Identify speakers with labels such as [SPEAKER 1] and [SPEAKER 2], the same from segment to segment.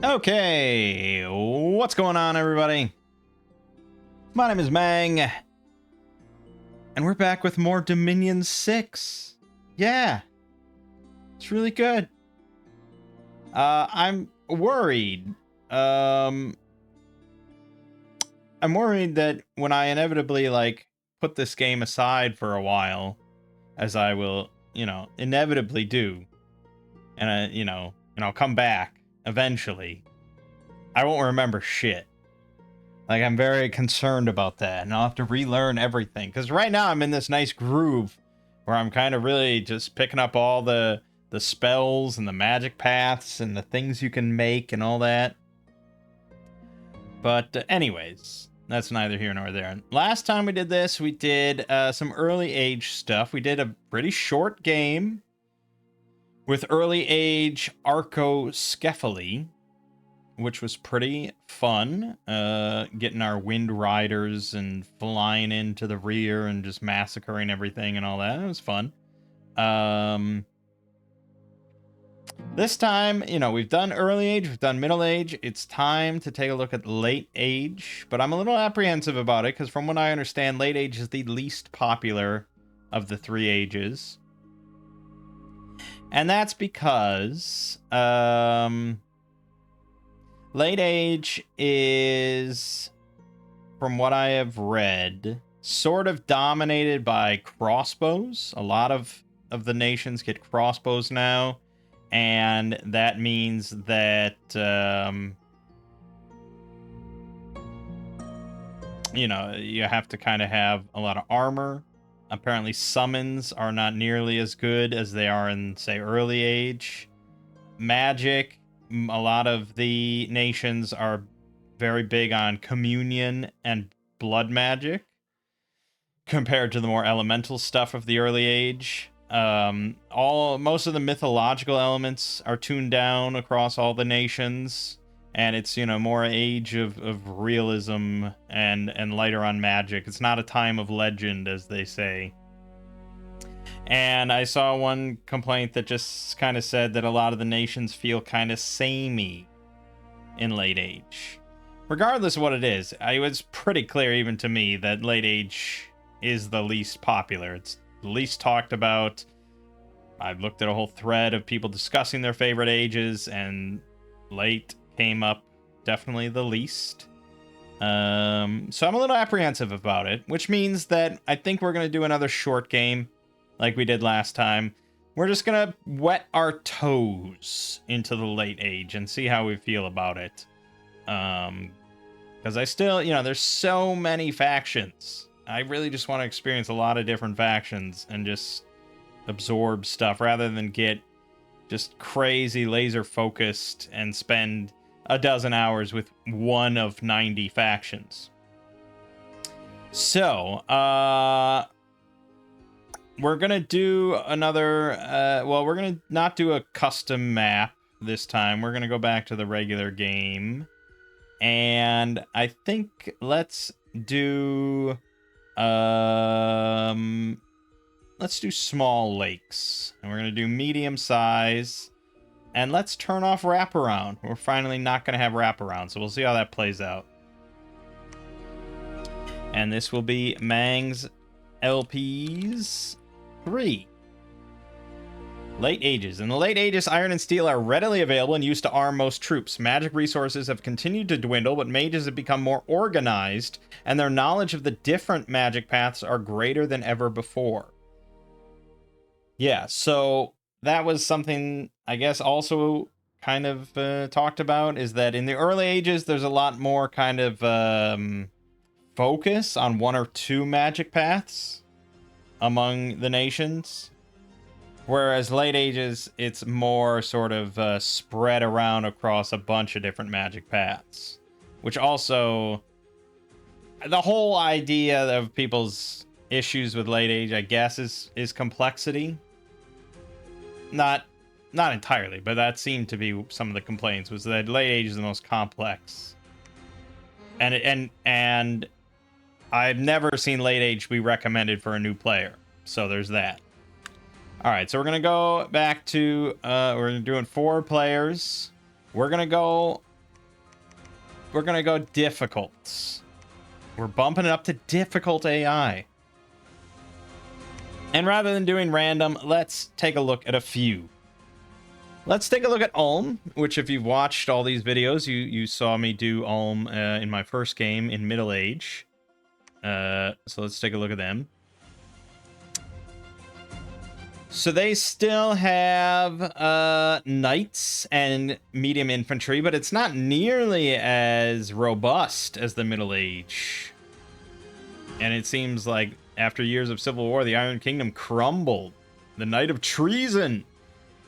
[SPEAKER 1] Okay, what's going on, everybody? My name is Mangg, and we're back with more Dominion 6. Yeah, it's really good. I'm worried. I'm worried that when I inevitably, put this game aside for a while, as I will, inevitably do, and I'll come back eventually, I won't remember shit. Like, I'm very concerned about that, and I'll have to relearn everything. Because right now I'm in this nice groove where I'm kind of really just picking up all the spells and the magic paths and the things you can make and all that. But anyways, that's neither here nor there. Last time we did this, we did some early age stuff. We did a pretty short game with early age Arcoscephaly, which was pretty fun, getting our Wind Riders and flying into the rear and just massacring everything and all that. It was fun. This time, we've done early age, we've done middle age. It's time to take a look at late age, but I'm a little apprehensive about it because from what I understand, late age is the least popular of the three ages. And that's because, late age is, from what I have read, sort of dominated by crossbows. A lot of the nations get crossbows now, and that means that, you have to kind of have a lot of armor. Apparently summons are not nearly as good as they are in, say, early age. Magic, a lot of the nations are very big on communion and blood magic compared to the more elemental stuff of the early age. Most of the mythological elements are tuned down across all the nations, and it's more age of realism and lighter on magic. It's not a time of legend, as they say. And I saw one complaint that just kind of said that a lot of the nations feel kind of samey in late age. Regardless of what it is, it was pretty clear even to me that late age is the least popular. It's the least talked about. I've looked at a whole thread of people discussing their favorite ages, and late came up definitely the least. So I'm a little apprehensive about it, which means that I think we're going to do another short game like we did last time. We're just going to wet our toes into the late age and see how we feel about it. Because I still, there's so many factions. I really just want to experience a lot of different factions and just absorb stuff rather than get just crazy laser focused and spend a dozen hours with one of 90 factions. So, we're going to do another, we're going to not do a custom map this time. We're going to go back to the regular game. And I think let's do small lakes. And we're going to do medium size. And let's turn off wraparound. We're finally not going to have wraparound, so we'll see how that plays out. And this will be Mangg's LPs 3. Late Ages. In the late ages, iron and steel are readily available and used to arm most troops. Magic resources have continued to dwindle, but mages have become more organized, and their knowledge of the different magic paths are greater than ever before. Yeah, so that was something, I guess, also kind of talked about, is that in the early ages, there's a lot more kind of focus on one or two magic paths among the nations. Whereas late ages, it's more sort of spread around across a bunch of different magic paths. Which also, the whole idea of people's issues with late age, I guess, is complexity. Not entirely, but that seemed to be some of the complaints, was that late age is the most complex. And I've never seen late age be recommended for a new player. So there's that. All right, so we're going to go back to, we're doing 4 players. We're going to go we're gonna go difficult. We're bumping it up to difficult AI. And rather than doing random, let's take a look at a few. Let's take a look at Ulm, which if you've watched all these videos, you saw me do Ulm in my first game in Middle Age. So let's take a look at them. So they still have knights and medium infantry, but it's not nearly as robust as the Middle Age. And it seems like after years of civil war, the Iron Kingdom crumbled. The Night of Treason.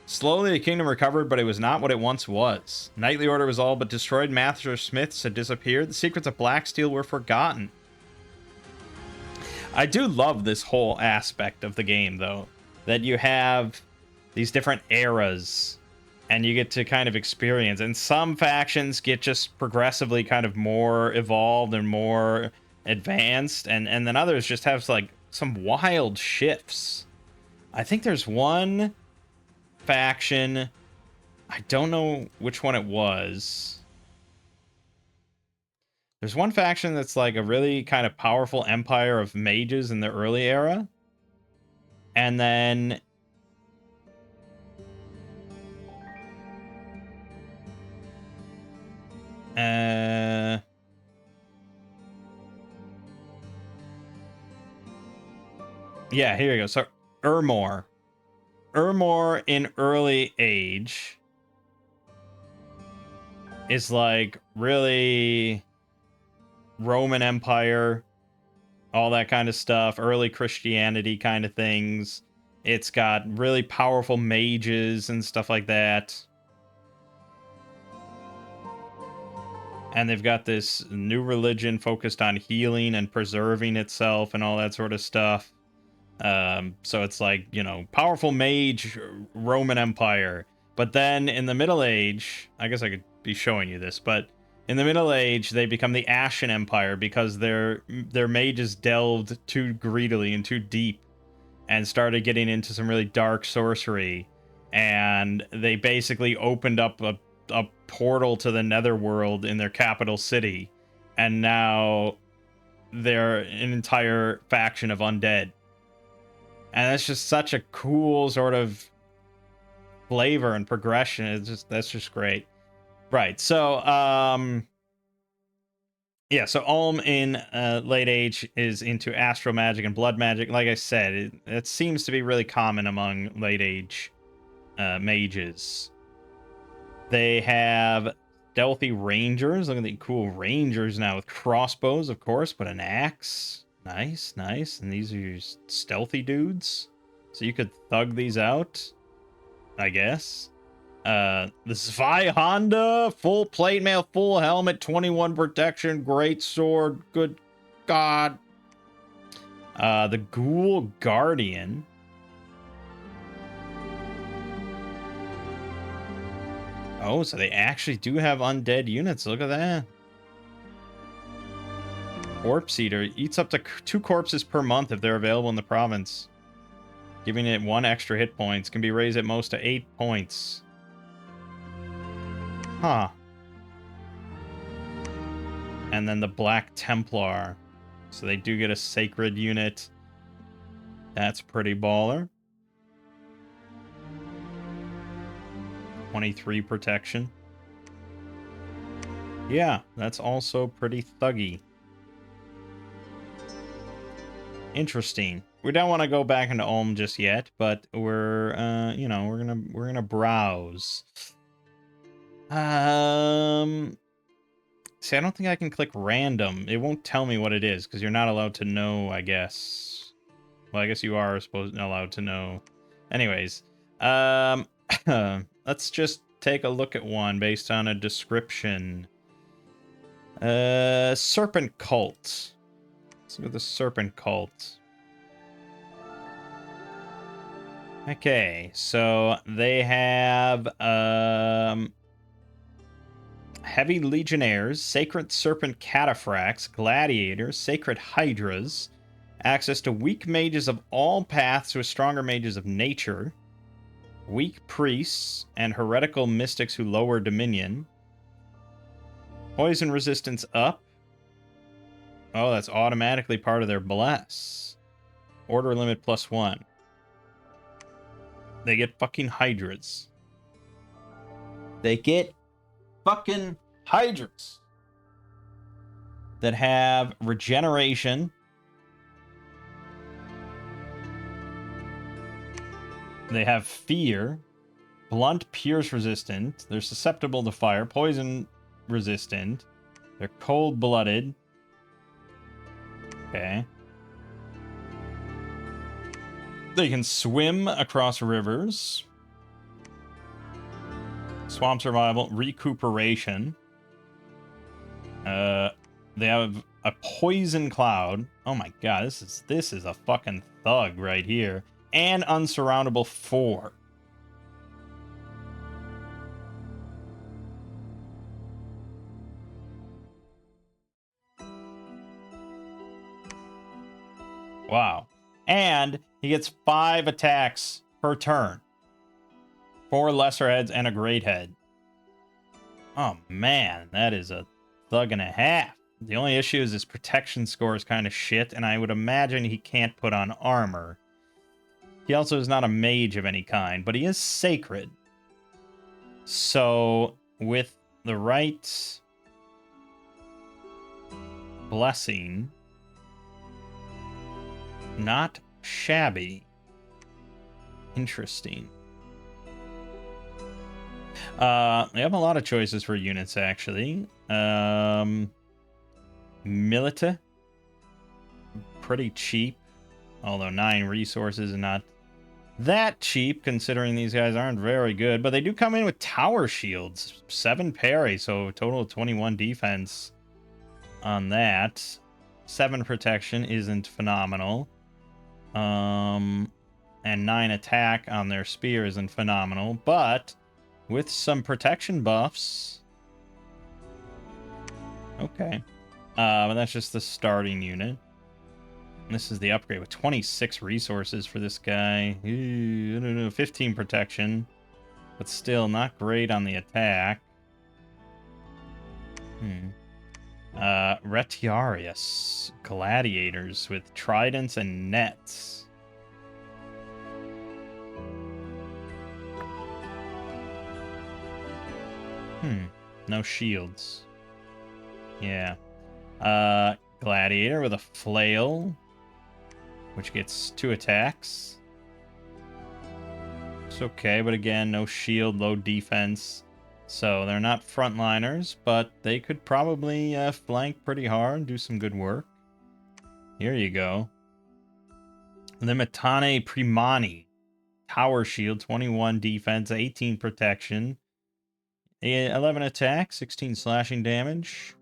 [SPEAKER 1] Slowly, the kingdom recovered, but it was not what it once was. Knightly order was all but destroyed. Master smiths had disappeared. The secrets of black steel were forgotten. I do love this whole aspect of the game, though. That you have these different eras, and you get to kind of experience. And some factions get just progressively kind of more evolved and more advanced, and then others just have like some wild shifts. I think there's one faction, I don't know which one it was. There's one faction that's like a really kind of powerful empire of mages in the early era. And then yeah, here we go. So Urmor in early age is like really Roman Empire, all that kind of stuff, early Christianity kind of things. It's got really powerful mages and stuff like that. And they've got this new religion focused on healing and preserving itself and all that sort of stuff. So it's like, you know, powerful mage Roman Empire. But then in the Middle Age, I guess I could be showing you this, but in the Middle Age, they become the Ashen Empire because their mages delved too greedily and too deep and started getting into some really dark sorcery. And they basically opened up a portal to the Netherworld in their capital city. And now they're an entire faction of undead. And that's just such a cool sort of flavor and progression. That's just great. Right. So yeah, so Ulm in late age is into astral magic and blood magic. Like I said, it seems to be really common among late age mages. They have stealthy rangers. Look at the cool rangers now with crossbows, of course, but an axe. Nice, nice. And these are your stealthy dudes. So you could thug these out, I guess. The Zwei Honda, full plate mail, full helmet, 21 protection, great sword, good god. The Ghoul Guardian. Oh, so they actually do have undead units. Look at that. Corpse Eater eats up to 2 corpses per month if they're available in the province. Giving it 1 extra hit points. Can be raised at most to 8 points. Huh. And then the Black Templar. So they do get a sacred unit. That's pretty baller. 23 protection. Yeah, that's also pretty thuggy. Interesting. We don't want to go back into Ulm just yet, but we're you know, we're gonna browse. See, I don't think I can click random. It won't tell me what it is because you're not allowed to know, I guess. Well, I guess you are allowed to know. Anyways, let's just take a look at one based on a description. Serpent Cult. Let's look at the Serpent Cult. Okay, so they have Heavy Legionnaires, Sacred Serpent Cataphracts, Gladiators, Sacred Hydras, access to weak mages of all paths with stronger mages of nature, weak priests, and heretical mystics who lower dominion. Poison resistance up. Oh, that's automatically part of their bless. Order limit +1. They get fucking hydras. They get fucking hydras that have regeneration. They have fear, blunt, pierce resistant. They're susceptible to fire, poison resistant. They're cold-blooded. Okay. They can swim across rivers. Swamp survival, recuperation. They have a poison cloud. Oh my god, this is a fucking thug right here. And unsurroundable 4. Wow. And he gets 5 attacks per turn. 4 lesser heads and a great head. Oh man, that is a thug and a half. The only issue is his protection score is kind of shit, and I would imagine he can't put on armor. He also is not a mage of any kind, but he is sacred. So, with the right blessing, not shabby. Interesting. We have a lot of choices for units, actually. Milita. Pretty cheap. Although 9 resources is not that cheap, considering these guys aren't very good. But they do come in with tower shields. 7 parry, so total of 21 defense on that. 7 protection isn't phenomenal. And 9 attack on their spear isn't phenomenal. But with some protection buffs. Okay. But that's just the starting unit. This is the upgrade with 26 resources for this guy. Ooh, I don't know, 15 protection. But still not great on the attack. Retiarius. Gladiators with tridents and nets. No shields. Yeah. Gladiator with a flail, which gets 2 attacks. It's okay, but again, no shield, low defense. So they're not frontliners, but they could probably flank pretty hard, do some good work. Here you go. Limitane Primani. Tower shield, 21 defense, 18 protection. 11 attack, 16 slashing damage.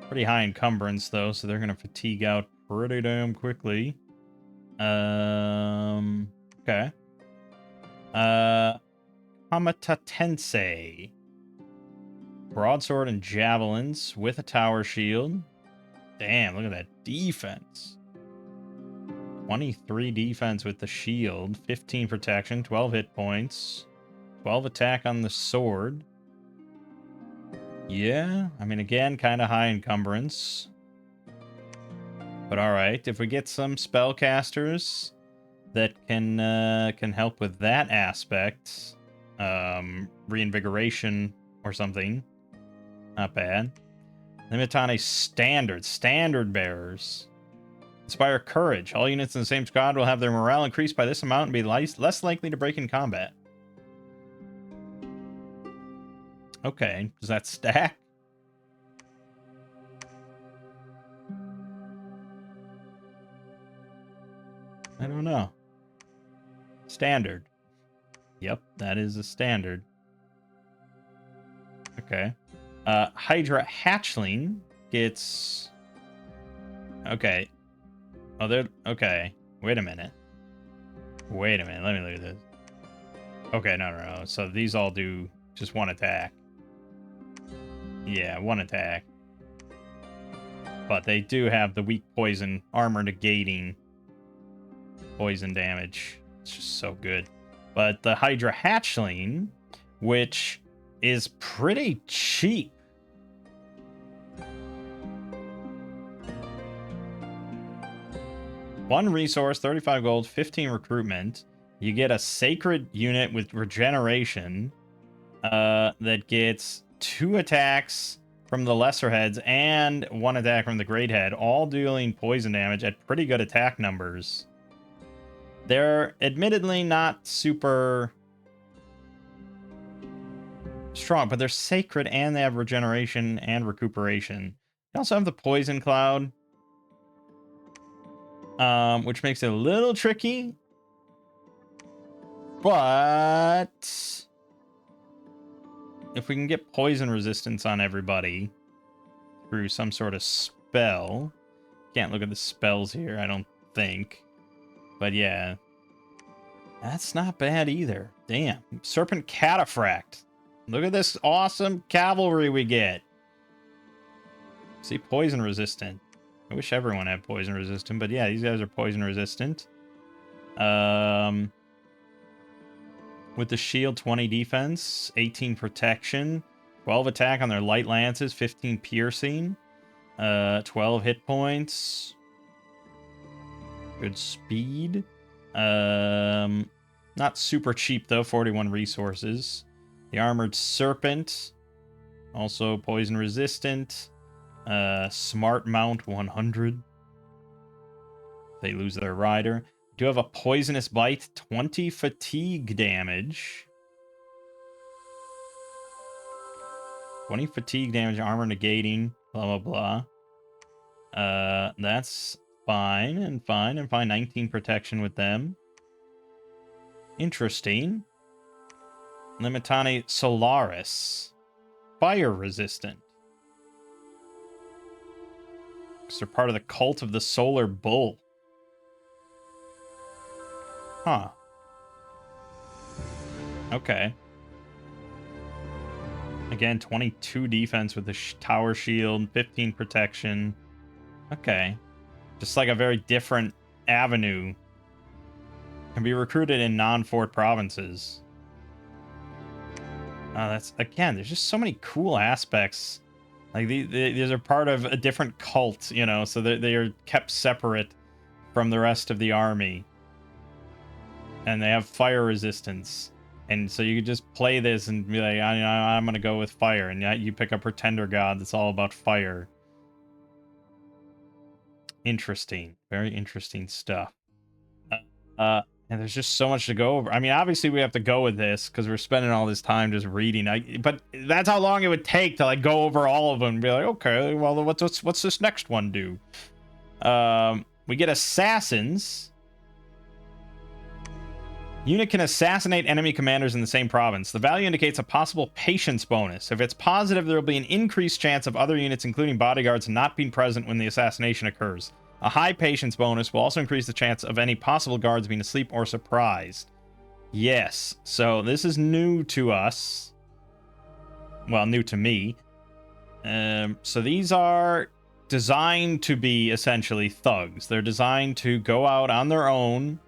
[SPEAKER 1] Pretty high encumbrance, though, so they're going to fatigue out pretty damn quickly. Okay. Kamatatense. Broadsword and javelins with a tower shield. Damn, look at that defense. 23 defense with the shield, 15 protection, 12 hit points. 12 attack on the sword. Yeah, I mean, again, kind of high encumbrance. But alright, if we get some spellcasters that can help with that aspect, reinvigoration or something, not bad. Limitane standard bearers. Inspire courage. All units in the same squad will have their morale increased by this amount and be less likely to break in combat. Okay, does that stack? I don't know. Standard. Yep, that is a standard. Okay. Hydra Hatchling gets... Okay. Oh, they're... Okay. Wait a minute. Let me look at this. Okay, no. So these all do just 1 attack. Yeah, 1 attack. But they do have the weak poison armor negating poison damage. It's just so good. But the Hydra Hatchling, which is pretty cheap 1 resource, 35 gold, 15 recruitment. You get a sacred unit with regeneration that gets 2 attacks from the lesser heads and 1 attack from the great head, all dealing poison damage at pretty good attack numbers. They're admittedly not super strong, but they're sacred and they have regeneration and recuperation. They also have the poison cloud, which makes it a little tricky. But if we can get poison resistance on everybody through some sort of spell, can't look at the spells here, I don't think. But yeah, that's not bad either. Damn. Serpent Cataphract. Look at this awesome cavalry we get. See, poison resistant. I wish everyone had poison resistant, but yeah, these guys are poison resistant. With the shield, 20 defense, 18 protection, 12 attack on their light lances, 15 piercing, 12 hit points. Good speed. Not super cheap though, 41 resources. The armored serpent, also poison resistant. Smart mount 100. They lose their rider. Do have a poisonous bite, 20 fatigue damage. 20 fatigue damage, armor negating, blah blah blah. That's fine and fine and fine. 19 protection with them. Interesting. Limitani Solaris. Fire resistant. Because they're part of the cult of the solar bull. Huh. Okay. Again, 22 defense with the tower shield, 15 protection. Okay. Just like a very different avenue. Can be recruited in non-fort provinces. That's, again, there's just so many cool aspects. Like, these are part of a different cult, you know, so they are kept separate from the rest of the army. And they have fire resistance. And so you could just play this and be like, I'm going to go with fire. And you pick a pretender god that's all about fire. Interesting. Very interesting stuff. And there's just so much to go over. I mean, obviously we have to go with this because we're spending all this time just reading. But that's how long it would take to like go over all of them and be like, okay, well, what's this next one do? We get assassins. Unit can assassinate enemy commanders in the same province. The value indicates a possible patience bonus. If it's positive, there will be an increased chance of other units, including bodyguards, not being present when the assassination occurs. A high patience bonus will also increase the chance of any possible guards being asleep or surprised. Yes, so this is new to us. Well, new to me. So these are designed to be essentially thugs. They're designed to go out on their own.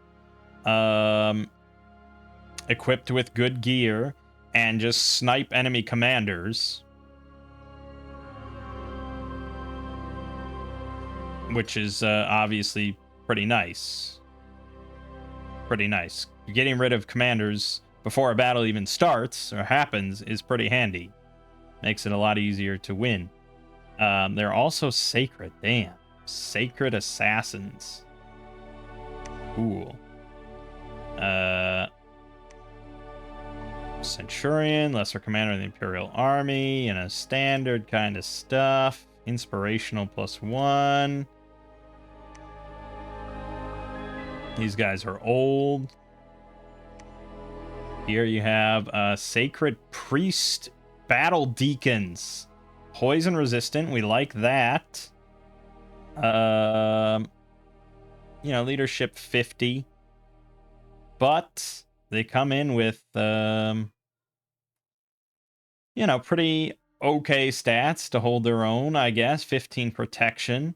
[SPEAKER 1] Equipped with good gear and just snipe enemy commanders, which is obviously pretty nice. Getting rid of commanders before a battle even starts or happens is pretty handy. Makes it a lot easier to win. They're also sacred. Damn. Sacred assassins. Cool. Centurion, lesser commander of the Imperial Army, and a standard kind of stuff. Inspirational +1. These guys are old. Here you have Sacred Priest Battle Deacons. Poison resistant, we like that. You know, leadership 50. But they come in with, you know, pretty okay stats to hold their own, I guess. 15 protection.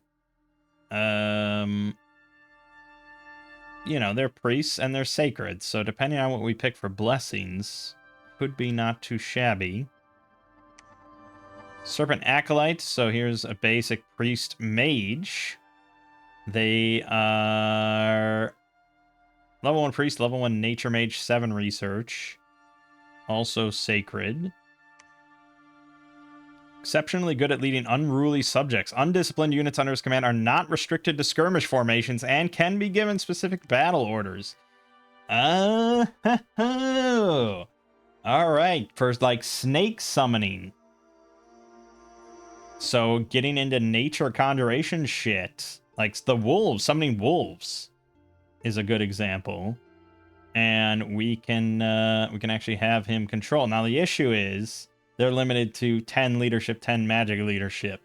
[SPEAKER 1] You know, they're priests and they're sacred. So depending on what we pick for blessings, could be not too shabby. Serpent Acolyte. So here's a basic priest mage. They are level 1 priest, level 1 nature mage, 7 research. Also sacred. Exceptionally good at leading unruly subjects. Undisciplined units under his command are not restricted to skirmish formations and can be given specific battle orders. Oh. All right, for like snake summoning. So getting into nature conjuration shit, like the wolves, summoning wolves is a good example. And we can actually have him control. Now the issue is they're limited to 10 leadership, 10 magic leadership.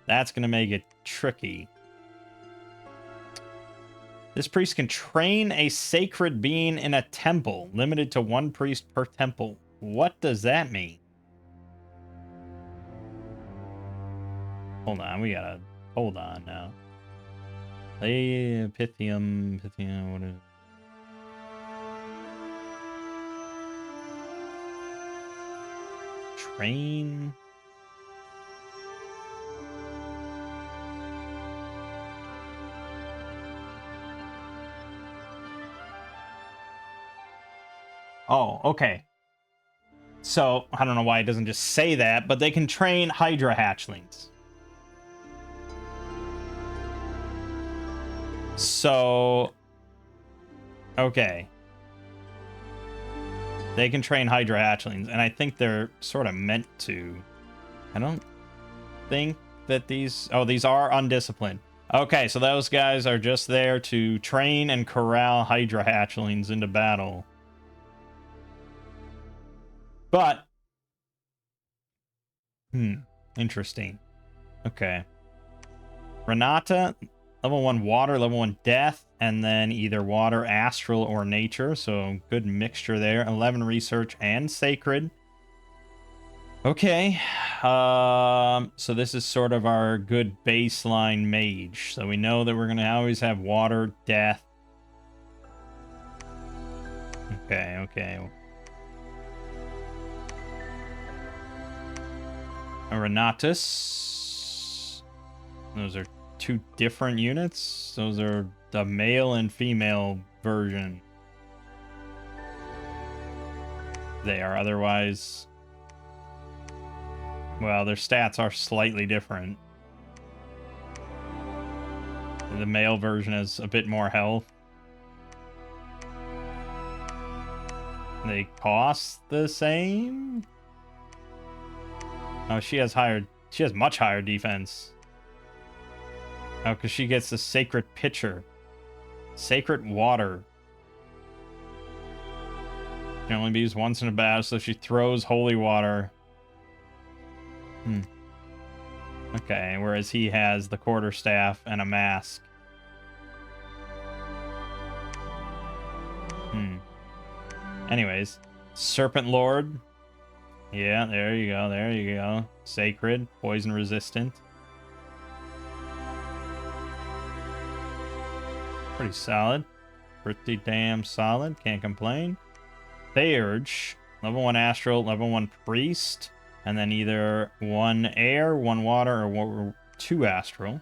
[SPEAKER 1] That's going to make it tricky. This priest can train a sacred being in a temple, limited to 1 priest per temple. What does that mean? Hold on, we gotta hold on now. Pythium, what is train? Oh, okay. So, I don't know why it doesn't just say that, but they can train Hydra hatchlings. So, okay. They can train Hydra hatchlings, and I think they're sort of meant to. I don't think that these... Oh, these are undisciplined. Okay, so those guys are just there to train and corral Hydra hatchlings into battle. But... interesting. Okay. Renata, level 1 water, level 1 death, and then either water, astral, or nature. So good mixture there. 11 research and sacred. Okay. So this is sort of our good baseline mage. So we know that we're going to always have water, death. Okay. Renatus. Those are 2 different units. Those are the male and female version. They are otherwise... Well, their stats are slightly different. The male version has a bit more health. They cost the same? Oh, she has much higher defense. Oh, because she gets the sacred pitcher. Sacred water. Can only be used once in a battle, so she throws holy water. Okay, whereas he has the quarterstaff and a mask. Anyways, Serpent Lord. Yeah, there you go. Sacred, poison resistant. Pretty solid. Pretty damn solid. Can't complain. Theurge, level 1 astral, level 1 priest, and then either 1 air, 1 water, or 2 astral.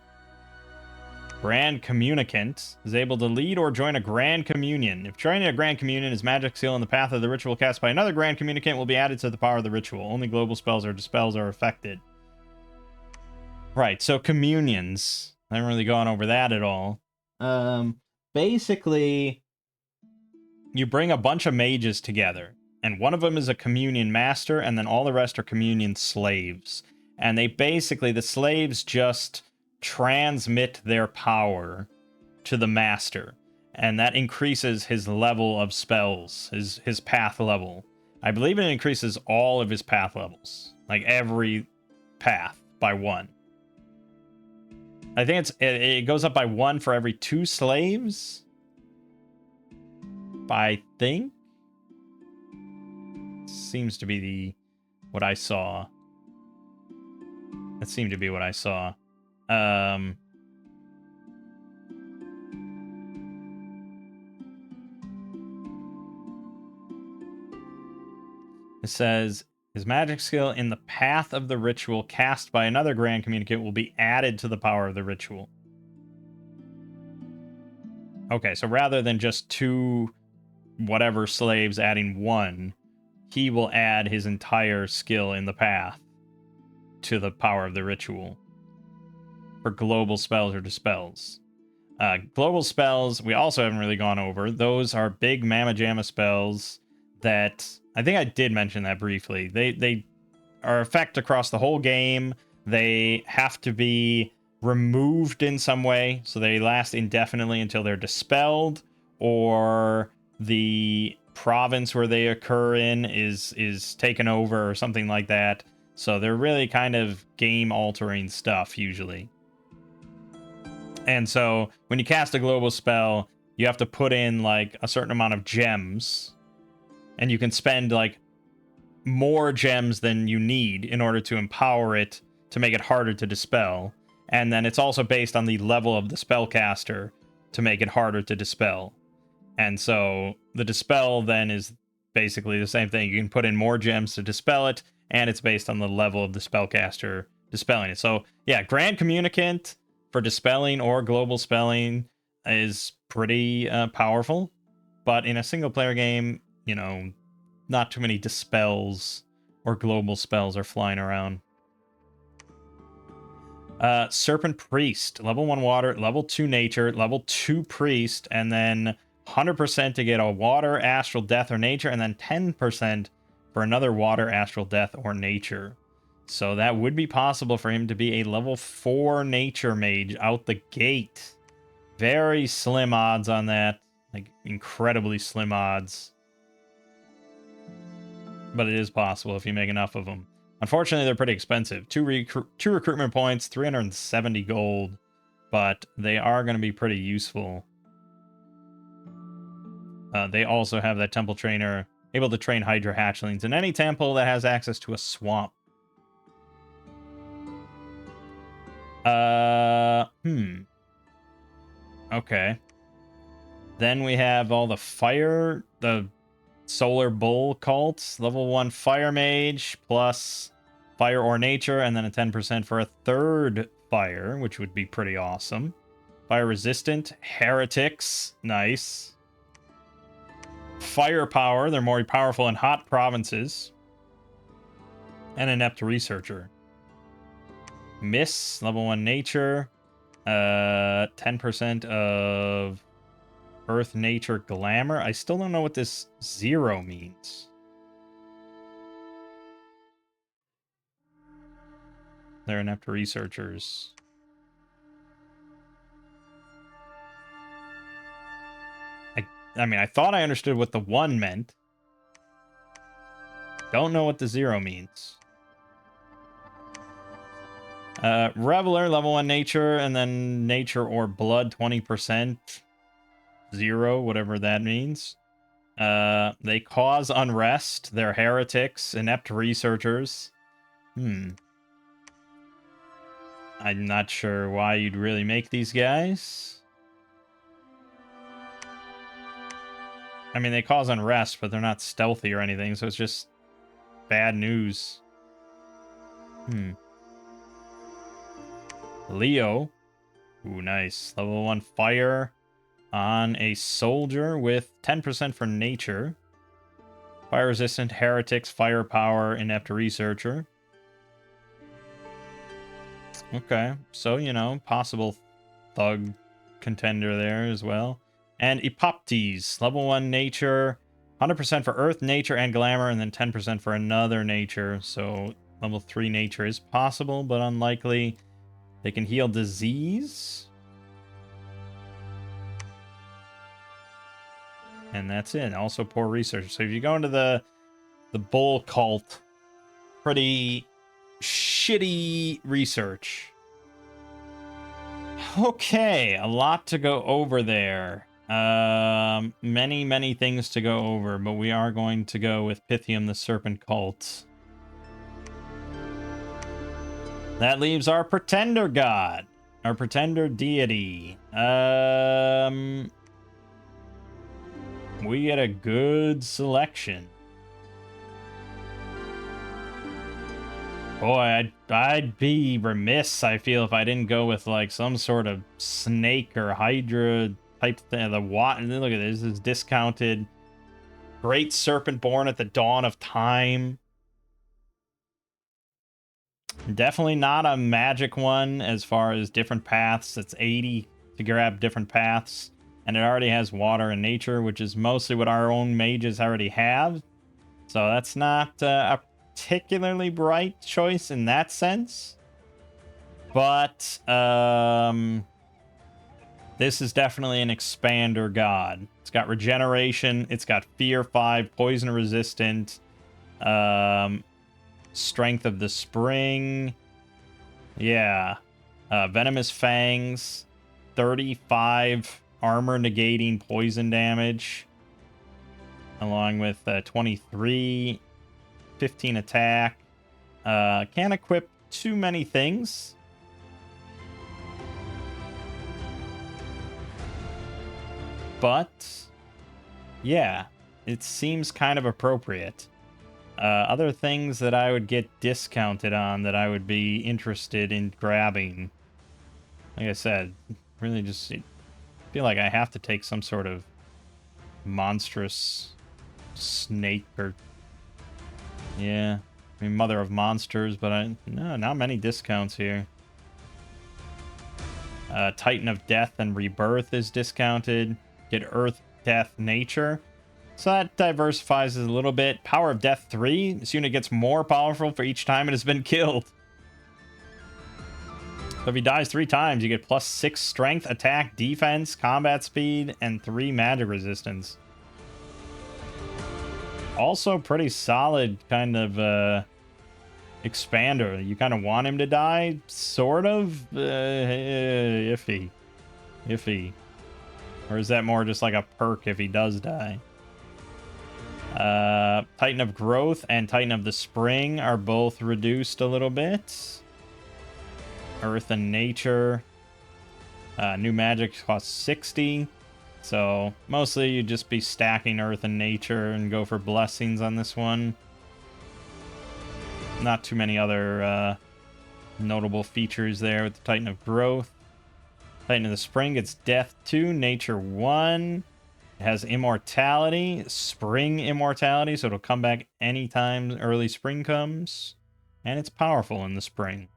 [SPEAKER 1] Grand Communicant is able to lead or join a Grand Communion. If joining a Grand Communion, his magic skill in the path of the ritual cast by another Grand Communicant will be added to the power of the ritual. Only global spells or dispels are affected. Right, so communions. I haven't really gone over that at all. Basically, you bring a bunch of mages together, and one of them is a communion master, and then all the rest are communion slaves. And they basically, the slaves just transmit their power to the master, and that increases his level of spells, his path level. I believe it increases all of his path levels, like every path by 1. I think it goes up by 1 for every 2 slaves, I think. Seems to be what I saw. That seemed to be what I saw. It says, his magic skill in the path of the ritual cast by another Grand Communicant will be added to the power of the ritual. Okay, so rather than just 2 whatever slaves adding 1, he will add his entire skill in the path to the power of the ritual for global spells or dispels. Global spells, we also haven't really gone over. Those are big Mamma Jamma spells that I think I did mention that briefly. They are effect across the whole game. They have to be removed in some way, so they last indefinitely until they're dispelled, or the province where they occur in is taken over or something like that. So they're really kind of game altering stuff usually. And so when you cast a global spell, you have to put in like a certain amount of gems, and you can spend like more gems than you need in order to empower it to make it harder to dispel. And then it's also based on the level of the spellcaster to make it harder to dispel. And so the dispel then is basically the same thing. You can put in more gems to dispel it, and it's based on the level of the spellcaster dispelling it. So yeah, Grand Communicant for dispelling or global spelling is pretty powerful. But in a single player game, you know, not too many dispels or global spells are flying around. Serpent Priest, level 1 water, level 2 nature, level 2 priest, and then 100% to get a water, astral, death, or nature, and then 10% for another water, astral, death, or nature. So that would be possible for him to be a level 4 nature mage out the gate. Very slim odds on that. Like, incredibly slim odds. But it is possible if you make enough of them. Unfortunately, they're pretty expensive. Two recruitment points, 370 gold. But they are going to be pretty useful. They also have that temple trainer able to train Hydra hatchlings in any temple that has access to a swamp. Okay. Then we have all the Solar Bull cults. Level 1 Fire Mage plus Fire or Nature, and then a 10% for a third Fire, which would be pretty awesome. Fire Resistant. Heretics. Nice. Firepower. They're more powerful in hot provinces. And Inept Researcher. Miss. Level 1 Nature. 10% of Earth, Nature, Glamour. I still don't know what this 0 means. They're inept researchers. I mean, I thought I understood what the 1 meant. Don't know what the 0 means. Reveler, level 1 nature, and then nature or blood, 20%. 0, whatever that means. They cause unrest. They're heretics, inept researchers. I'm not sure why you'd really make these guys. I mean, they cause unrest, but they're not stealthy or anything, so it's just bad news. Leo. Ooh, nice. Level 1 fire on a soldier with 10% for nature. Fire resistant, heretics, firepower, inept researcher. Okay, so, you know, possible thug contender there as well. And Epoptes, level 1 nature, 100% for earth, nature, and glamour, and then 10% for another nature. So level 3 nature is possible, but unlikely. They can heal disease. And that's it. Also poor research. So if you go into the bull cult, pretty shitty research. Okay, a lot to go over there. Many things to go over, but we are going to go with Pythium the Serpent Cult. That leaves our Pretender God, our Pretender Deity. We get a good selection. Boy, I'd be remiss, I feel, if I didn't go with like some sort of snake or hydra type thing. The what? And then look at this. This is discounted. Great Serpent born at the dawn of time. Definitely not a magic one as far as different paths. It's 80 to grab different paths. And it already has water and nature, which is mostly what our own mages already have. So that's not a particularly bright choice in that sense. But this is definitely an expander god. It's got regeneration. It's got fear 5, poison resistant, strength of the spring. Yeah. Venomous fangs, 35 armor negating poison damage, along with 23, 15 attack. Can't equip too many things. But yeah, it seems kind of appropriate. Other things that I would get discounted on that I would be interested in grabbing. Like I said, really just feel like I have to take some sort of monstrous snake or... Yeah, I mean, mother of monsters, but no, not many discounts here. Titan of Death and Rebirth is discounted. Get Earth, Death, Nature. So that diversifies it a little bit. Power of Death 3. This unit gets more powerful for each time it has been killed. So if he dies 3 times, you get +6 strength, attack, defense, combat speed, and 3 magic resistance. Also pretty solid kind of expander. You kind of want him to die? Sort of? Iffy. Iffy. Or is that more just like a perk if he does die? Titan of Growth and Titan of the Spring are both reduced a little bit. Earth and Nature. New magic costs 60. So mostly you'd just be stacking Earth and Nature and go for blessings on this one. Not too many other notable features there with the Titan of Growth. Titan of the Spring gets Death 2, Nature 1. It has Immortality, Spring Immortality, so it'll come back anytime early spring comes. And it's powerful in the spring.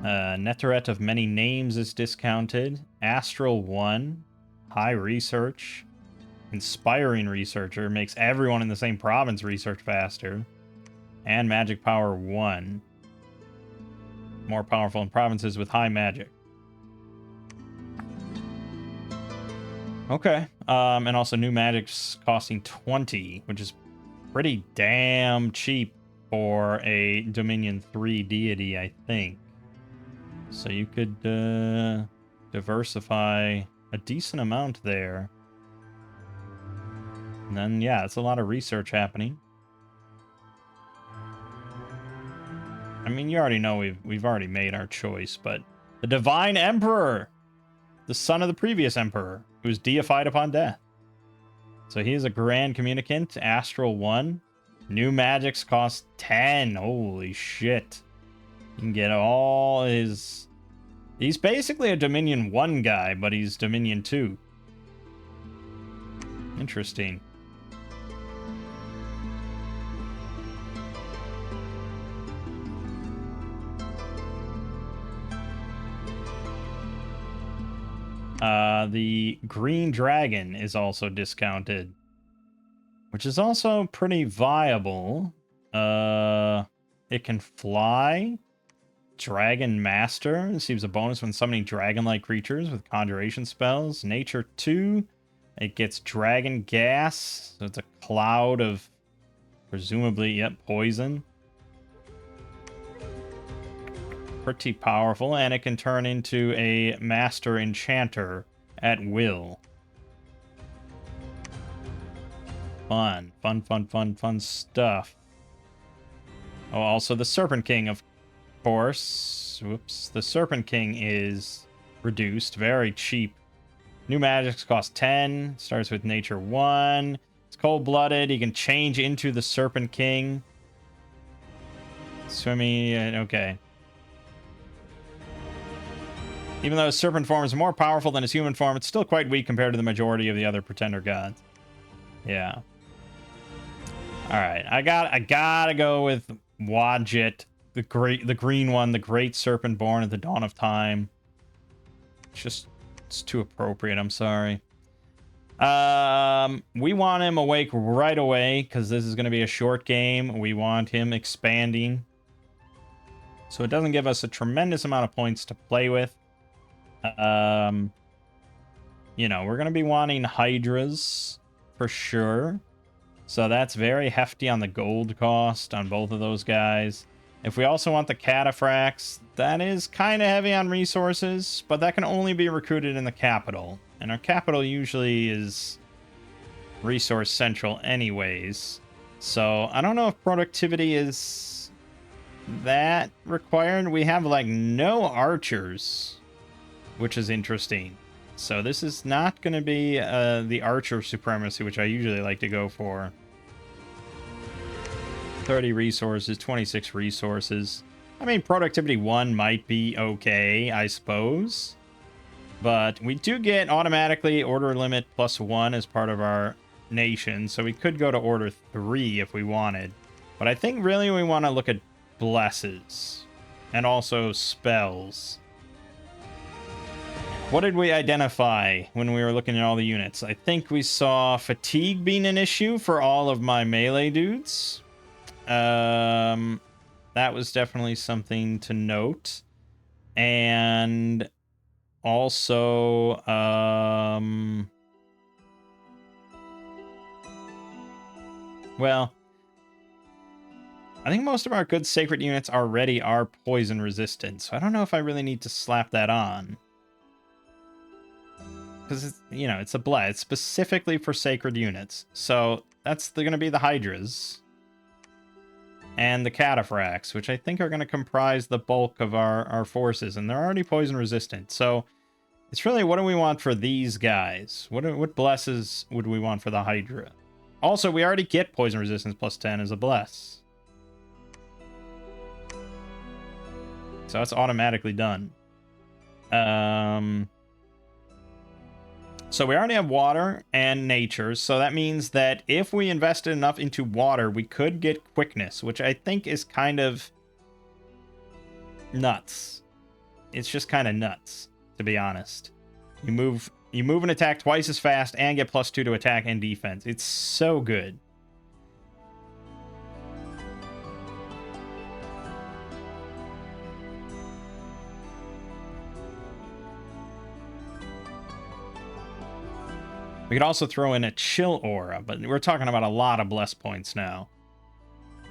[SPEAKER 1] Neteret of Many Names is discounted. Astral 1. High Research. Inspiring Researcher makes everyone in the same province research faster. And Magic Power 1. More powerful in provinces with high magic. Okay. And also new magic's costing 20, which is pretty damn cheap for a Dominion 3 deity, I think. So you could diversify a decent amount there. And then, yeah, it's a lot of research happening. I mean, you already know we've already made our choice, but the Divine Emperor, the son of the previous emperor, who was deified upon death. So he is a Grand Communicant, Astral 1. New magics cost 10. Holy shit. You can get all his... He's basically a Dominion 1 guy, but he's Dominion 2. Interesting. The Green Dragon is also discounted, which is also pretty viable. It can fly. Dragon Master receives a bonus when summoning dragon-like creatures with conjuration spells. Nature 2. It gets Dragon Gas, so it's a cloud of presumably, yep, poison. Pretty powerful, and it can turn into a Master Enchanter at will. Fun stuff. Oh, also the Serpent King, of course. Whoops. The Serpent King is reduced, very cheap. New magics cost 10, starts with Nature 1. It's cold-blooded, he can change into the Serpent King. Swimming, okay. Even though his serpent form is more powerful than his human form, it's still quite weak compared to the majority of the other pretender gods. Yeah. Alright, I gotta go with Wadjet, the green one, the great serpent born at the dawn of time. It's too appropriate, I'm sorry. We want him awake right away, because this is going to be a short game. We want him expanding. So it doesn't give us a tremendous amount of points to play with. You know, we're going to be wanting Hydras for sure. So that's very hefty on the gold cost on both of those guys. If we also want the Cataphracts, that is kind of heavy on resources, but that can only be recruited in the capital. And our capital usually is resource central anyways. So I don't know if productivity is that required. We have like no archers, which is interesting. So this is not going to be the archer supremacy, which I usually like to go for. 30 resources, 26 resources. I mean, productivity 1 might be okay, I suppose. But we do get automatically order limit +1 as part of our nation, so we could go to order 3 if we wanted. But I think really we want to look at blesses and also spells. What did we identify when we were looking at all the units? I think we saw fatigue being an issue for all of my melee dudes. That was definitely something to note. And also, well, I think most of our good sacred units already are poison resistant, so I don't know if I really need to slap that on. Because, it's, you know, it's a bless. It's specifically for sacred units. So that's going to be the Hydras. And the Cataphracts, which I think are going to comprise the bulk of our forces. And they're already poison resistant. So it's really, what do we want for these guys? What blesses would we want for the Hydra? Also, we already get poison resistance +10 as a bless. So that's automatically done. So we already have water and nature, so that means that if we invested enough into water, we could get quickness, which I think is kind of nuts. It's just kind of nuts, to be honest. You move and attack twice as fast and get +2 to attack and defense. It's so good. We could also throw in a chill aura, but we're talking about a lot of bless points now.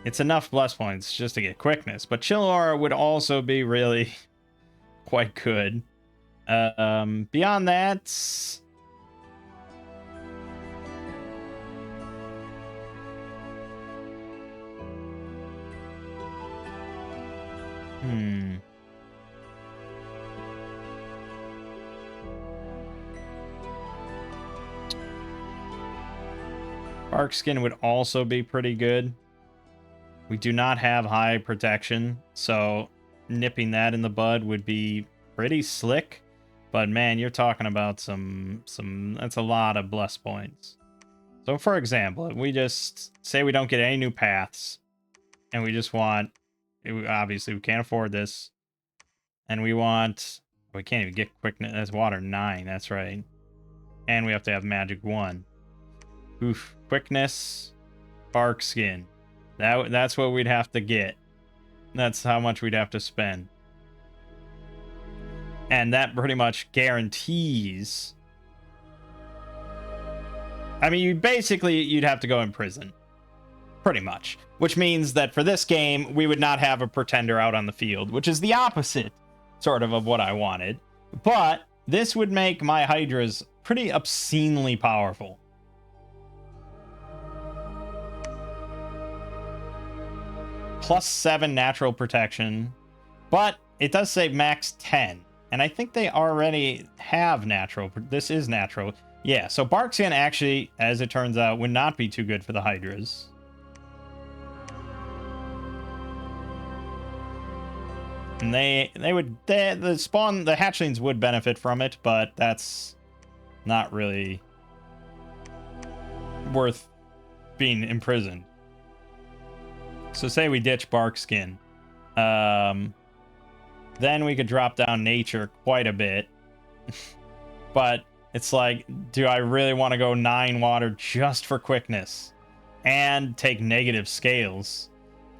[SPEAKER 1] It's enough bless points just to get quickness, but chill aura would also be really quite good. Beyond that, Bark skin would also be pretty good. We do not have high protection, so nipping that in the bud would be pretty slick. But man, you're talking about some that's a lot of bless points. So for example, if we just say we don't get any new paths, and we just want, obviously we can't afford this, and we can't even get quickness. That's water 9, that's right. And we have to have magic 1. Oof. Quickness, bark skin. That's what we'd have to get. That's how much we'd have to spend. And that pretty much guarantees. I mean, you'd have to go in prison. Pretty much. Which means that for this game, we would not have a pretender out on the field, which is the opposite, sort of what I wanted. But this would make my Hydras pretty obscenely powerful. +7 natural protection, but it does say max 10, and I think they already have natural. This is natural. Yeah, so bark skin actually, as it turns out, would not be too good for the Hydras. And the spawn, the hatchlings would benefit from it, but that's not really worth being imprisoned. So say we ditch bark skin. Then we could drop down nature quite a bit. But it's like, do I really want to go 9 water just for quickness and take negative scales?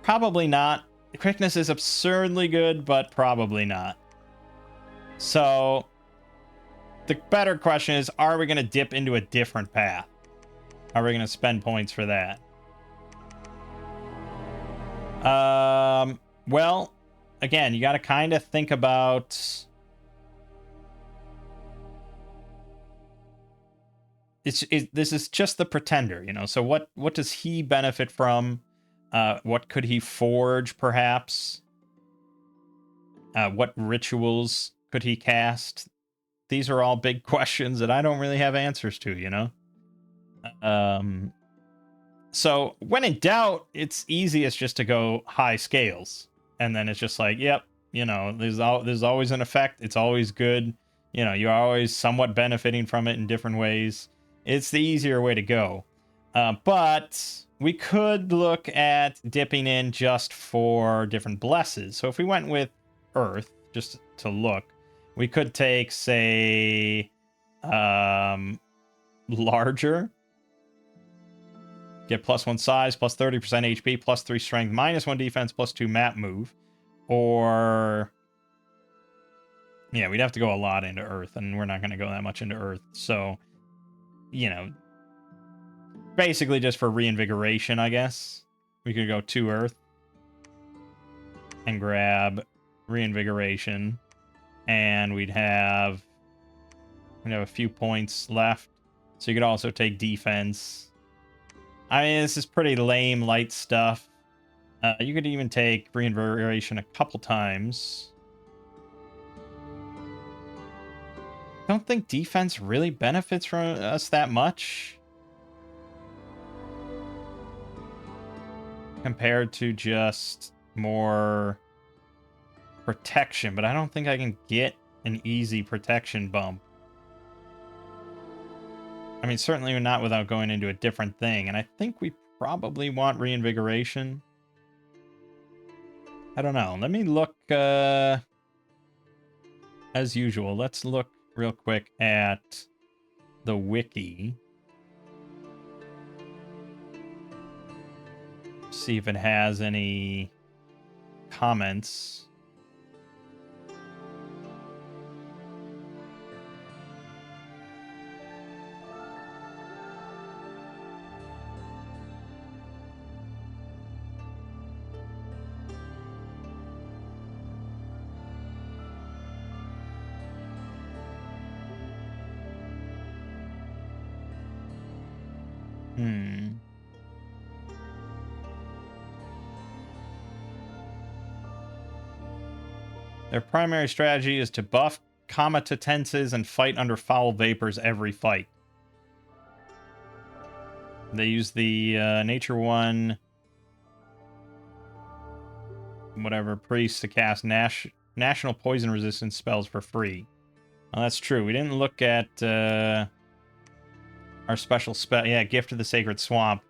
[SPEAKER 1] Probably not. Quickness is absurdly good, but probably not. So the better question is, are we going to dip into a different path? Are we going to spend points for that? Well, again, you got to kind of think about this is just the pretender, you know. So what does he benefit from? What could he forge, perhaps? What rituals could he cast? These are all big questions that I don't really have answers to, you know? So when in doubt, it's easiest just to go high scales. And then it's just like, yep, you know, there's always an effect. It's always good. You know, you're always somewhat benefiting from it in different ways. It's the easier way to go. But we could look at dipping in just for different blesses. So if we went with Earth, just to look, we could take, say, larger. Get +1 size, +30% HP, +3 strength, -1 defense, +2 map move. Or... yeah, we'd have to go a lot into Earth, and we're not going to go that much into Earth. So, you know, basically just for reinvigoration, I guess. We could go to Earth and grab reinvigoration. And we'd have a few points left. So you could also take defense. I mean, this is pretty lame, light stuff. You could even take reinvigoration a couple times. Don't think defense really benefits from us that much. Compared to just more protection. But I don't think I can get an easy protection bump. I mean, certainly not without going into a different thing. And I think we probably want reinvigoration. I don't know. Let me look, as usual, let's look real quick at the wiki. See if it has any comments. Their primary strategy is to buff comitatenses and fight under foul vapors every fight. They use the Nature 1... whatever, priest to cast national poison resistance spells for free. Well, that's true. We didn't look at our special spell. Yeah, Gift of the Sacred Swamp.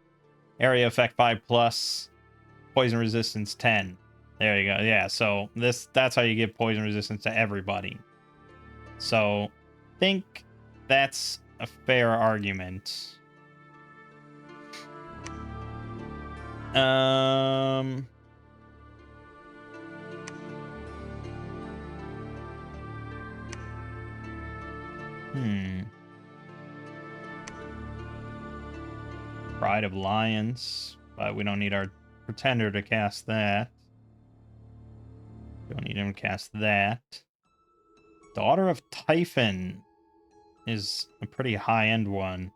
[SPEAKER 1] Area effect 5+, poison resistance 10. There you go. Yeah, so that's how you give poison resistance to everybody. So, think that's a fair argument. Pride of Lions, but we don't need our Pretender to cast that. Don't need him to cast that. Daughter of Typhon is a pretty high-end one.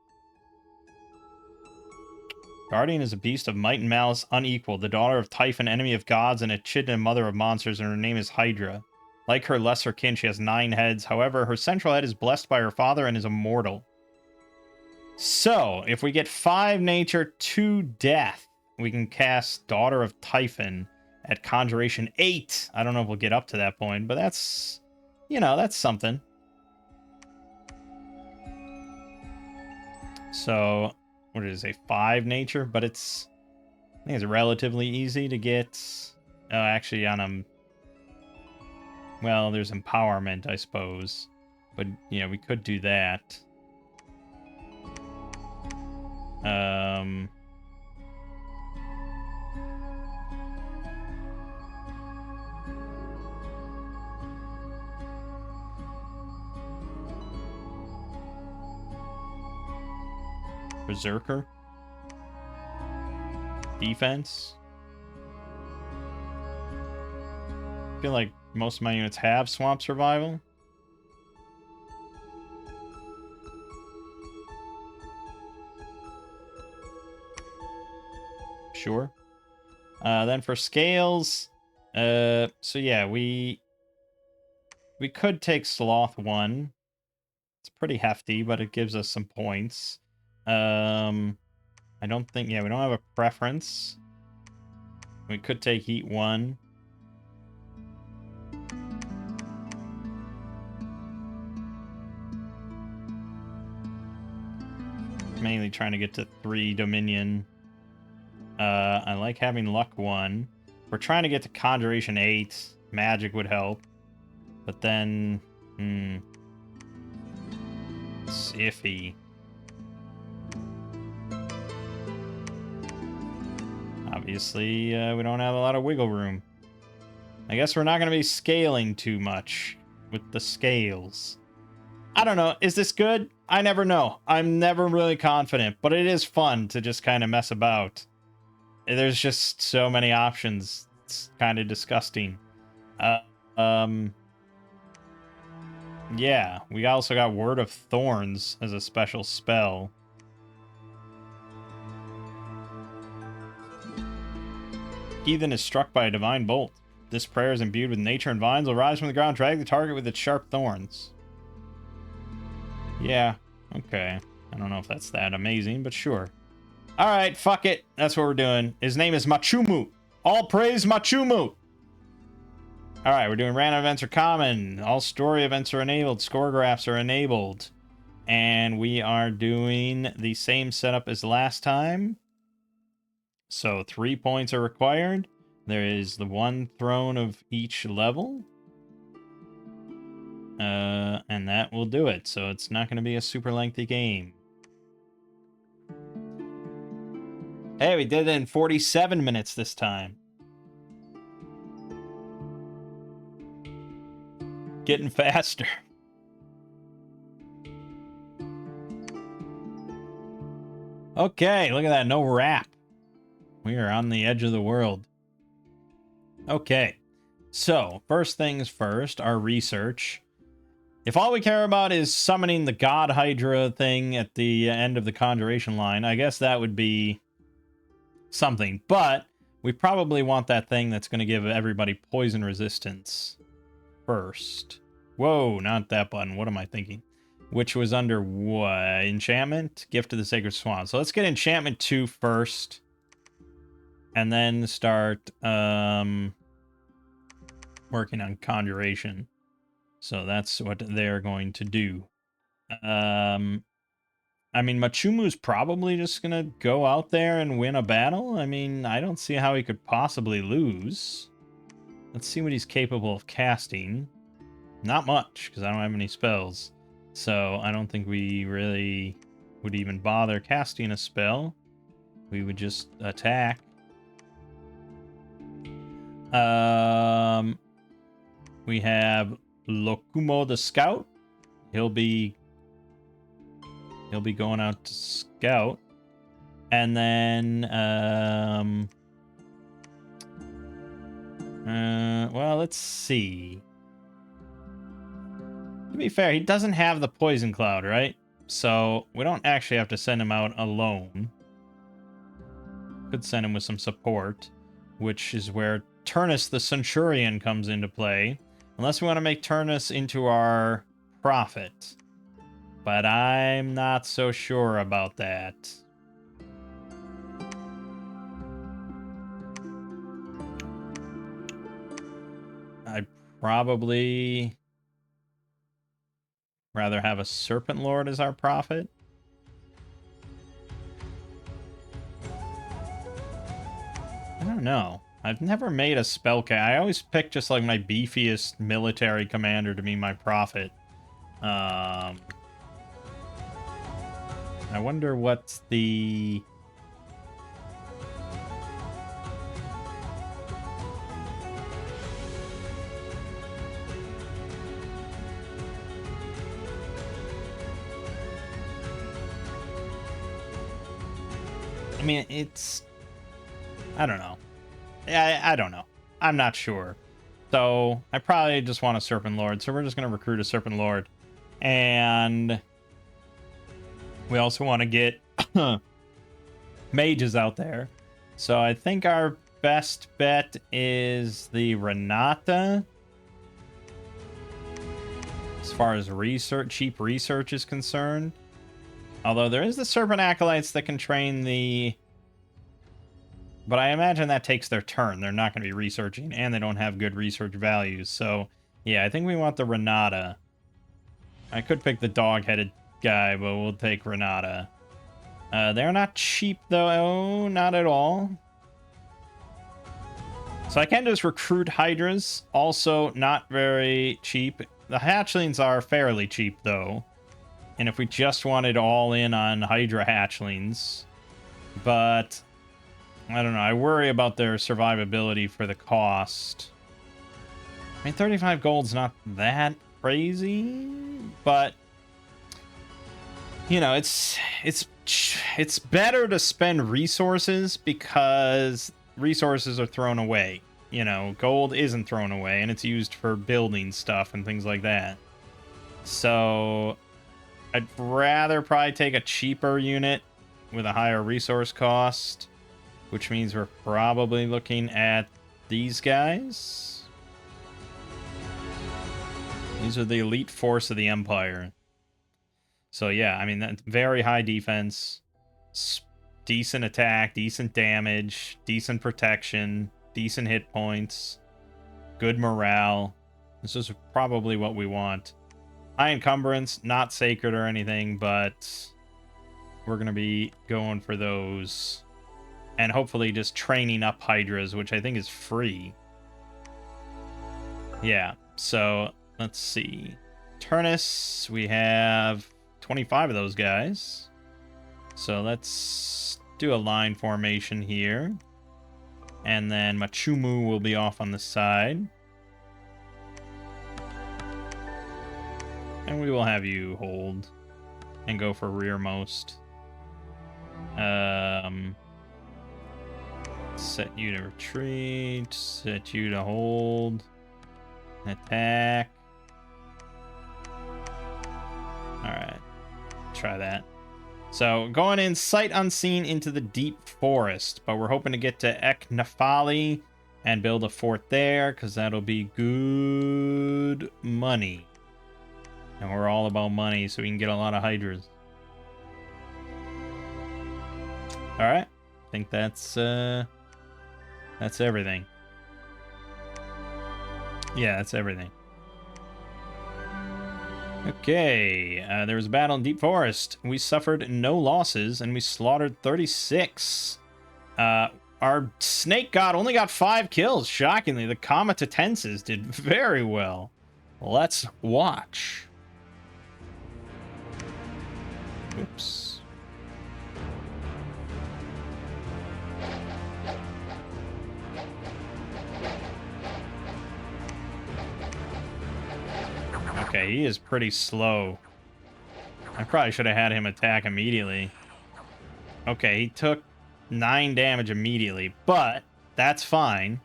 [SPEAKER 1] Guardian is a beast of might and malice unequaled. The daughter of Typhon, enemy of gods, and Echidna, mother of monsters, and her name is Hydra. Like her lesser kin, she has 9 heads. However, her central head is blessed by her father and is immortal. So, if we get 5 nature, 2 death, we can cast Daughter of Typhon at Conjuration 8. I don't know if we'll get up to that point, but that's, you know, that's something. So, what did it say? 5 nature, but it's, I think it's relatively easy to get. Actually, on a, well, there's empowerment, I suppose, but yeah, we could do that. Berserker. Defense. I feel like most of my units have swamp survival. Sure. Then for scales, so yeah, we could take Sloth 1. It's pretty hefty, but it gives us some points. I don't think, yeah, we don't have a preference. We could take Heat 1. Mainly trying to get to 3 Dominion. I like having Luck 1. We're trying to get to Conjuration 8. Magic would help. But then, it's iffy. Obviously, we don't have a lot of wiggle room. I guess we're not going to be scaling too much with the scales. I don't know. Is this good? I never know. I'm never really confident, but it is fun to just kind of mess about. There's just so many options. It's kind of disgusting. Yeah, we also got Word of Thorns as a special spell. Heathen is struck by a divine bolt. This prayer is imbued with nature, and vines will rise from the ground, drag the target with its sharp thorns. Yeah, okay. I don't know if that's that amazing, but sure. Alright, fuck it. That's what we're doing. His name is Machumu. All praise Machumu! Alright, we're doing random events are common. All story events are enabled. Score graphs are enabled. And we are doing the same setup as last time. So 3 points are required. There is the 1 throne of each level. And that will do it. So it's not going to be a super lengthy game. Hey, we did it in 47 minutes this time. Getting faster. Okay, look at that. No wrap. We are on the edge of the world. Okay. So, first things first, our research. If all we care about is summoning the God Hydra thing at the end of the Conjuration line, I guess that would be something. But we probably want that thing that's going to give everybody poison resistance first. Whoa, not that button. What am I thinking? Which was under what? Enchantment? Gift of the Sacred Swan. So let's get Enchantment 2 first. And then start working on Conjuration. So that's what they're going to do. I mean, Machumu's probably just going to go out there and win a battle. I mean, I don't see how he could possibly lose. Let's see what he's capable of casting. Not much, because I don't have any spells. So I don't think we really would even bother casting a spell. We would just attack. We have Lokumo the Scout. He'll be going out to scout. And then well, let's see. To be fair, he doesn't have the Poison Cloud, right? So we don't actually have to send him out alone. Could send him with some support, which is where Turnus the Centurion comes into play. Unless we want to make Turnus into our prophet. But I'm not so sure about that. probably rather have a Serpent Lord as our prophet. I don't know. I've never made a spell I always pick just like my beefiest military commander to be my prophet. I wonder what's the... I mean, it's... I don't know. I don't know. I'm not sure. So, I probably just want a Serpent Lord. So we're just going to recruit a Serpent Lord. And we also want to get mages out there. So I think our best bet is the Renata. As far as research, cheap research is concerned. Although there is the Serpent Acolytes that can train the... But I imagine that takes their turn. They're not going to be researching, and they don't have good research values. So, yeah, I think we want the Renata. I could pick the dog-headed guy, but we'll take Renata. They're not cheap, though. Oh, not at all. So I can just recruit Hydras. Also, not very cheap. The hatchlings are fairly cheap, though. And if we just wanted all in on Hydra hatchlings. But... I don't know. I worry about their survivability for the cost. I mean, 35 gold's not that crazy, but you know, it's better to spend resources because resources are thrown away. You know, gold isn't thrown away, and it's used for building stuff and things like that. So I'd rather probably take a cheaper unit with a higher resource cost. Which means we're probably looking at these guys. These are the elite force of the Empire. So yeah, I mean, that's very high defense, decent attack, decent damage, decent protection, decent hit points, good morale. This is probably what we want. High encumbrance, not sacred or anything, but we're going to be going for those. And hopefully just training up Hydras, which I think is free. Yeah, so let's see. Turnus, we have 25 of those guys. So let's do a line formation here. And then Machumu will be off on the side. And we will have you hold and go for rearmost. Set you to retreat, set you to hold, attack. Alright, try that. So, going in sight unseen into the deep forest, but we're hoping to get to Eknafali and build a fort there, because that'll be good money. And we're all about money, so we can get a lot of Hydras. Alright, I think that's everything. Yeah, that's everything. Okay, there was a battle in Deep Forest. We suffered no losses, and we slaughtered 36. Our snake god only got 5 kills, shockingly. The Comitatenses did very well. Let's watch. Oops. Okay, he is pretty slow. I probably should have had him attack immediately. Okay, he took 9 damage immediately, but that's fine.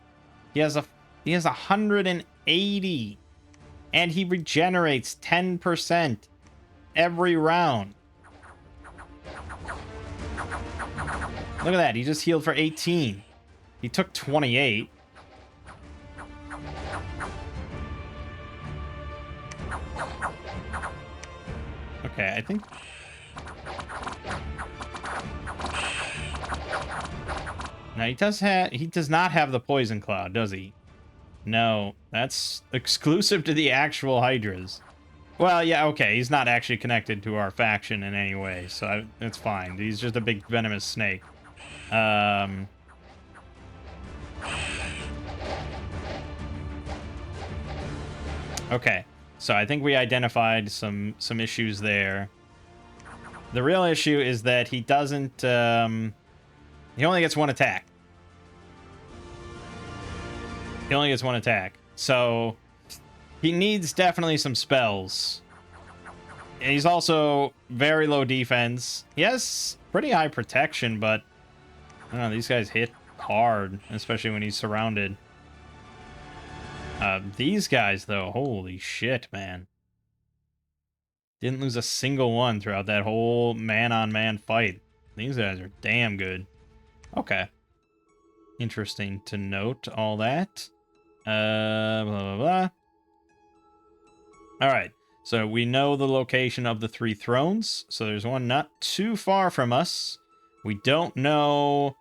[SPEAKER 1] He has 180, and he regenerates 10% every round. Look at that, he just healed for 18. He took 28. Okay, I think... Now he does not have the poison cloud, does he? No, that's exclusive to the actual Hydras. Well, yeah, okay, he's not actually connected to our faction in any way, so it's fine. He's just a big venomous snake. Okay, so I think we identified some issues there. The real issue is that he doesn't, he only gets one attack. He only gets one attack. So he needs definitely some spells. And he's also very low defense. He has pretty high protection, but I don't know, these guys hit hard, especially when he's surrounded. These guys, though, holy shit, man. Didn't lose a single one throughout that whole man-on-man fight. These guys are damn good. Okay. Interesting to note all that. Blah, blah, blah. All right. So we know the location of the 3 thrones. So there's one not too far from us. We don't know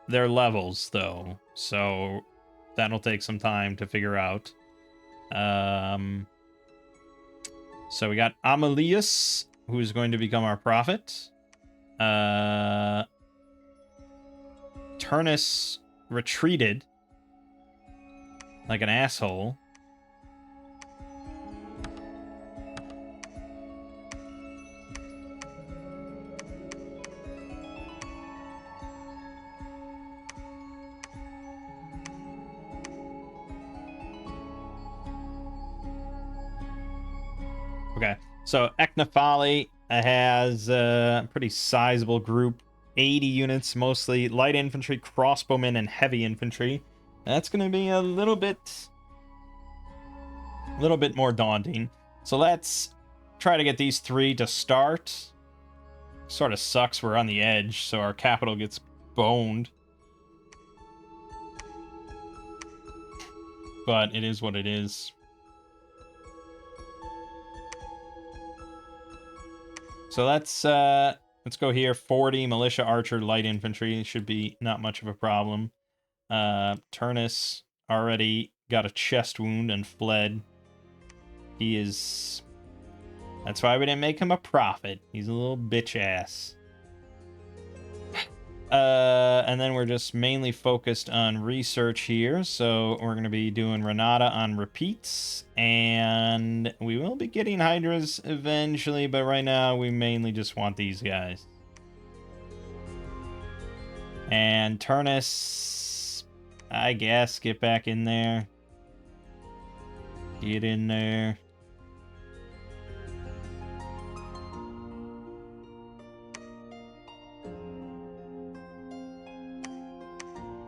[SPEAKER 1] their levels, though. So that'll take some time to figure out. So we got Amelius, who's going to become our prophet. Turnus retreated like an asshole. Okay, so Eknafali has a pretty sizable group. 80 units, mostly light infantry, crossbowmen, and heavy infantry. That's going to be a little bit more daunting. So let's try to get these 3 to start. Sort of sucks we're on the edge, so our capital gets boned. But it is what it is. So let's go here. 40 militia, archer, light infantry. Should be not much of a problem. Turnus already got a chest wound and fled. He is... That's why we didn't make him a prophet. He's a little bitch ass. And then we're just mainly focused on research here. So we're going to be doing Renata on repeats. And we will be getting Hydras eventually. But right now, we mainly just want these guys. And Turnus, I guess, get back in there. Get in there.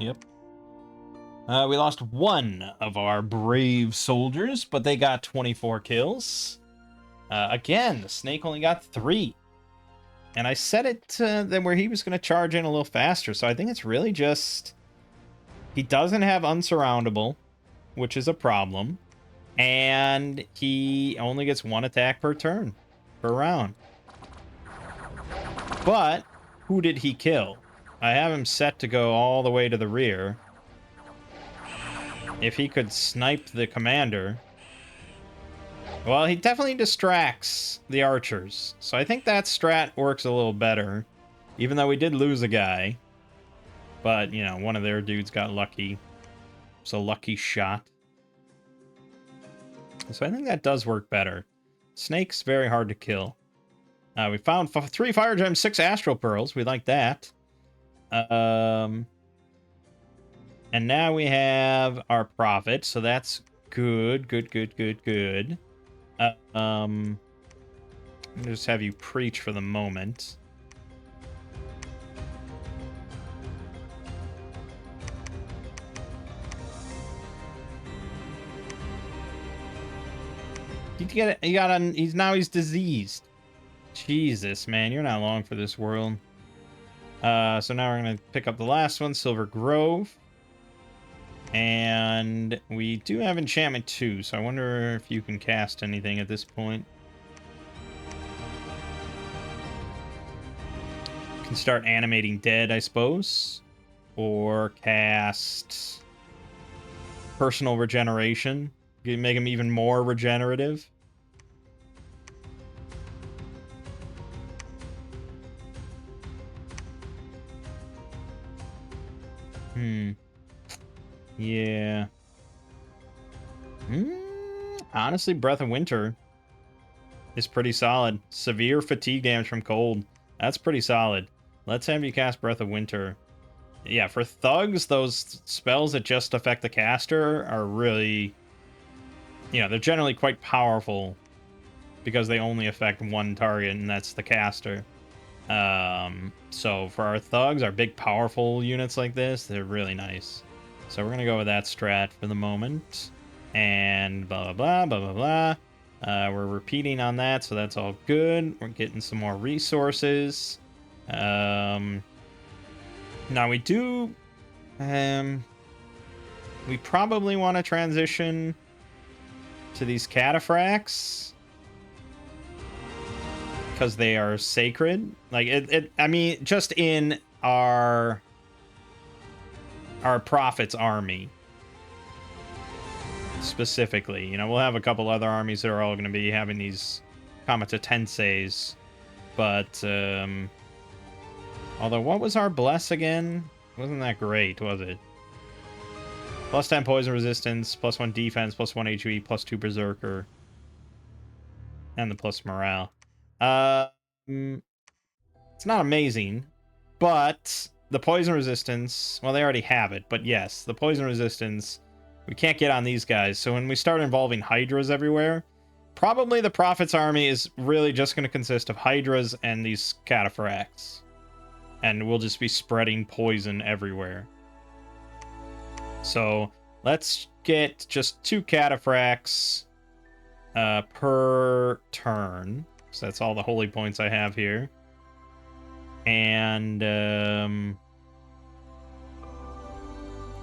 [SPEAKER 1] Yep. We lost one of our brave soldiers, but they got 24 kills. Again, the snake only got 3. And I said it that where he was going to charge in a little faster, so I think it's really just... He doesn't have Unsurroundable, which is a problem. And he only gets 1 attack per turn, per round. But, who did he kill? I have him set to go all the way to the rear. If he could snipe the commander... Well, he definitely distracts the archers. So I think that strat works a little better. Even though we did lose a guy. But, you know, one of their dudes got lucky. It's a lucky shot. So I think that does work better. Snake's very hard to kill. We found 3 fire gems, 6 astral pearls. We like that. And now we have our prophet. So that's good. Good. I'll just have you preach for the moment. He's diseased. Jesus, man, you're not long for this world. So now we're gonna pick up the last one, Silver Grove. And we do have enchantment 2, so I wonder if you can cast anything at this point. Can start animating dead, I suppose. Or cast... personal regeneration. You make him even more regenerative. Yeah. Honestly, Breath of Winter is pretty solid. Severe fatigue damage from cold. That's pretty solid. Let's have you cast Breath of Winter. Yeah, for thugs, those spells that just affect the caster are really... they're generally quite powerful because they only affect one target, and that's the caster. So for our thugs, our big powerful units like this, they're really nice. So we're gonna go with that strat for the moment. And blah, blah, blah, blah, blah, blah. We're repeating on that, so that's all good. We're getting some more resources. Now we do... we probably want to transition to these cataphracts because they are sacred. Like I mean, just in our prophet's army specifically. We'll have a couple other armies that are all going to be having these Kamata Tenseis, but although what was our bless again? Wasn't that great, was it? Plus 10 poison resistance, plus 1 defense, plus 1 HE, plus 2 berserker, and the plus morale. It's not amazing, but the poison resistance, well, they already have it, but yes, the poison resistance, we can't get on these guys. So when we start involving hydras everywhere, probably the prophet's army is really just going to consist of hydras and these cataphracts, and we'll just be spreading poison everywhere. So let's get just 2 cataphracts per turn. So that's all the holy points I have here. And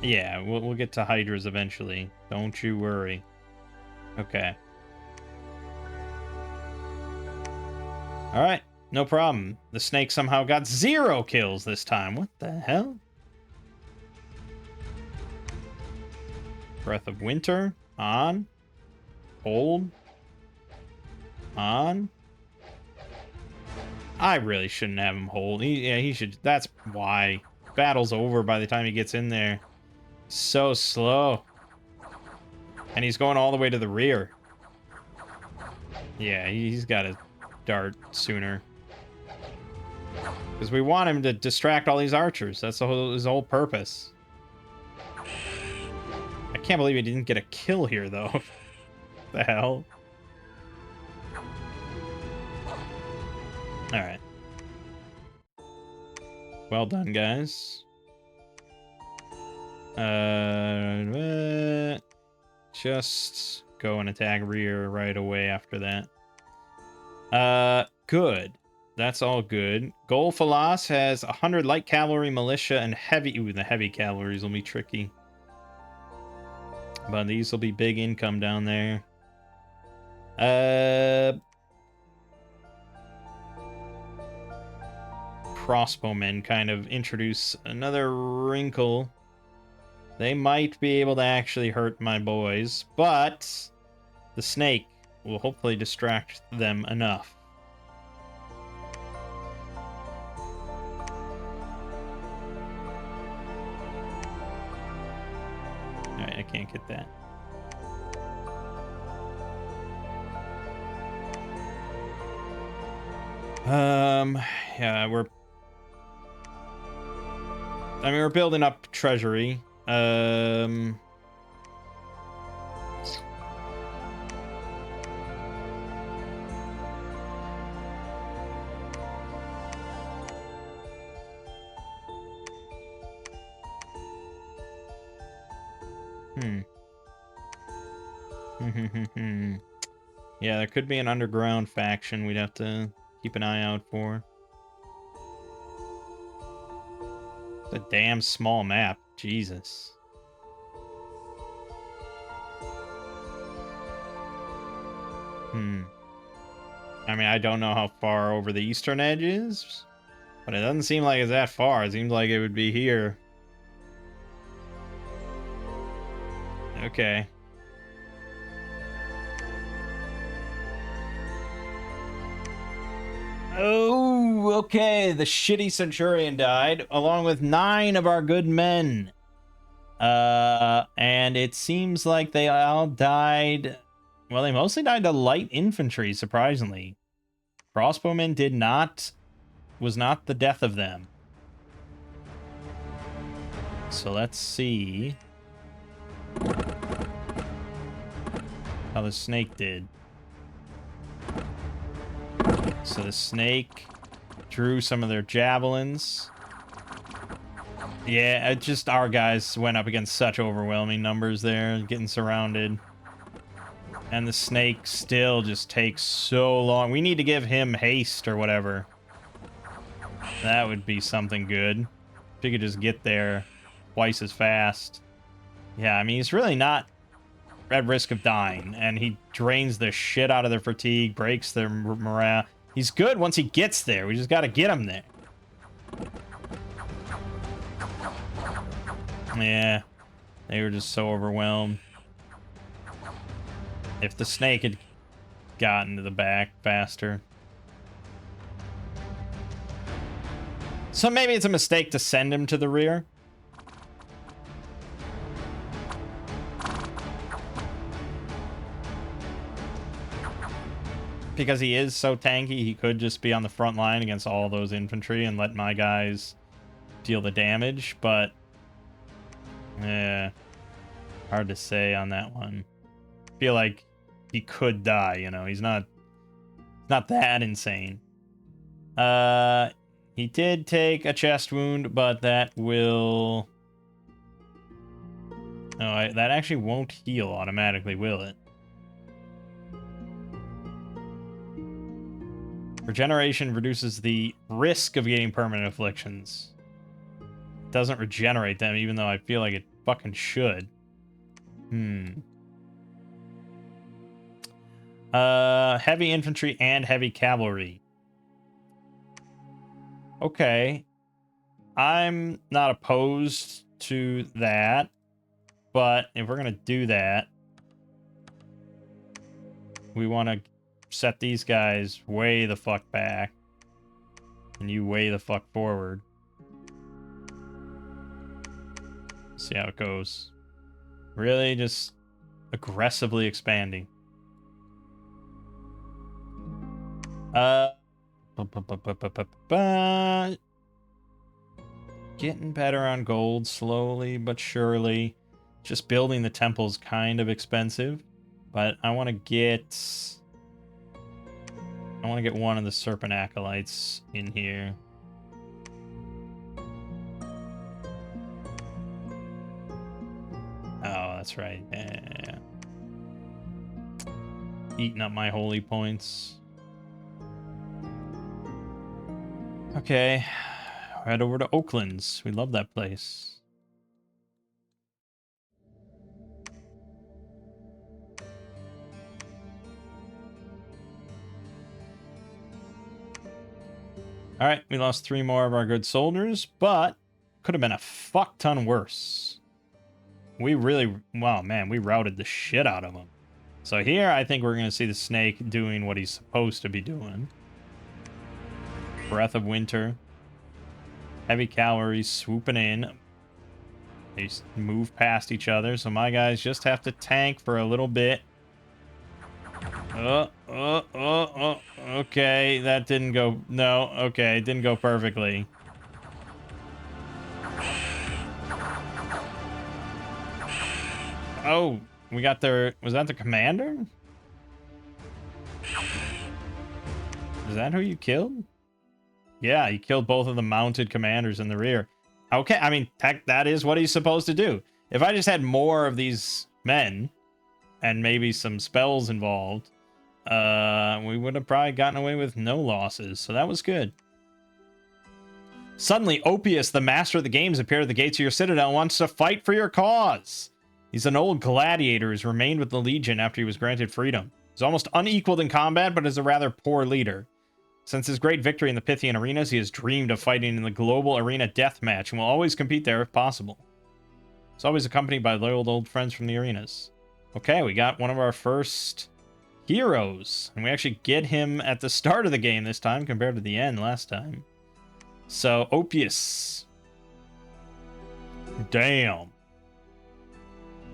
[SPEAKER 1] yeah, we'll get to hydras eventually. Don't you worry. Okay. All right, no problem. The snake somehow got 0 kills this time. What the hell? Breath of Winter on. Hold. On. I really shouldn't have him hold. He should. That's why. Battle's over by the time he gets in there. So slow. And he's going all the way to the rear. Yeah, he's got to dart sooner. Because we want him to distract all these archers. That's his whole purpose. I can't believe he didn't get a kill here, though. The hell? Alright. Well done, guys. Just go and attack rear right away after that. Good. That's all good. Gol Falas has 100 light cavalry, militia, and heavy... Ooh, the heavy cavalries will be tricky. But these will be big income down there. Crossbowmen kind of introduce another wrinkle. They might be able to actually hurt my boys, but the snake will hopefully distract them enough. Alright, I can't get that. Yeah, we're building up treasury. Yeah, there could be an underground faction we'd have to keep an eye out for. It's a damn small map. Jesus. I mean, I don't know how far over the eastern edge is, but it doesn't seem like it's that far. It seems like it would be here. Okay. Oh, okay. The shitty Centurion died, along with 9 of our good men. And it seems like they all died. Well, they mostly died to light infantry, surprisingly. Crossbowmen was not the death of them. So let's see how the snake did. So the snake drew some of their javelins. Yeah, just our guys went up against such overwhelming numbers there, getting surrounded. And the snake still just takes so long. We need to give him haste or whatever. That would be something good. If he could just get there twice as fast. Yeah, I mean, he's really not at risk of dying. And he drains the shit out of their fatigue, breaks their morale. He's good once he gets there. We just got to get him there. Yeah, they were just so overwhelmed. If the snake had gotten to the back faster. So maybe it's a mistake to send him to the rear. Because he is so tanky, he could just be on the front line against all those infantry and let my guys deal the damage, but yeah, hard to say on that one. Feel like he could die, you know. He's not that insane. He did take a chest wound, but that will that actually won't heal automatically, will it? Regeneration reduces the risk of getting permanent afflictions. It doesn't regenerate them, even though I feel like it fucking should. Heavy infantry and heavy cavalry. Okay. I'm not opposed to that, but if we're gonna do that, we want to set these guys way the fuck back, and you way the fuck forward. See how it goes. Really just aggressively expanding. Getting better on gold slowly but surely. Just building the temple's kind of expensive, but I want to get one of the serpent acolytes in here. Oh, that's right. Yeah. Eating up my holy points. Okay. Head over to Oaklands. We love that place. Alright, we lost 3 more of our good soldiers, but could have been a fuck ton worse. We really, wow, man, we routed the shit out of them. So here, I think we're going to see the snake doing what he's supposed to be doing. Breath of Winter. Heavy cavalry swooping in. They move past each other, so my guys just have to tank for a little bit. Okay, that didn't go... No, okay, it didn't go perfectly. Oh, we got their... Was that the commander? Is that who you killed? Yeah, he killed both of the mounted commanders in the rear. Okay, I mean, that is what he's supposed to do. If I just had more of these men, and maybe some spells involved, we would have probably gotten away with no losses, so that was good. Suddenly, Opius, the master of the games, appeared at the gates of your citadel and wants to fight for your cause. He's an old gladiator who's remained with the Legion after he was granted freedom. He's almost unequaled in combat, but is a rather poor leader. Since his great victory in the Pythian arenas, he has dreamed of fighting in the global arena deathmatch and will always compete there if possible. It's always accompanied by loyal old friends from the arenas. Okay, we got one of our first heroes. And we actually get him at the start of the game this time compared to the end last time. So, Opius. Damn.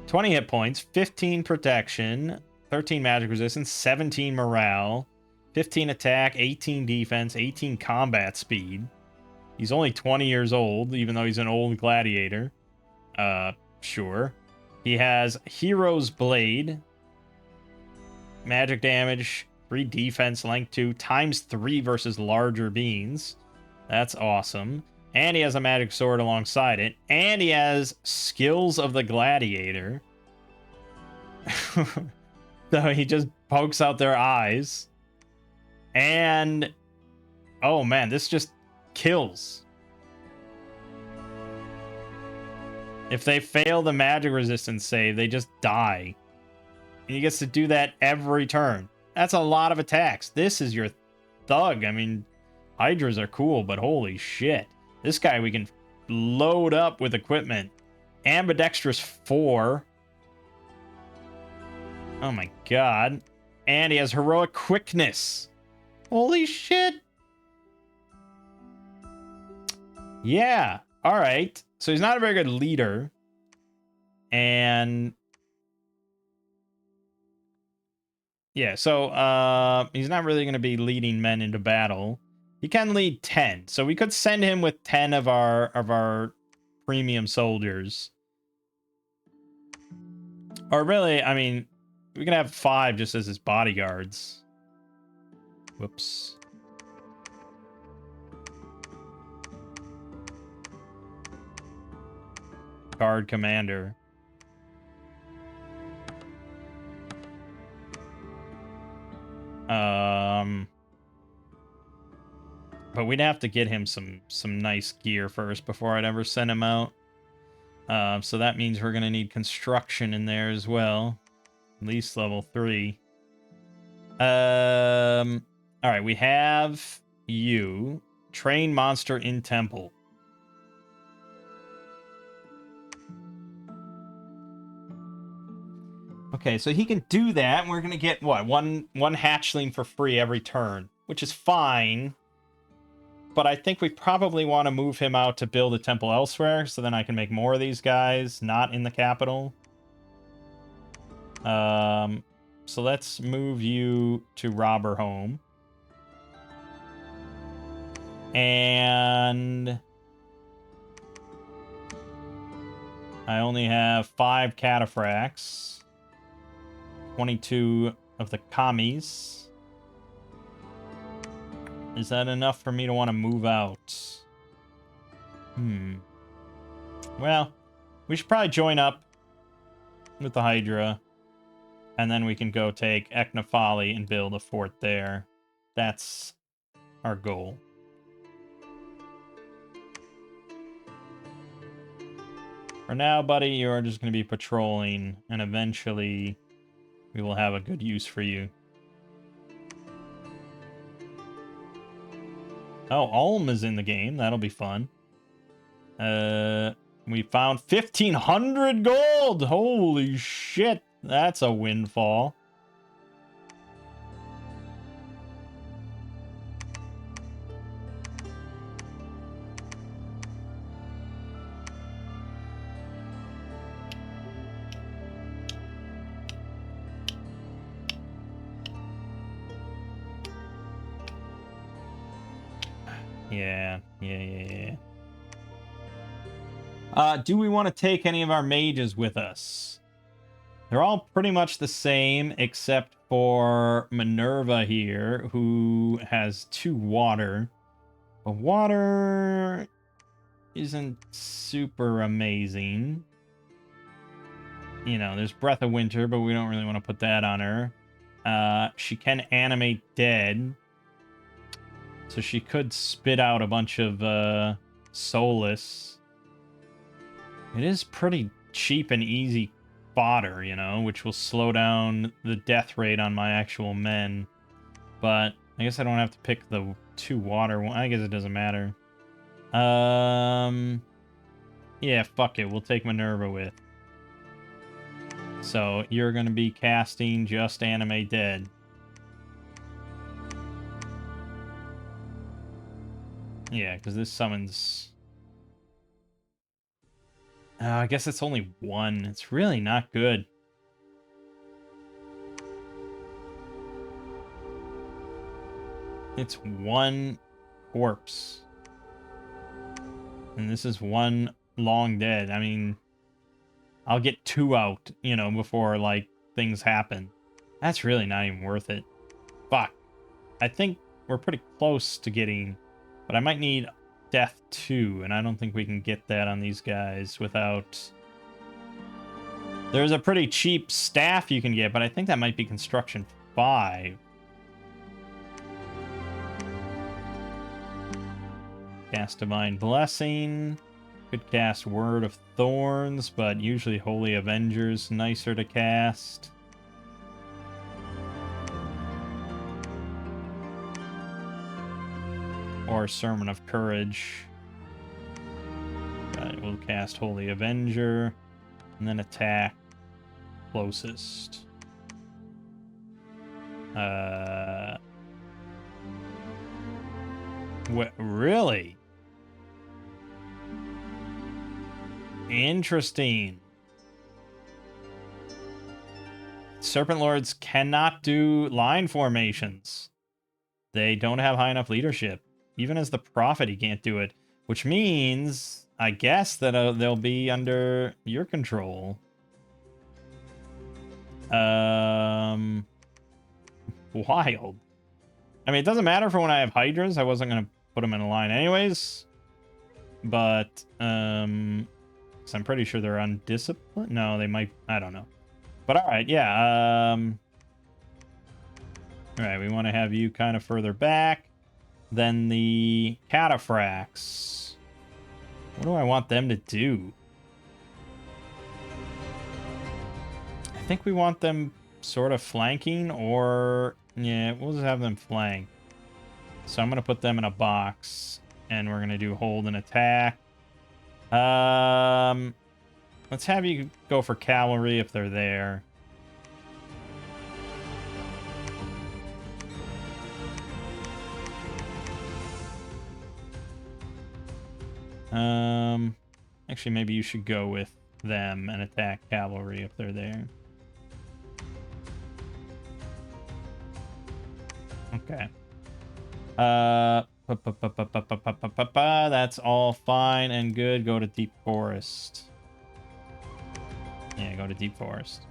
[SPEAKER 1] 20 hit points, 15 protection, 13 magic resistance, 17 morale, 15 attack, 18 defense, 18 combat speed. He's only 20 years old, even though he's an old gladiator. Sure. He has Hero's Blade, magic damage, 3 defense, length 2, times 3 versus larger beings. That's awesome. And he has a magic sword alongside it. And he has Skills of the Gladiator. So he just pokes out their eyes. And... oh man, this just kills. If they fail the magic resistance save, they just die. And he gets to do that every turn. That's a lot of attacks. This is your thug. I mean, Hydras are cool, but holy shit. This guy we can load up with equipment. Ambidextrous 4. Oh my god. And he has Heroic Quickness. Holy shit. Yeah. Alright. So he's not a very good leader. And... yeah, so he's not really going to be leading men into battle. He can lead 10. So we could send him with 10 of our premium soldiers. Or really, I mean, we can have 5 just as his bodyguards. Whoops. Guard commander. But we'd have to get him some nice gear first before I'd ever send him out. So that means we're gonna need construction in there as well. At least level 3. Alright, we have you. Train monster in temple. Okay, so he can do that, and we're gonna get, what, one hatchling for free every turn, which is fine. But I think we probably want to move him out to build a temple elsewhere, so then I can make more of these guys, not in the capital. So let's move you to Robber Home. And... I only have 5 cataphracts. 22 of the commies. Is that enough for me to want to move out? Well, we should probably join up with the Hydra. And then we can go take Eknafali and build a fort there. That's our goal. For now, buddy, you're just going to be patrolling. And eventually, we will have a good use for you. Oh, Ulm is in the game. That'll be fun. We found 1,500 gold! Holy shit! That's a windfall. Yeah. Do we want to take any of our mages with us? They're all pretty much the same, except for Minerva here, who has 2 water. But water isn't super amazing. You know, there's Breath of Winter, but we don't really want to put that on her. She can animate dead. So she could spit out a bunch of Solus. It is pretty cheap and easy fodder, you know, which will slow down the death rate on my actual men. But I guess I don't have to pick the 2 water one. I guess it doesn't matter. Yeah, fuck it. We'll take Minerva with. So you're going to be casting just Anime Dead. Yeah, because this summons... I guess it's only one. It's really not good. It's one corpse. And this is one long dead. I mean, I'll get 2 out, you know, before, like, things happen. That's really not even worth it. Fuck. I think we're pretty close to getting... But I might need Death 2, and I don't think we can get that on these guys without... There's a pretty cheap staff you can get, but I think that might be Construction 5. Cast Divine Blessing. Could cast Word of Thorns, but usually Holy Avenger's nicer to cast. Or Sermon of Courage. Right, we'll cast Holy Avenger. And then attack closest. What, really? Interesting. Serpent Lords cannot do line formations. They don't have high enough leadership. Even as the Prophet, he can't do it. Which means, I guess, that they'll be under your control. Wild. I mean, it doesn't matter for when I have Hydras. I wasn't going to put them in a line anyways. But, so I'm pretty sure they're undisciplined. No, they might. I don't know. But alright, yeah. Alright, we want to have you kind of further back. Then the Cataphracts. What do I want them to do? I think we want them sort of flanking, or... Yeah, we'll just have them flank. So I'm going to put them in a box. And we're going to do hold and attack. Let's have you go for cavalry if they're there. Actually, maybe you should go with them and attack cavalry if they're there. Okay. That's all fine and good. Go to Deep Forest. Yeah, go to Deep Forest.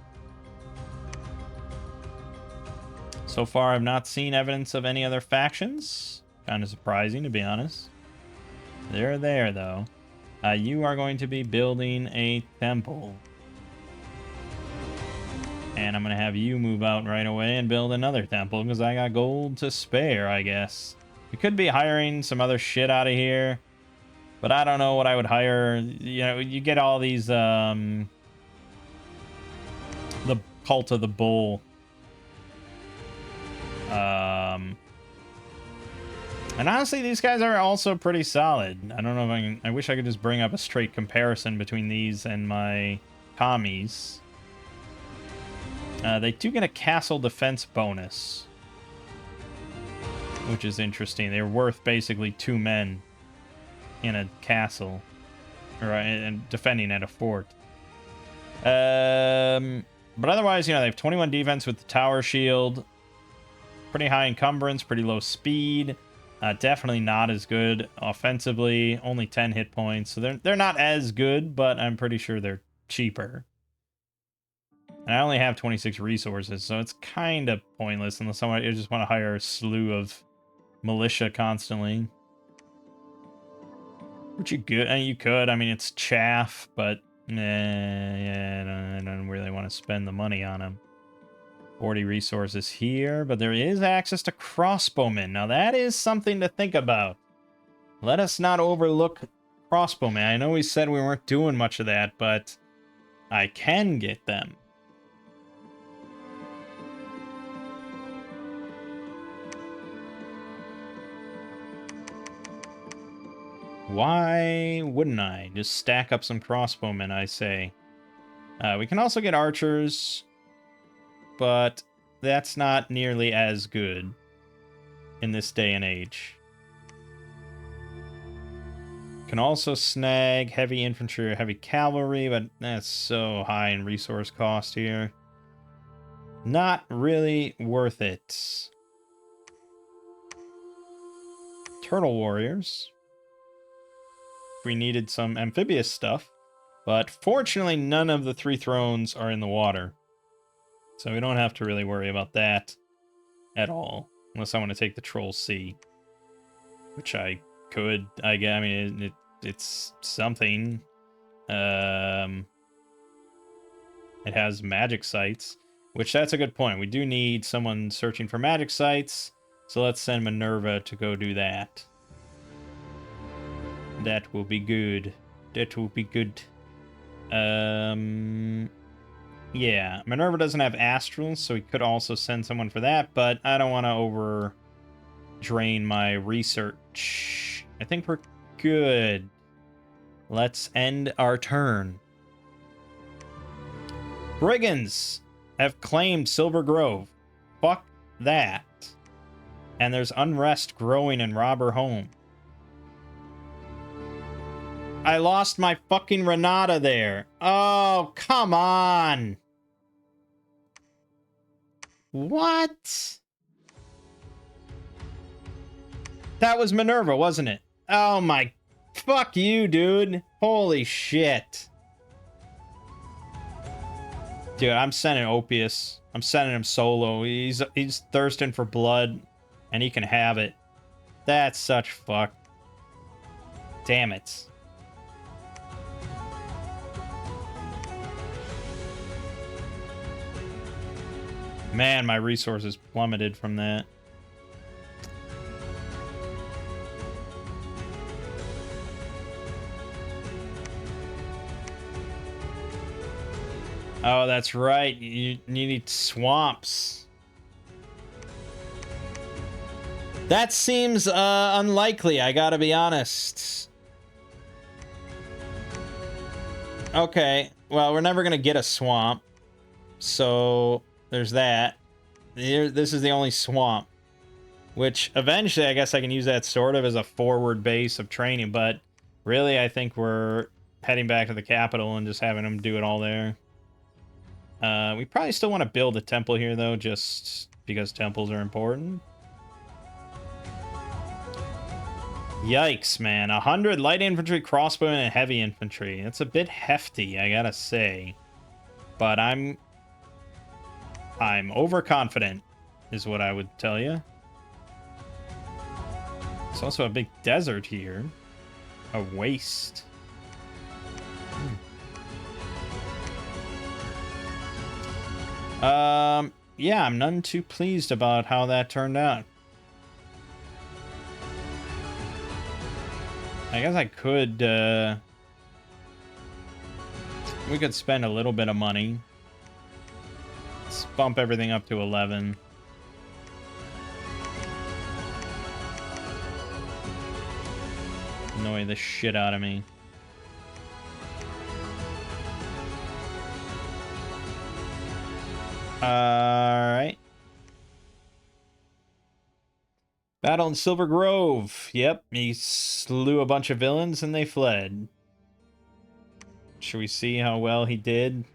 [SPEAKER 1] So far, I've not seen evidence of any other factions. Kind of surprising, to be honest. They're there, though. You are going to be building a temple. And I'm going to have you move out right away and build another temple, because I got gold to spare, I guess. We could be hiring some other shit out of here. But I don't know what I would hire. You know, you get all these, the Cult of the Bull. And honestly, these guys are also pretty solid. I don't know if I can... I wish I could just bring up a straight comparison between these and my commies. They do get a castle defense bonus, which is interesting. They're worth basically 2 men in a castle, or and defending at a fort. But otherwise, you know, they have 21 defense with the tower shield, pretty high encumbrance, pretty low speed. Definitely not as good offensively. Only 10 hit points, so they're not as good, but I'm pretty sure they're cheaper. And I only have 26 resources, so it's kind of pointless unless I just want to hire a slew of militia constantly. Which you could. You could. I mean, it's chaff, but yeah, I don't really want to spend the money on them. 40 resources here, but there is access to crossbowmen. Now, that is something to think about. Let us not overlook crossbowmen. I know we said we weren't doing much of that, but I can get them. Why wouldn't I? Just stack up some crossbowmen, I say. We can also get archers, but that's not nearly as good in this day and age. Can also snag heavy infantry or heavy cavalry, but that's so high in resource cost here. Not really worth it. Turtle warriors. We needed some amphibious stuff, but fortunately none of the 3 thrones are in the water. So we don't have to really worry about that at all, unless I want to take the Troll Sea, which I could. I mean, it's something. It has magic sites, which that's a good point. We do need someone searching for magic sites, so let's send Minerva to go do that. That will be good. That will be good. Yeah, Minerva doesn't have astrals, so we could also send someone for that, but I don't want to over drain my research. I think we're good. Let's end our turn. Brigands have claimed Silver Grove. Fuck that. And there's unrest growing in Robber Home. I lost my fucking Renata there. Oh, come on. What? That was Minerva, wasn't it? Oh my... Fuck you, dude. Holy shit. Dude, I'm sending Opius. I'm sending him solo. He's thirsting for blood, and he can have it. That's such fuck. Damn it. Man, my resources plummeted from that. Oh, that's right. You need swamps. That seems unlikely, I gotta be honest. Okay, well, we're never gonna get a swamp. So, there's that. This is the only swamp. Which, eventually, I guess I can use that sort of as a forward base of training. But, really, I think we're heading back to the capital and just having them do it all there. We probably still want to build a temple here, though, just because temples are important. Yikes, man. 100 light infantry, crossbowmen, and heavy infantry. That's a bit hefty, I gotta say. But I'm overconfident, is what I would tell you. There's also a big desert here. A waste. Yeah, I'm none too pleased about how that turned out. I guess I could, we could spend a little bit of money. Let's bump everything up to 11. Annoy the shit out of me. Alright. Battle in Silver Grove. Yep, he slew a bunch of villains and they fled. Should we see how well he did?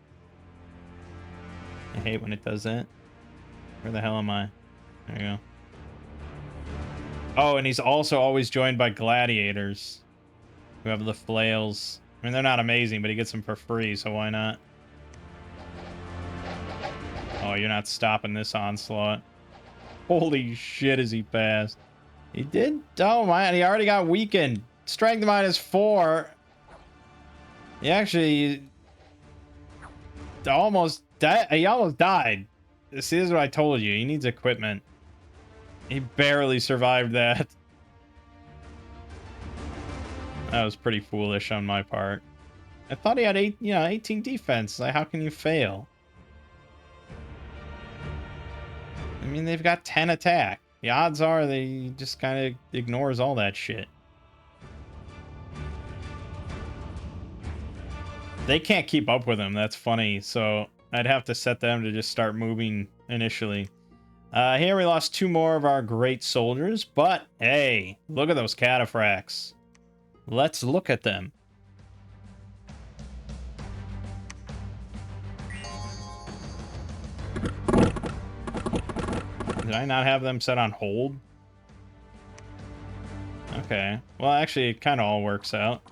[SPEAKER 1] I hate when it does that. Where the hell am I? There you go. Oh, and he's also always joined by gladiators who have the flails. I mean, they're not amazing, but he gets them for free, so why not? Oh, you're not stopping this onslaught. Holy shit, is he fast. He did? Oh, man, he already got weakened. Strength -4. He actually... He almost died. See, this is what I told you. He needs equipment. He barely survived that. That was pretty foolish on my part. I thought he had 18 defense. Like, how can you fail? I mean, they've got 10 attack. The odds are they just kind of ignores all that shit. They can't keep up with him. That's funny. So I'd have to set them to just start moving initially. Here we lost 2 more of our great soldiers, but hey, look at those cataphracts. Let's look at them. Did I not have them set on hold? Okay. Well, actually, it kind of all works out.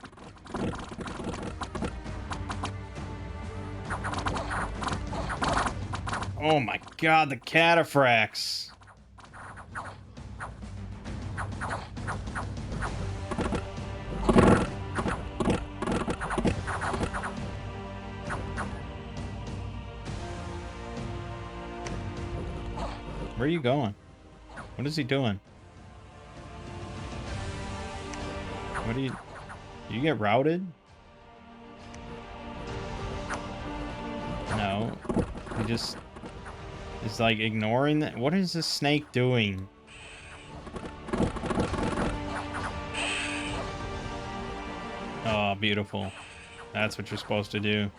[SPEAKER 1] Oh my god, the cataphracts. Where are you going? What is he doing? What do you get routed? No. He just is like ignoring that. What is this snake doing? Oh, beautiful. That's what you're supposed to do.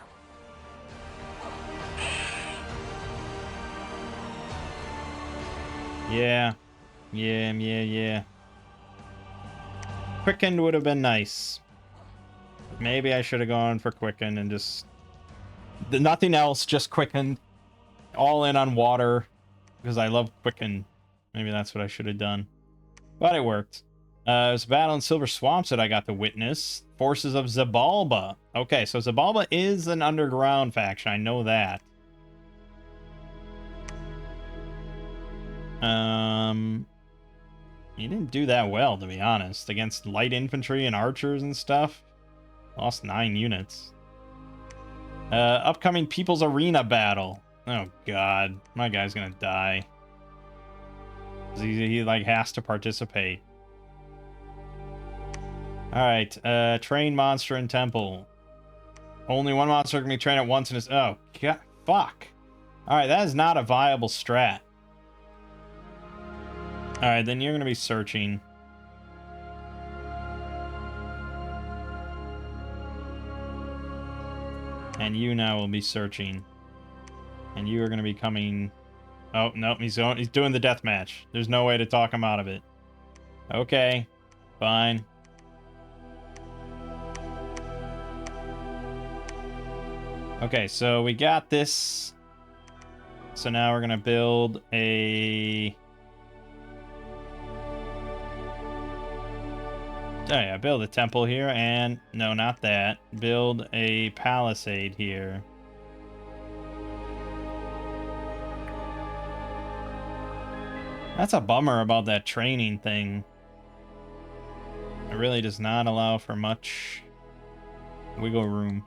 [SPEAKER 1] Yeah. Yeah. Quickened would have been nice. Maybe I should have gone for Quicken and just... nothing else, just Quicken. All in on water. Because I love Quicken. Maybe that's what I should have done. But it worked. It was a battle in Silver Swamps that I got to witness. Forces of Zabalba. Okay, so Zabalba is an underground faction. I know that. He didn't do that well, to be honest. Against light infantry and archers and stuff. Lost 9 units. Upcoming People's Arena battle. Oh, God. My guy's gonna die. He like, has to participate. Alright, train monster in temple. Only one monster can be trained at once in his... oh, God. Fuck. Alright, that is not a viable strat. Alright, then you're gonna be searching. And you now will be searching. And you are gonna be coming... oh, nope, he's doing the death match. There's no way to talk him out of it. Okay, fine. Okay, so we got this. So now we're gonna build a... oh yeah, build a temple here, and... no, not that. Build a palisade here. That's a bummer about that training thing. It really does not allow for much wiggle room.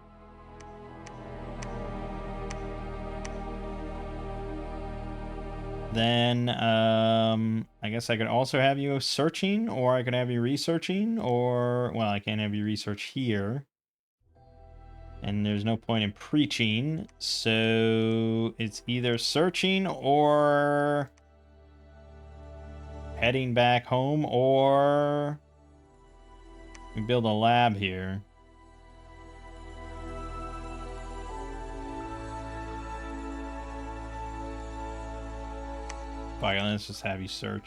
[SPEAKER 1] Then, I guess I could also have you searching, or I could have you researching, or... well, I can't have you research here. And there's no point in preaching, so it's either searching or... heading back home, or... we build a lab here. Fuck it, let's just have you search.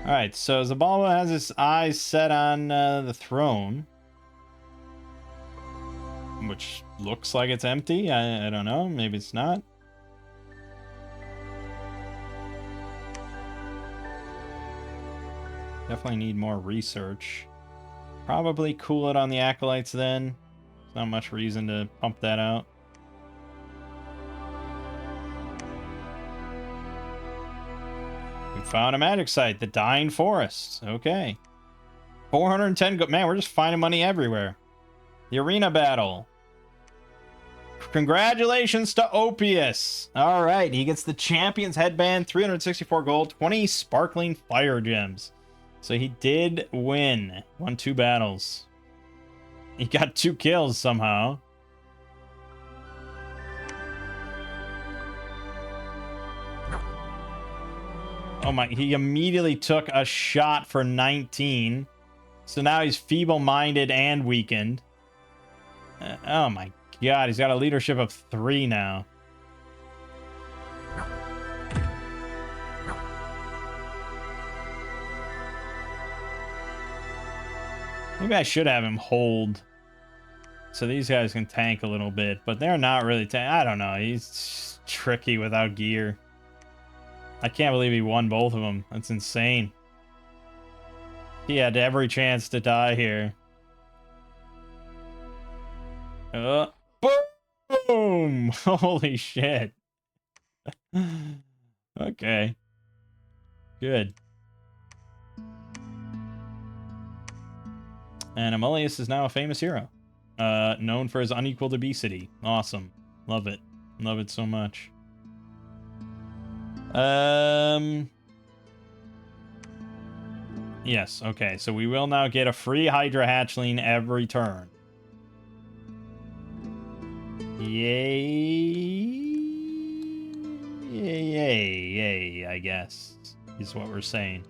[SPEAKER 1] Alright, so Zabalba has his eyes set on the throne. Which looks like it's empty. I don't know. Maybe it's not. Definitely need more research. Probably cool it on the acolytes then. There's not much reason to pump that out. We found a magic site, the Dying Forest. Okay. 410 go- man, we're just finding money everywhere. The arena battle. Congratulations to Opius. All right, he gets the champion's headband, 364 gold, 20 sparkling fire gems. So he did win. Won 2 battles. He got 2 kills somehow. Oh my, he immediately took a shot for 19. So now he's feeble-minded and weakened. Oh my god, he's got a leadership of 3 now. Maybe I should have him hold so these guys can tank a little bit, but they're not really I don't know. He's tricky without gear. I can't believe he won both of them. That's insane. He had every chance to die here. Boom! Holy shit. Okay. Good. And Amulius is now a famous hero. Known for his unequaled obesity. Awesome. Love it. Love it so much. Yes, okay. So we will now get a free Hydra hatchling every turn. Yay. Yay, yay, yay, I guess, is what we're saying.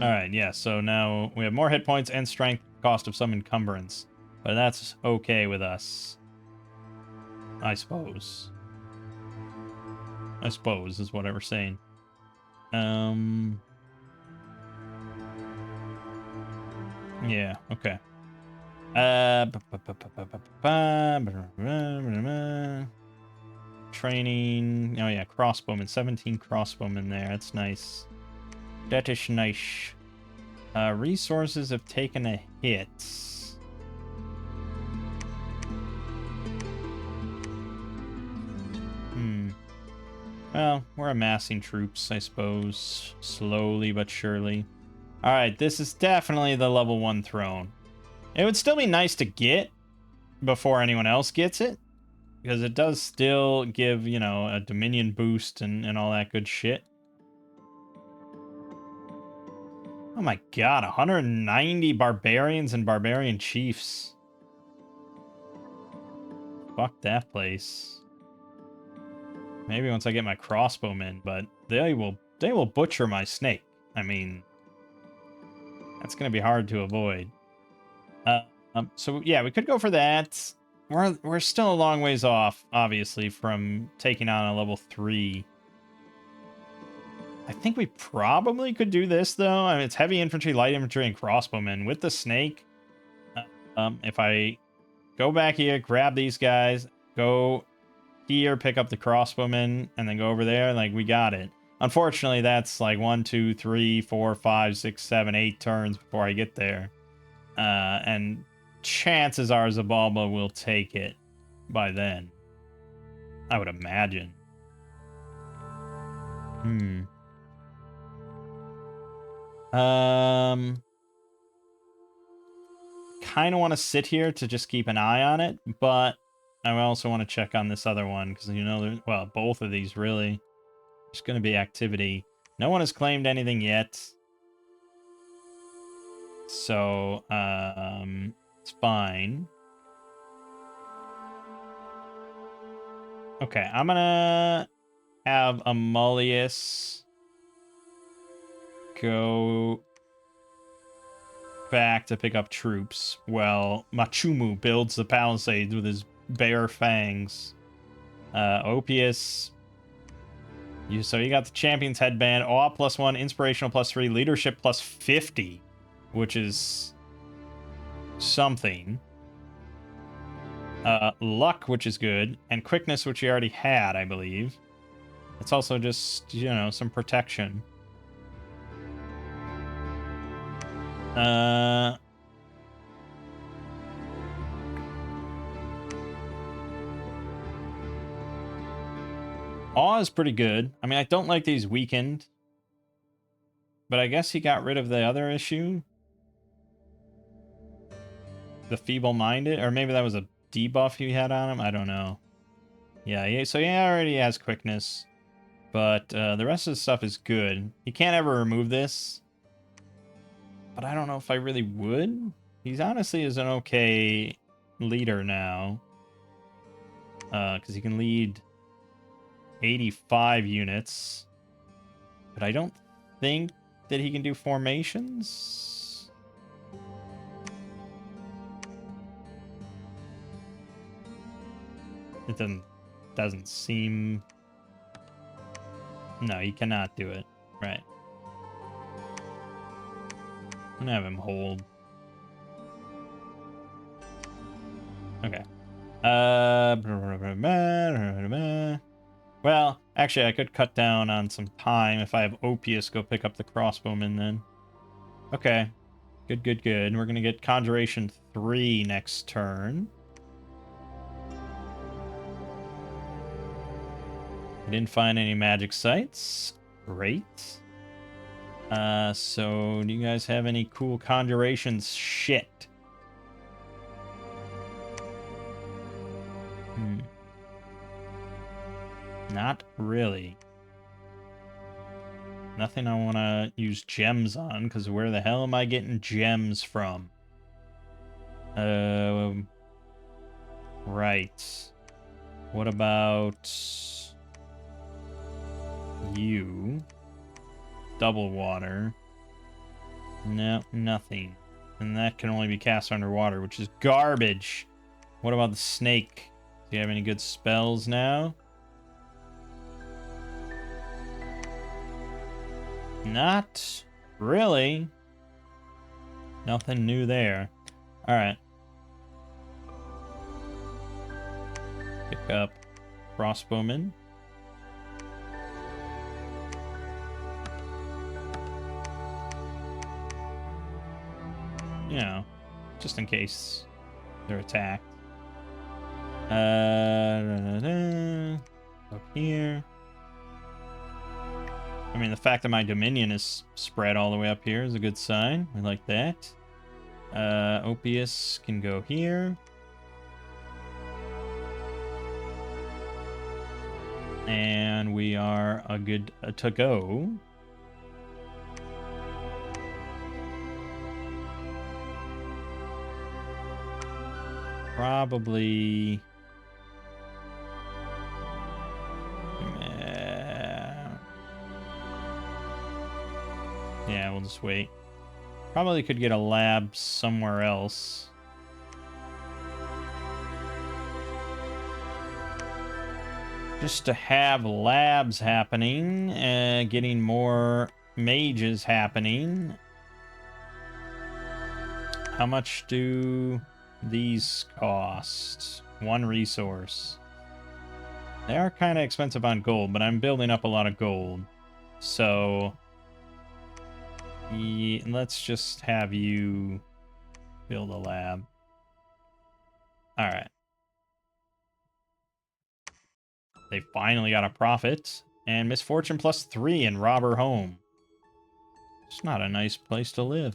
[SPEAKER 1] Alright, yeah, so now we have more hit points and strength, cost of some encumbrance. But that's okay with us. I suppose. I suppose is what we're saying. Yeah, okay. Training. Oh yeah, crossbowmen. 17 crossbowmen there. That's nice. That is nice. Resources have taken a hit. Well, we're amassing troops, I suppose. Slowly but surely. Alright, this is definitely the level 1 throne. It would still be nice to get before anyone else gets it, because it does still give, you know, a Dominion boost and all that good shit. Oh my god, 190 barbarians and barbarian chiefs. Fuck that place. Maybe once I get my crossbowmen, but they will butcher my snake. I mean, that's gonna be hard to avoid. So yeah, we could go for that. We're still a long ways off, obviously, from taking on a level 3. I think we probably could do this though. I mean, it's heavy infantry, light infantry, and crossbowmen with the snake. If I go back here, grab these guys, go here, pick up the crossbowmen, and then go over there, like, we got it. Unfortunately, that's like 1, 2, 3, 4, 5, 6, 7, 8 turns before I get there. And chances are Zabalba will take it by then. I would imagine. Kind of want to sit here to just keep an eye on it, but I also want to check on this other one, because, you know, well, both of these, really. There's going to be activity. No one has claimed anything yet. So, it's fine. Okay, I'm gonna have Amulius go back to pick up troops while Machumu builds the palisades with his bare fangs. Opius. So you got the champion's headband, awe +1, inspirational +3, leadership +50, which is something. Luck, which is good, and quickness, which he already had, I believe. It's also just, you know, some protection. Awe is pretty good. I mean, I don't like these weakened, but I guess he got rid of the other issue. The feeble-minded, or maybe that was a debuff he had on him. I don't know. Yeah, so he already has quickness, but the rest of the stuff is good. He can't ever remove this, but I don't know if I really would. He's honestly is an okay leader now, because he can lead 85 units, but I don't think that he can do formations. It doesn't seem... No, you cannot do it. Right. I'm gonna have him hold. Okay. Well, actually, I could cut down on some time if I have Opius go pick up the crossbowman then. Okay. Good, good, good. We're gonna get Conjuration 3 next turn. I didn't find any magic sites. Great. So do you guys have any cool conjurations? Shit. Not really. Nothing I want to use gems on, because where the hell am I getting gems from? Right. What about you? Double water. No, nothing. And that can only be cast underwater, which is garbage. What about the snake? Do you have any good spells now? Not really. Nothing new there. Alright. Pick up crossbowman. You know, just in case they're attacked. Up here. I mean, the fact that my Dominion is spread all the way up here is a good sign. We like that. Opius can go here. And we are a good to go. Probably... Yeah, we'll just wait. Probably could get a lab somewhere else. Just to have labs happening, getting more mages happening. How much do these cost? 1 resource. They are kind of expensive on gold, but I'm building up a lot of gold. So... yeah, let's just have you build a lab. Alright. They finally got a profit. And misfortune +3 and robber home. It's not a nice place to live.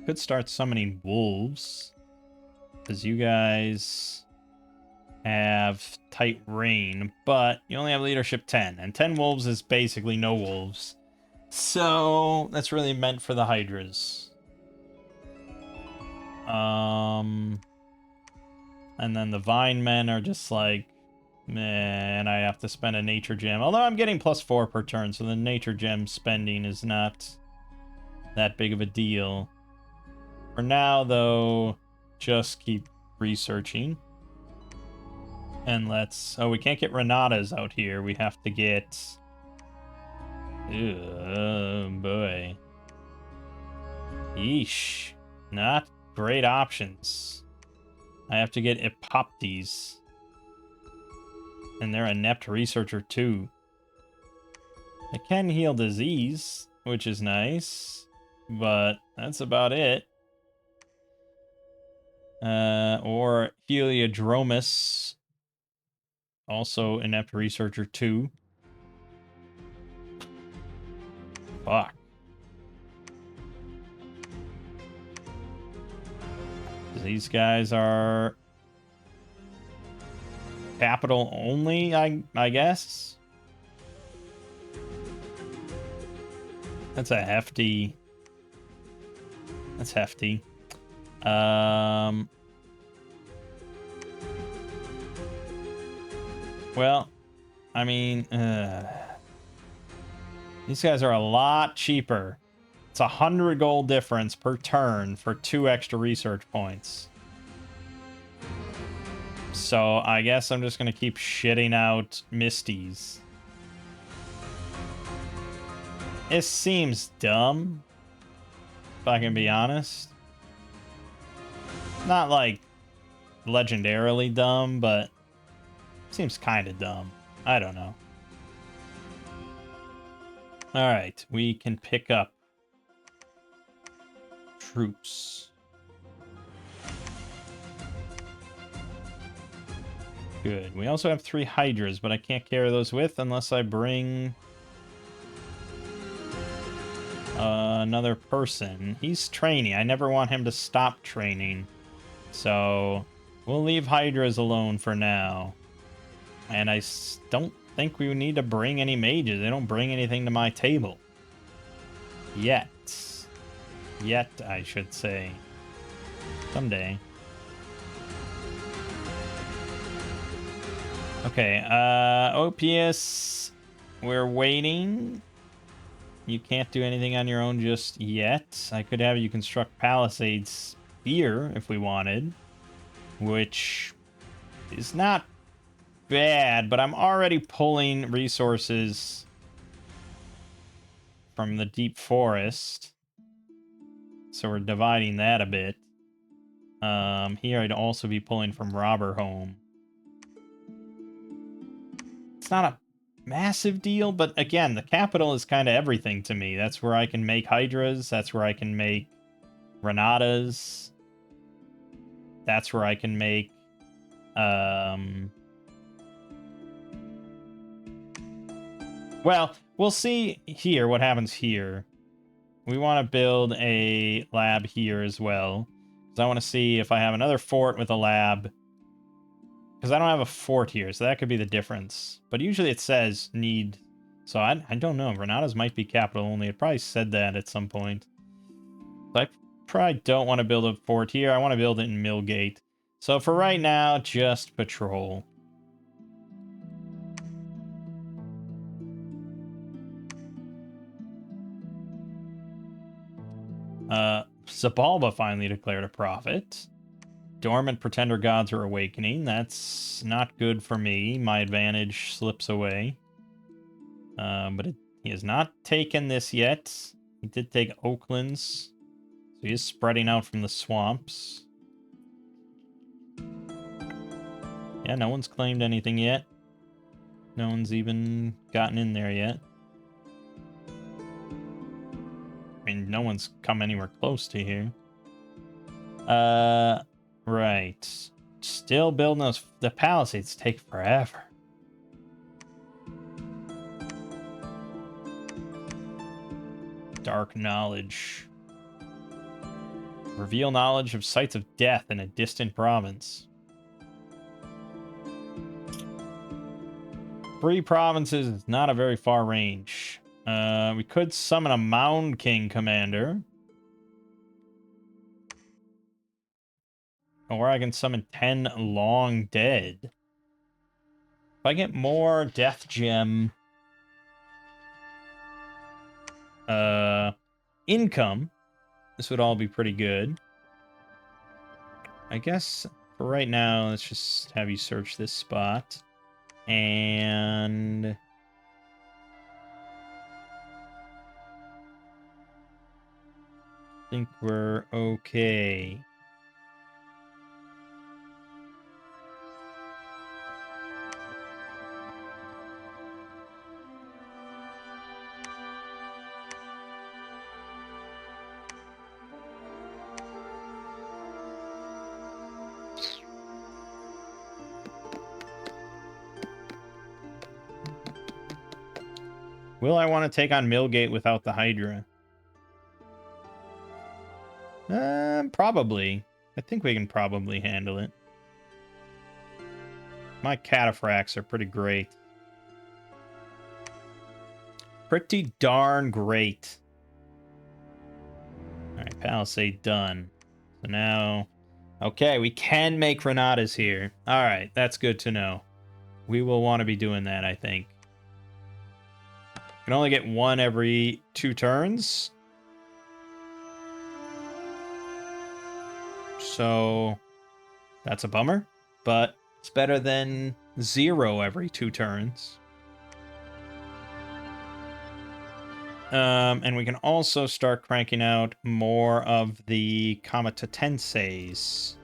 [SPEAKER 1] Could start summoning wolves, because you guys have tight reign, but you only have leadership 10, and 10 wolves is basically no wolves. So that's really meant for the hydras. And then the vine men are just like, man, I have to spend a nature gem. Although I'm getting +4 per turn, so the nature gem spending is not that big of a deal. For now, though, just keep researching. And let's... oh, we can't get Renatas out here. We have to get... oh, boy. Yeesh. Not great options. I have to get Epoptes. And they're a inept researcher, too. They can heal disease, which is nice. But that's about it. Or Heliodromus. Also inept researcher, too. Fuck. These guys are... capital only, I guess? That's a hefty... that's hefty. Well, I mean, these guys are a lot cheaper. It's 100 gold difference per turn for 2 extra research points. So I guess I'm just going to keep shitting out Misties. It seems dumb, if I can be honest. Not like legendarily dumb, but seems kind of dumb. I don't know. Alright, we can pick up troops. Good. We also have 3 Hydras, but I can't carry those with unless I bring another person. He's training. I never want him to stop training. So we'll leave Hydras alone for now. And I don't think we need to bring any mages. They don't bring anything to my table. Yet. Yet, I should say. Someday. Okay, Opius, we're waiting. You can't do anything on your own just yet. I could have you construct palisades here if we wanted, which is not bad, but I'm already pulling resources from the deep forest, so we're dividing that a bit. Here I'd also be pulling from Robber Home. It's not a massive deal, but again, the capital is kind of everything to me. That's where I can make Hydras. That's where I can make Renatas. That's where I can make well, we'll see here what happens here. We want to build a lab here as well, because I want to see if I have another fort with a lab. Because I don't have a fort here, so that could be the difference. But usually it says need... So I don't know. Renatas might be capital only. It probably said that at some point. So I probably don't want to build a fort here. I want to build it in Millgate. So for right now, just patrol. Zabalba finally declared a prophet. Dormant pretender gods are awakening. That's not good for me. My advantage slips away. But he has not taken this yet. He did take Oaklands. So he is spreading out from the swamps. Yeah, no one's claimed anything yet. No one's even gotten in there yet. I mean, no one's come anywhere close to here. Right. Still building those... The palisades take forever. Dark knowledge. Reveal knowledge of sites of death in a distant province. 3 provinces is not a very far range. We could summon a Mound King commander. Or I can summon 10 Long Dead. If I get more Death Gem income, this would all be pretty good. I guess for right now, let's just have you search this spot. And... I think we're okay. Will I want to take on Millgate without the Hydra? Probably. I think we can probably handle it. My cataphracts are pretty great. Pretty darn great. Alright, Palisade done. So now... Okay, we can make Renatas here. Alright, that's good to know. We will want to be doing that, I think. Can only get one every 2 turns. So that's a bummer, but it's better than 0 every 2 turns. And we can also start cranking out more of the Kamata Tenseis.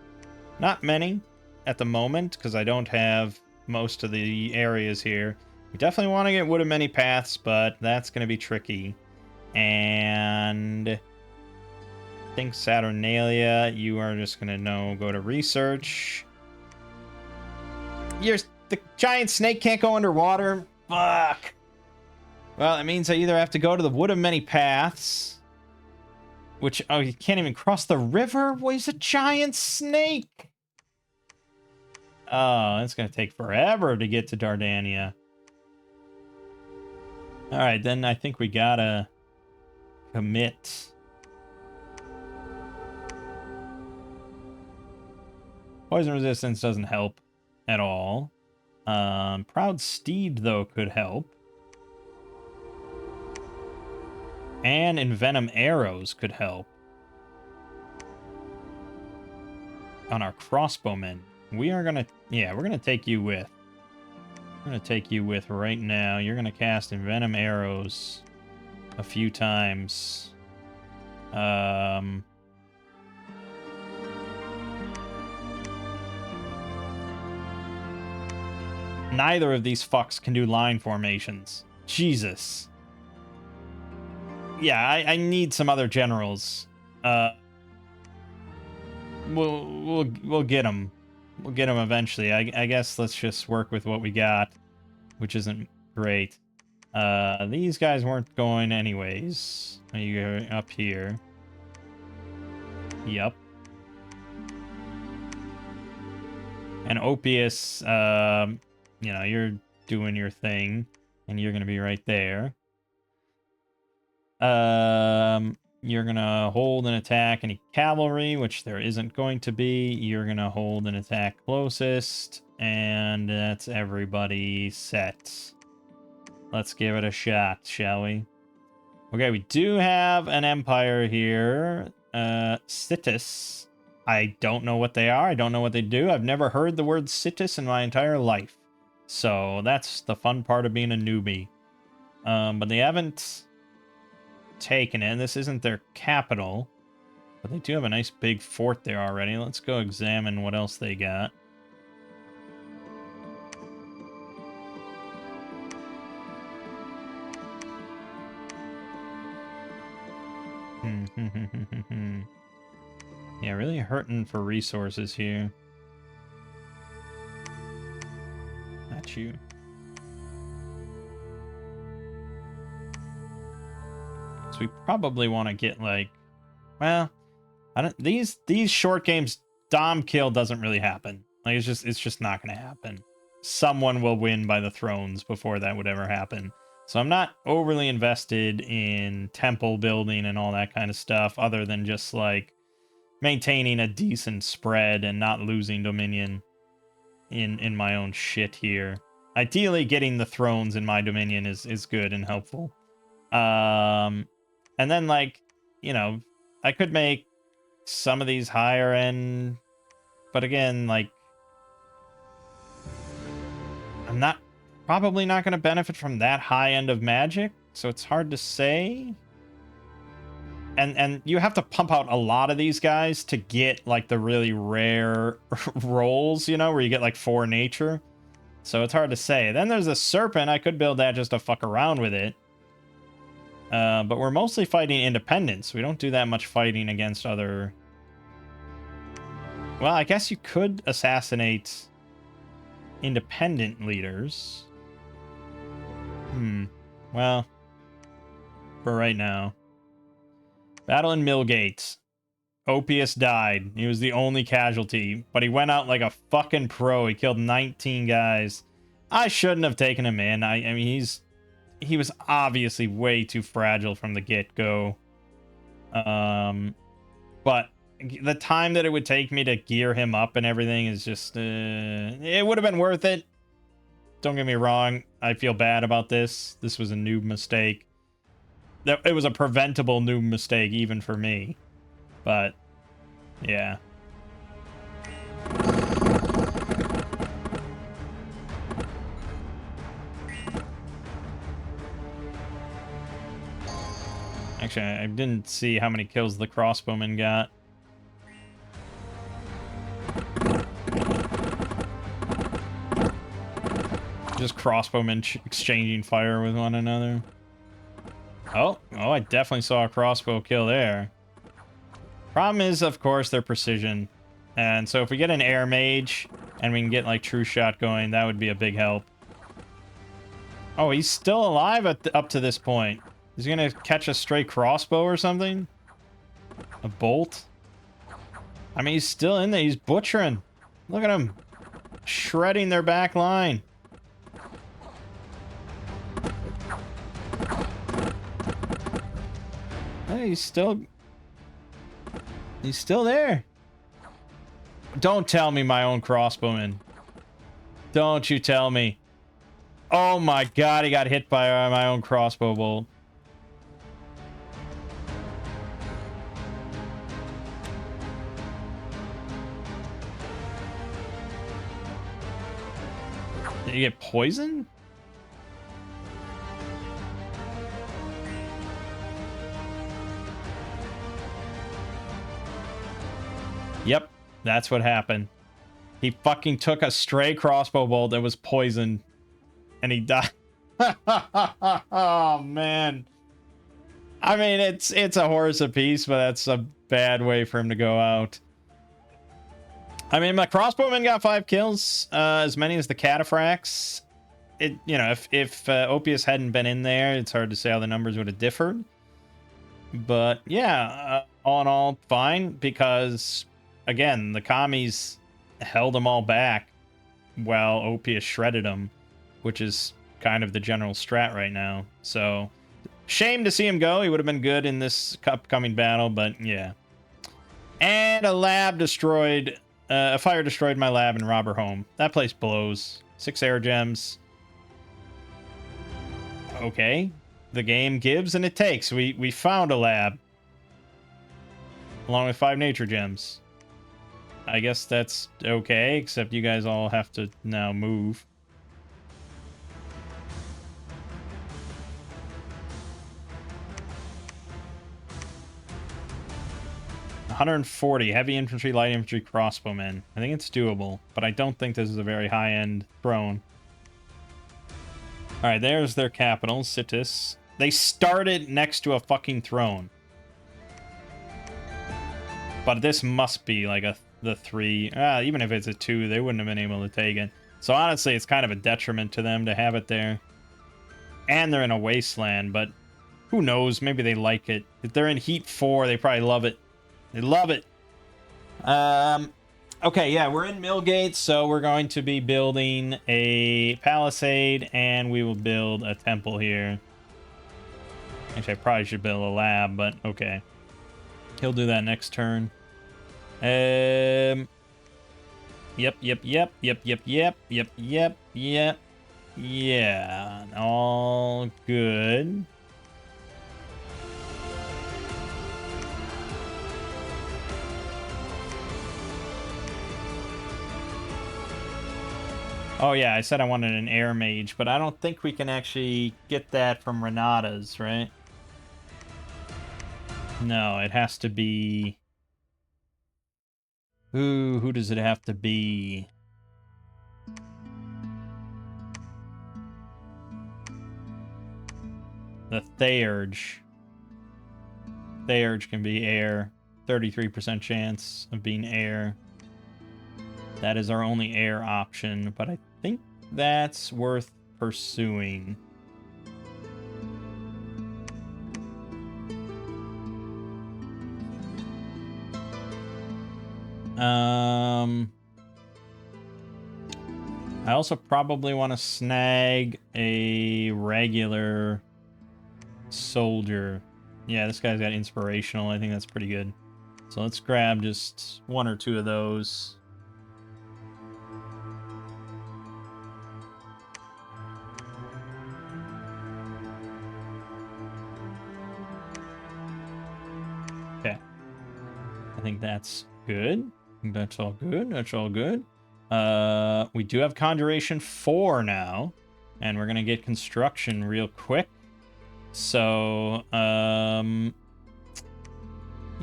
[SPEAKER 1] Not many at the moment, because I don't have most of the areas here. We definitely want to get Wood of Many Paths, but that's going to be tricky. And I think Saturnalia, you are just going to go to research. The giant snake can't go underwater? Fuck. Well, it means I either have to go to the Wood of Many Paths, which, oh, you can't even cross the river? Well, he's a giant snake. Oh, it's going to take forever to get to Dardania. All right, then I think we gotta commit. Poison resistance doesn't help at all. Proud Steed, though, could help. And Envenom Arrows could help. On our crossbowmen. We are gonna... Yeah, we're gonna take you with. We're gonna take you with right now. You're gonna cast Envenom Arrows a few times. Neither of these fucks can do line formations. Jesus. Yeah, I need some other generals. We'll get them. We'll get them eventually. I guess let's just work with what we got, which isn't great. These guys weren't going anyways. You're up here. Yep. And Opius, you know, you're doing your thing, and you're gonna be right there. You're gonna hold and attack any cavalry, which there isn't going to be. You're gonna hold and attack closest, and that's everybody set. Let's give it a shot, shall we? Okay, we do have an empire here. Citus. I don't know what they are. I don't know what they do. I've never heard the word Citus in my entire life. So that's the fun part of being a newbie. But they haven't taken it. This isn't their capital. But they do have a nice big fort there already. Let's go examine what else they got. Yeah, really hurting for resources here. Not you. So we probably want to get like, well, I don't. These short games, Dom kill doesn't really happen. Like it's just not going to happen. Someone will win by the thrones before that would ever happen. So I'm not overly invested in temple building and all that kind of stuff, other than just like maintaining a decent spread and not losing dominion in my own shit here. Ideally, getting the thrones in my dominion is good and helpful. And then, like, you know, I could make some of these higher end, but again, like, I'm probably not going to benefit from that high end of magic, so it's hard to say. And you have to pump out a lot of these guys to get, like, the really rare rolls, you know, where you get, like, 4 nature. So it's hard to say. Then there's a serpent. I could build that just to fuck around with it. But we're mostly fighting independents. We don't do that much fighting against other... Well, I guess you could assassinate independent leaders. Well, for right now. Battle in Millgate. Opius died. He was the only casualty, but he went out like a fucking pro. He killed 19 guys. I shouldn't have taken him in. I mean, he was obviously way too fragile from the get-go. But the time that it would take me to gear him up and everything is just, it would have been worth it. Don't get me wrong. I feel bad about this. This was a noob mistake. It was a preventable noob mistake, even for me. But, yeah. Actually, I didn't see how many kills the crossbowman got. Just crossbowmen exchanging fire with one another. Oh, I definitely saw a crossbow kill there. Problem is, of course, their precision. And so if we get an air mage and we can get like true shot going, that would be a big help. Oh, he's still alive up to this point. Is he gonna catch a stray crossbow or something? A bolt? I mean, he's still in there. He's butchering. Look at him. Shredding their back line. Hey, he's still there. Don't tell me my own crossbowman. Don't you tell me. Oh my god, he got hit by my own crossbow bolt. Did you get poisoned? Yep, that's what happened. He fucking took a stray crossbow bolt that was poisoned, and he died. Oh, man. I mean, it's a horse apiece, but that's a bad way for him to go out. I mean, my crossbowman got 5 kills, as many as the cataphracts. You know, if Opius hadn't been in there, it's hard to say how the numbers would have differed. But yeah, all in all, fine, because again, the commies held them all back while Opius shredded them, which is kind of the general strat right now. So, shame to see him go. He would have been good in this upcoming battle, but yeah. And a lab destroyed, a fire destroyed my lab in Robber Home. That place blows. 6 air gems. Okay. The game gives and it takes. We found a lab. Along with 5 nature gems. I guess that's okay, except you guys all have to now move. $140 heavy infantry, light infantry, crossbowmen. I think it's doable, but I don't think this is a very high-end throne. All right, there's their capital, Citis. They started next to a fucking throne. But this must be like the 3. Even if it's a 2, they wouldn't have been able to take it. So honestly, it's kind of a detriment to them to have it there. And they're in a wasteland, but who knows? Maybe they like it. If they're in Heat 4, they probably love it. They love it. Okay, yeah, we're in Millgate, so we're going to be building a palisade, and we will build a temple here. Actually, I probably should build a lab, but okay. He'll do that next turn. Yep. Yeah, all good. Oh yeah, I said I wanted an air mage, but I don't think we can actually get that from Renata's, right? No, it has to be... Ooh, who does it have to be? The Theurge. Theurge can be air. 33% chance of being air. That is our only air option, but I think that's worth pursuing. I also probably want to snag a regular soldier. Yeah, this guy's got inspirational. I think that's pretty good. So let's grab just 1 or 2 of those. Okay. I think that's good. That's all good. That's all good. We do have Conjuration 4 now. And we're going to get Construction real quick. So, you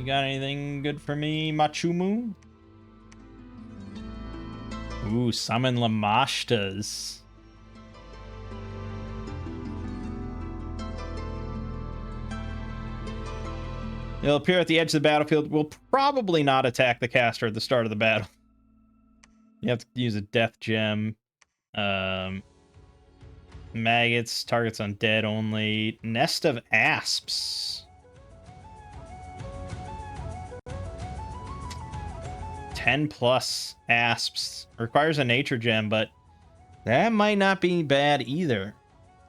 [SPEAKER 1] got anything good for me, Machumu? Ooh, summon Lamashtas. It'll appear at the edge of the battlefield. Will probably not attack the caster at the start of the battle. You have to use a death gem. Maggots, targets undead only. Nest of Asps. 10+ asps. Requires a nature gem, but that might not be bad either.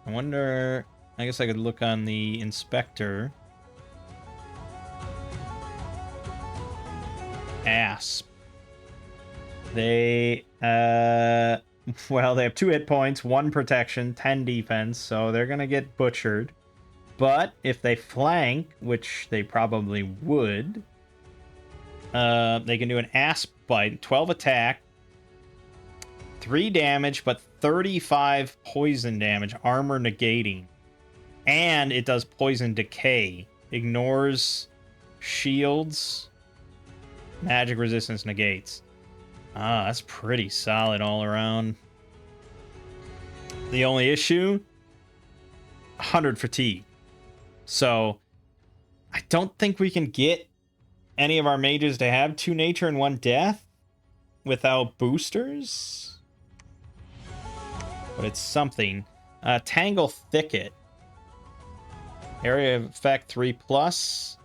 [SPEAKER 1] I wonder... I guess I could look on the inspector. Asp. They, well, they have 2 hit points, 1 protection, 10 defense, so they're gonna get butchered. But if they flank, which they probably would, they can do an Asp Bite, 12 attack, 3 damage, but 35 poison damage, armor negating. And it does poison decay. Ignores shields, magic resistance negates. Ah, that's pretty solid all around. The only issue, 100 fatigue. So, I don't think we can get any of our mages to have 2 nature and 1 death without boosters. But it's something. Tangle Thicket. Area of effect 3+.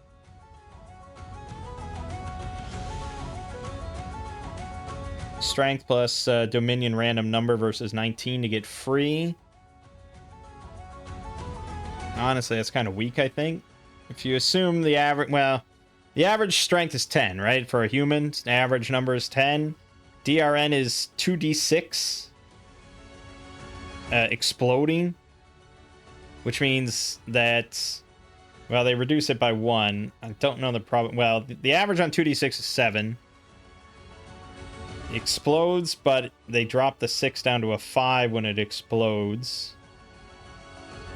[SPEAKER 1] Strength plus Dominion random number versus 19 to get free. Honestly, that's kind of weak, I think. If you assume the average... Well, the average strength is 10, right? For a human, the average number is 10. DRN is 2d6. Exploding. Which means that... Well, they reduce it by 1. I don't know the problem... Well, the average on 2d6 is 7. It explodes, but they drop the 6 down to a 5 when it explodes.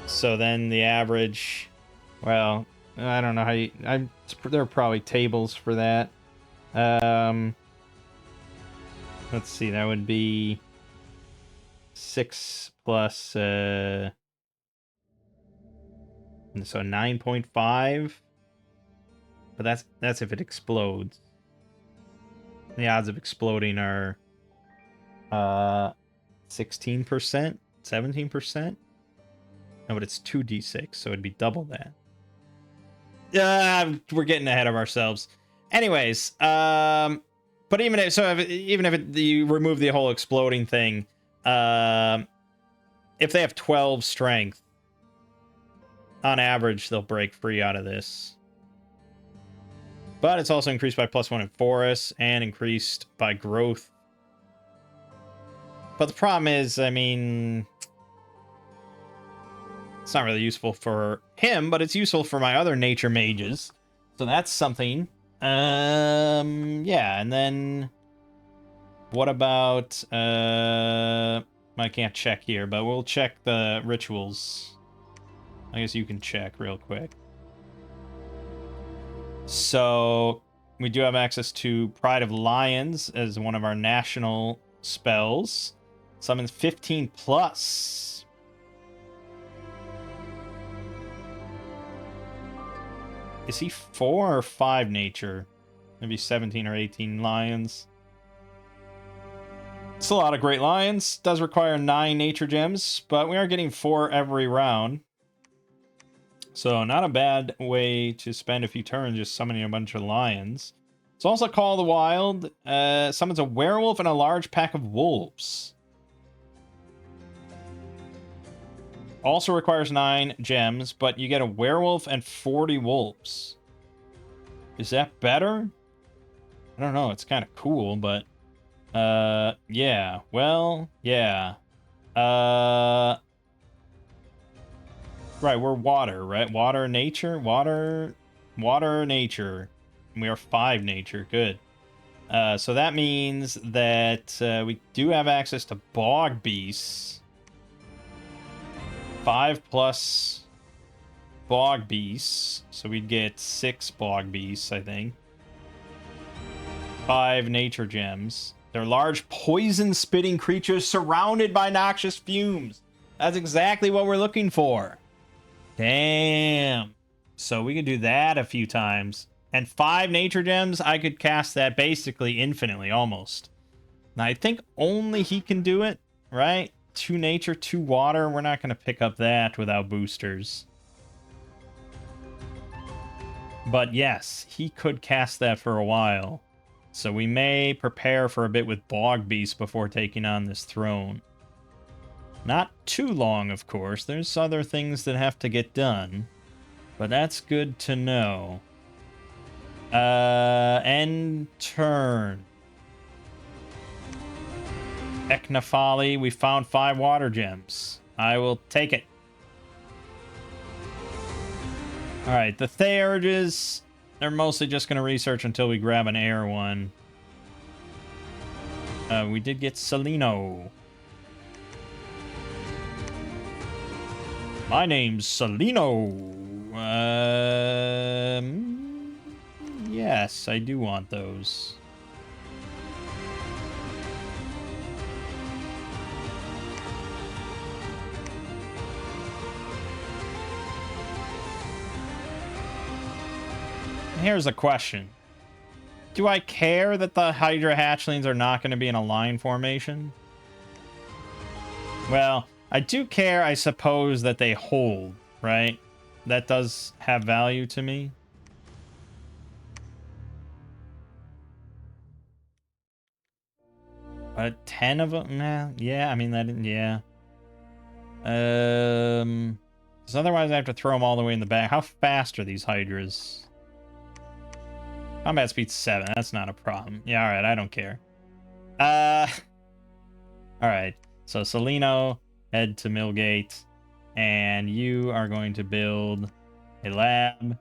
[SPEAKER 1] So then the average... Well, I don't know how you... there are probably tables for that. Let's see, that would be 6 plus... so 9.5. But that's if it explodes. The odds of exploding are 16%, 17%. No, but it's 2d6, so it'd be double that. We're getting ahead of ourselves. Anyways, but even if you remove the whole exploding thing, if they have 12 strength, on average, they'll break free out of this. But it's also increased by +1 in Forest and increased by growth. But the problem is, I mean, it's not really useful for him, but it's useful for my other nature mages. So that's something. Yeah, and then what about I can't check here, but we'll check the rituals. I guess you can check real quick. So we do have access to Pride of Lions as one of our national spells. Summons 15+. Is he 4 or 5 nature? Maybe 17 or 18 lions. It's a lot of great lions. Does require 9 nature gems, but we are getting 4 every round. So not a bad way to spend a few turns just summoning a bunch of lions. It's also Call of the Wild. Summons a werewolf and a large pack of wolves. Also requires 9 gems, but you get a werewolf and 40 wolves. Is that better? I don't know, it's kind of cool, but yeah. Well, yeah. Uh right, we're water, right? Water nature, water nature. We are 5 nature. Good. So that means that we do have access to bog beasts. 5 plus bog beasts. So we'd get 6 bog beasts, I think. 5 nature gems. They're large poison-spitting creatures surrounded by noxious fumes. That's exactly what we're looking for. Damn. So we could do that a few times. And 5 nature gems, I could cast that basically infinitely, almost. Now, I think only he can do it, right? 2 nature, 2 water. We're not going to pick up that without boosters. But yes, he could cast that for a while. So we may prepare for a bit with Bog Beast before taking on this throne. Not too long, of course. There's other things that have to get done. But that's good to know. End turn. Eknafali, we found 5 water gems. I will take it. Alright, the Theurges, they're mostly just going to research until we grab an air one. We did get Salino. My name's Salino. Yes, I do want those. Here's a question. Do I care that the Hydra hatchlings are not going to be in a line formation? Well, I do care, I suppose, that they hold, right? That does have value to me. But 10 of them? Nah, yeah, I mean, that, yeah. Because otherwise I have to throw them all the way in the back. How fast are these Hydras? Combat speed 7, that's not a problem. Yeah, alright, I don't care. Alright, so Salino, head to Millgate, and you are going to build a lab,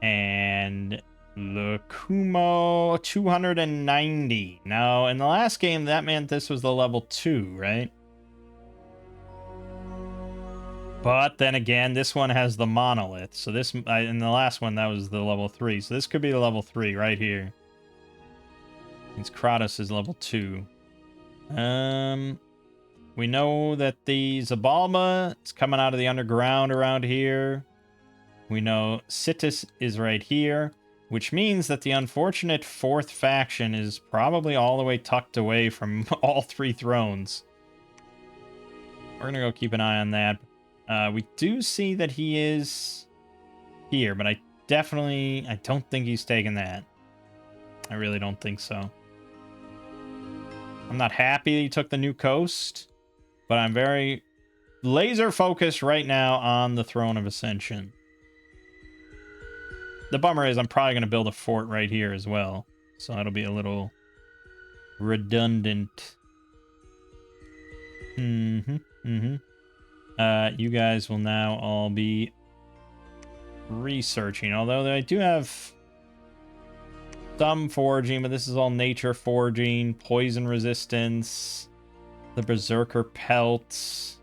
[SPEAKER 1] and Lukumo 290. Now, in the last game, that meant this was the level 2, right? But then again, this one has the monolith. So this, in the last one, that was the level 3. So this could be the level 3 right here. Means Kratos is level 2. We know that the Zabalma is coming out of the underground around here. We know Sitis is right here, which means that the unfortunate 4th faction is probably all the way tucked away from all 3 thrones. We're going to go keep an eye on that. We do see that he is here, but I don't think he's taking that. I really don't think so. I'm not happy he took the new coast, but I'm very laser focused right now on the Throne of Ascension. The bummer is I'm probably going to build a fort right here as well, so that'll be a little redundant. You guys will now all be researching, although I do have some foraging, but this is all nature foraging, poison resistance, the berserker pelts.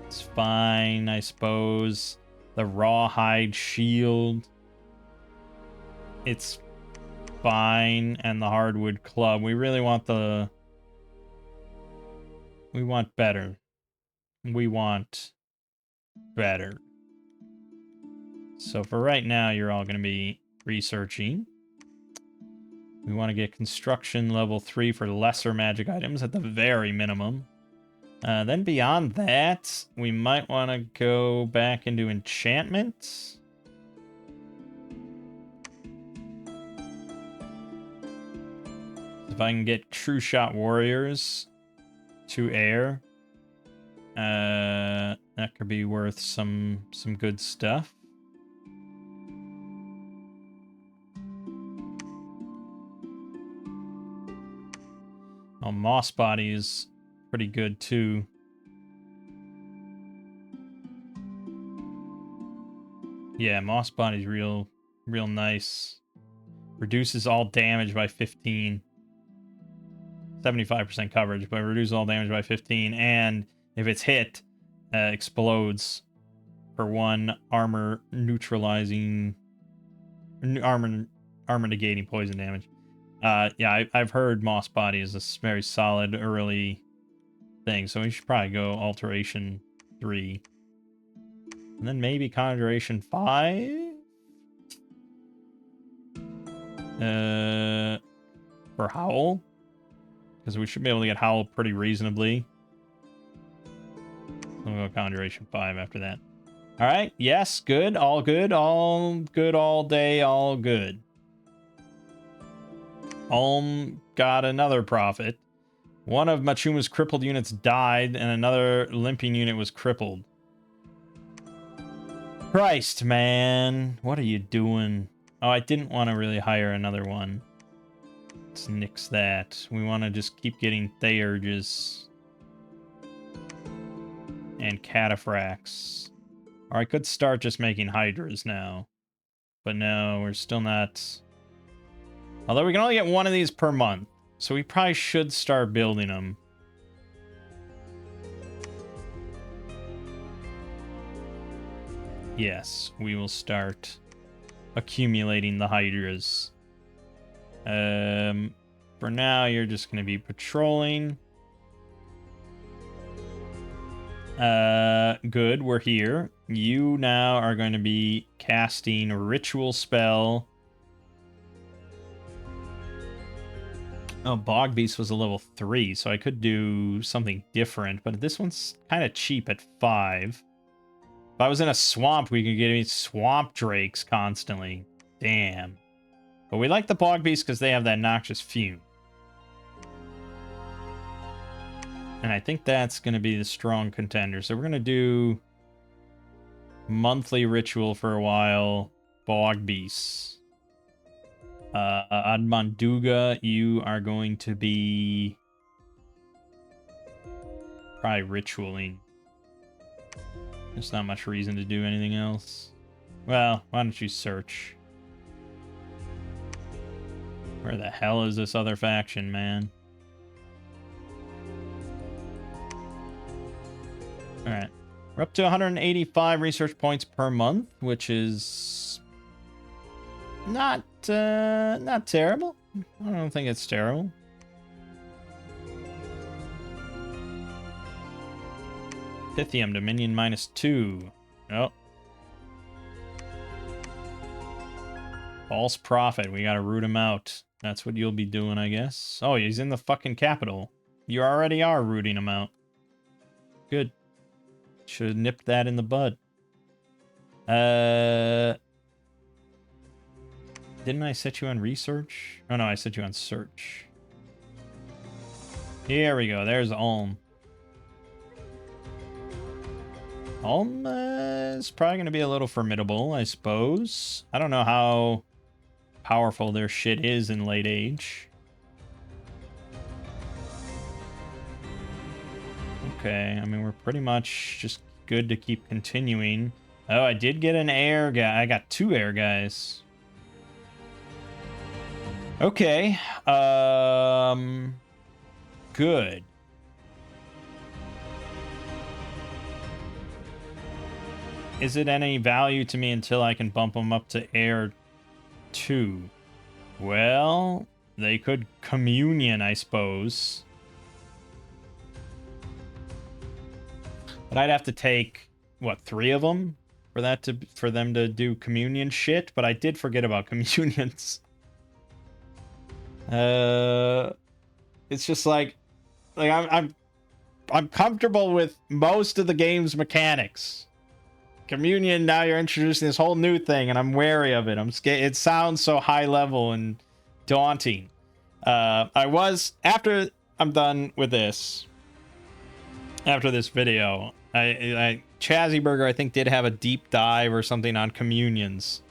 [SPEAKER 1] It's fine, I suppose. The rawhide shield. It's fine, and the hardwood club. We really want the... We want better. We want better. So for right now, you're all going to be researching. We want to get construction level 3 for lesser magic items at the very minimum. Then beyond that, we might want to go back into enchantment. If I can get True Shot Warriors to air, that could be worth some good stuff. Oh, Moss Body is pretty good too. Yeah, Moss Body's real nice. Reduces all damage by 15. 75% coverage, but reduces all damage by 15. And if it's hit, explodes for 1 armor neutralizing... Armor negating poison damage. Yeah, I've heard Moss Body is a very solid early thing, so we should probably go Alteration 3. And then maybe Conjuration 5? For Howl? Because we should be able to get Howl pretty reasonably. We'll go Conjuration 5 after that. Alright, yes, good, all good, all good all day, all good. Ulm got another profit. One of Machuma's crippled units died, and another limping unit was crippled. Christ, man. What are you doing? Oh, I didn't want to really hire another one. Let's nix that. We want to just keep getting Theurges. And Cataphracts. Or I could start just making Hydras now. But no, we're still not... Although we can only get one of these per month. So we probably should start building them. Yes, we will start accumulating the Hydras. For now, you're just going to be patrolling. Good, we're here. You now are going to be casting a ritual spell. Oh, Bog Beast was a level 3, so I could do something different, but this one's kind of cheap at 5. If I was in a swamp, we could get swamp drakes constantly. Damn. But we like the Bog Beast because they have that noxious fume. And I think that's going to be the strong contender. So we're going to do monthly ritual for a while. Bog Beasts. Admanduga, you are going to be probably ritualing. There's not much reason to do anything else. Well, why don't you search? Where the hell is this other faction, man? Alright. We're up to 185 research points per month, which is not terrible. I don't think it's terrible. Pythium, Dominion -2. Oh. False Prophet. We gotta root him out. That's what you'll be doing, I guess. Oh, he's in the fucking capital. You already are rooting him out. Good. Should have nipped that in the bud. Didn't I set you on research? Oh no, I set you on search. Here we go. There's Ulm. Ulm is probably going to be a little formidable, I suppose. I don't know how powerful their shit is in late age. Okay, I mean, we're pretty much just good to keep continuing. Oh, I did get an air guy. I got 2 air guys. Okay. Good. Is it any value to me until I can bump them up to air 2? Well, they could communion, I suppose. But I'd have to take, what, 3 of them for them to do communion shit? But I did forget about communions. It's just like I'm comfortable with most of the game's mechanics. Communion, now you're introducing this whole new thing, and I'm wary of it. I'm scared. It sounds so high level and daunting. After I'm done with this, after this video, Chazzy Burger, I think, did have a deep dive or something on communions.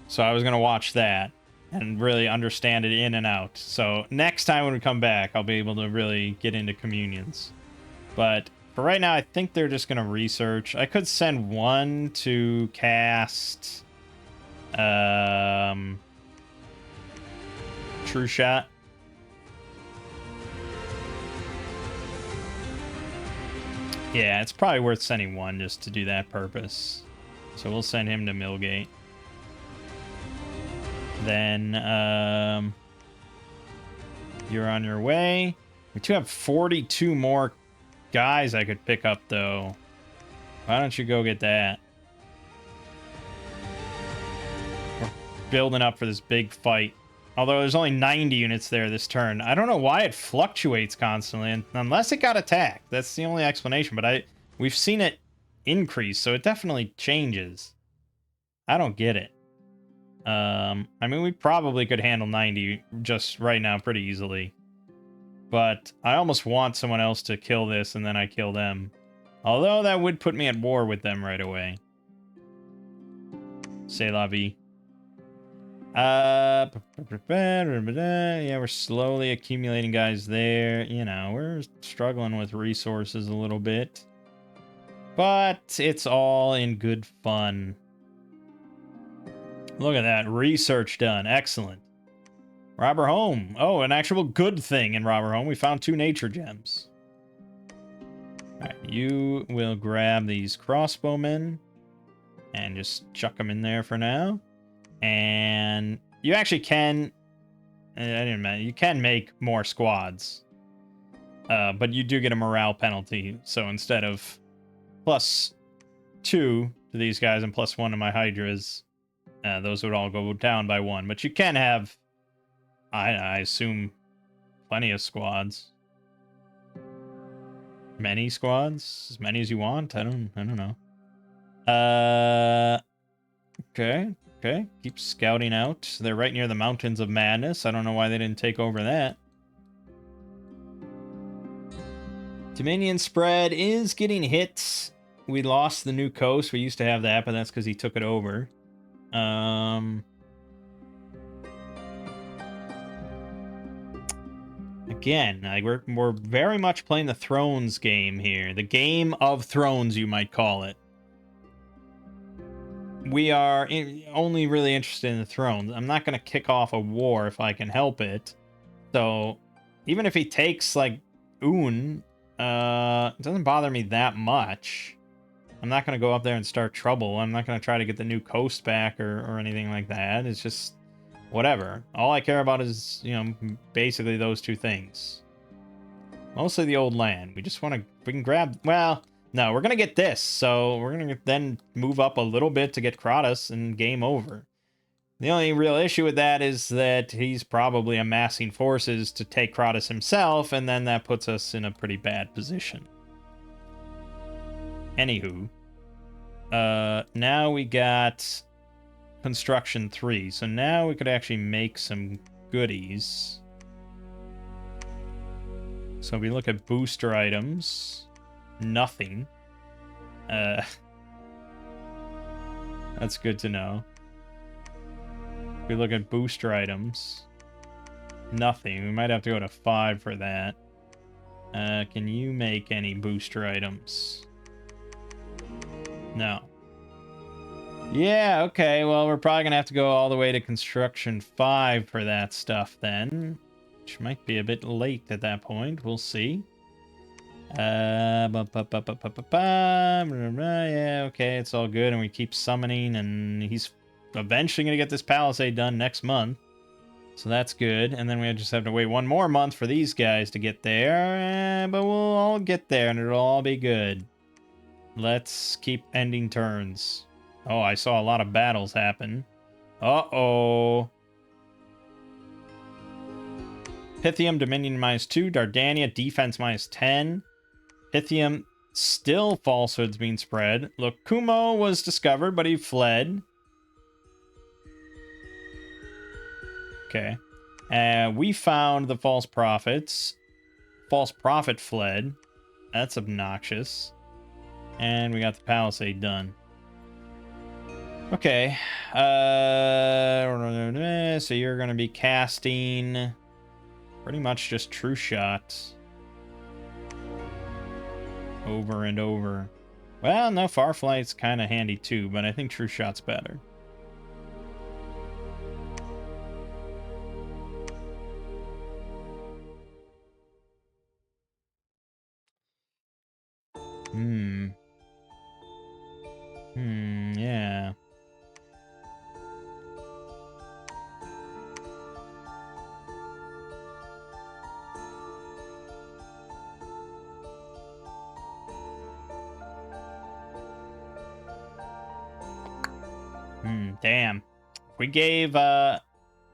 [SPEAKER 1] So I was going to watch that. and really understand it in and out. So next time when we come back, I'll be able to really get into communions. But for right now, I think they're just going to research. I could send one to cast True Shot. Yeah, it's probably worth sending one just to do that purpose. So we'll send him to Millgate. Then you're on your way. We do have 42 more guys I could pick up, though. Why don't you go get that? We're building up for this big fight. Although there's only 90 units there this turn. I don't know why it fluctuates constantly, unless it got attacked. That's the only explanation, but we've seen it increase, so it definitely changes. I don't get it. I mean, we probably could handle 90 just right now pretty easily. But I almost want someone else to kill this, and then I kill them. Although that would put me at war with them right away. C'est la vie. Yeah, we're slowly accumulating guys there. You know, we're struggling with resources a little bit. But it's all in good fun. Look at that. Research done. Excellent. Robber Home. Oh, an actual good thing in Robber Home. We found 2 nature gems. Alright, you will grab these crossbowmen and just chuck them in there for now. And you actually can... you can make more squads. But you do get a morale penalty. So instead of +2 to these guys and +1 to my Hydras... those would all go down by 1. But you can have, I assume, plenty of squads. Many squads? As many as you want? I don't know. Okay. Keep scouting out. They're right near the Mountains of Madness. I don't know why they didn't take over that. Dominion spread is getting hit. We lost the new coast. We used to have that, but that's because he took it over. Again, like we're very much playing the Thrones game here. The Game of Thrones, you might call it. We are only really interested in the Thrones. I'm not going to kick off a war if I can help it. So, even if he takes, like, Un, it doesn't bother me that much. I'm not going to go up there and start trouble. I'm not going to try to get the new coast back or anything like that. It's just whatever. All I care about is, you know, basically those 2 things. Mostly the old land. We just want to... We can grab... Well, no, we're going to get this. So we're going to then move up a little bit to get Kratos and game over. The only real issue with that is that he's probably amassing forces to take Kratos himself, and then that puts us in a pretty bad position. Anywho, now we got construction 3, so now we could actually make some goodies. So we look at booster items, nothing. That's good to know. We look at booster items, nothing. We might have to go to 5 for that. Can you make any booster items? No. Yeah, okay, well, we're probably gonna have to go all the way to construction 5 for that stuff then. Which might be a bit late at that point. We'll see. Yeah, okay, it's all good, and we keep summoning, and he's eventually gonna get this palisade done next month. So that's good, and then we just have to wait 1 more month for these guys to get there, but we'll all get there, and it'll all be good. Let's keep ending turns. Oh, I saw a lot of battles happen. Uh-oh. Pythium, Dominion -2. Dardania, Defense -10. Pythium, still falsehoods being spread. Look, Kumo was discovered, but he fled. Okay. We found the false prophets. False prophet fled. That's obnoxious. And we got the palisade done. Okay. so you're going to be casting pretty much just True Shot over and over. Well, no, Farflight's kind of handy too, but I think True Shot's better. Yeah. Damn. If we gave, I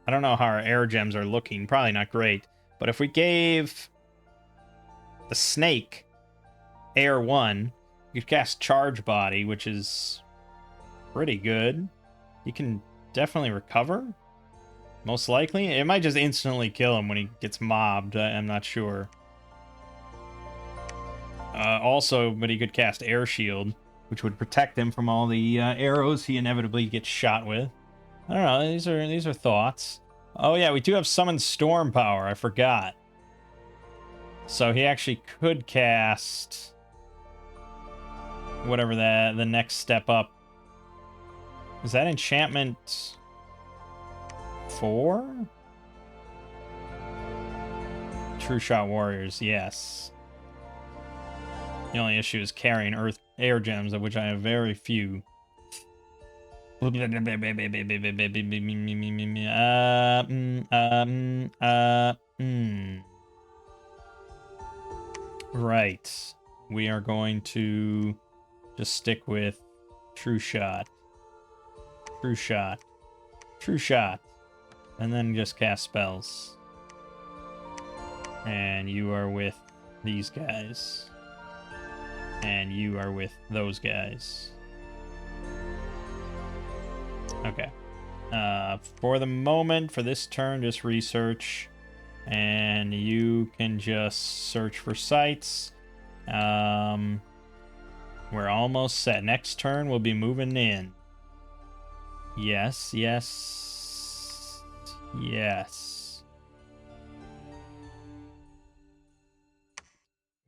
[SPEAKER 1] don't know how our air gems are looking. Probably not great. But if we gave the snake Air 1, you could cast Charge Body, which is pretty good. You can definitely recover. Most likely. It might just instantly kill him when he gets mobbed. I'm not sure. Also, but he could cast Air Shield, which would protect him from all the arrows he inevitably gets shot with. I don't know. These are thoughts. Oh yeah, we do have Summon Storm power. I forgot. So he actually could cast whatever the next step up. Is that enchantment 4? True Shot Warriors, yes. The only issue is carrying air gems, of which I have very few. Right. We are going to just stick with True Shot. True Shot. True Shot. And then just cast spells. And you are with these guys. And you are with those guys. Okay. For the moment, for this turn, just research. And you can just search for sites. We're almost set. Next turn, we'll be moving in. Yes, yes, yes.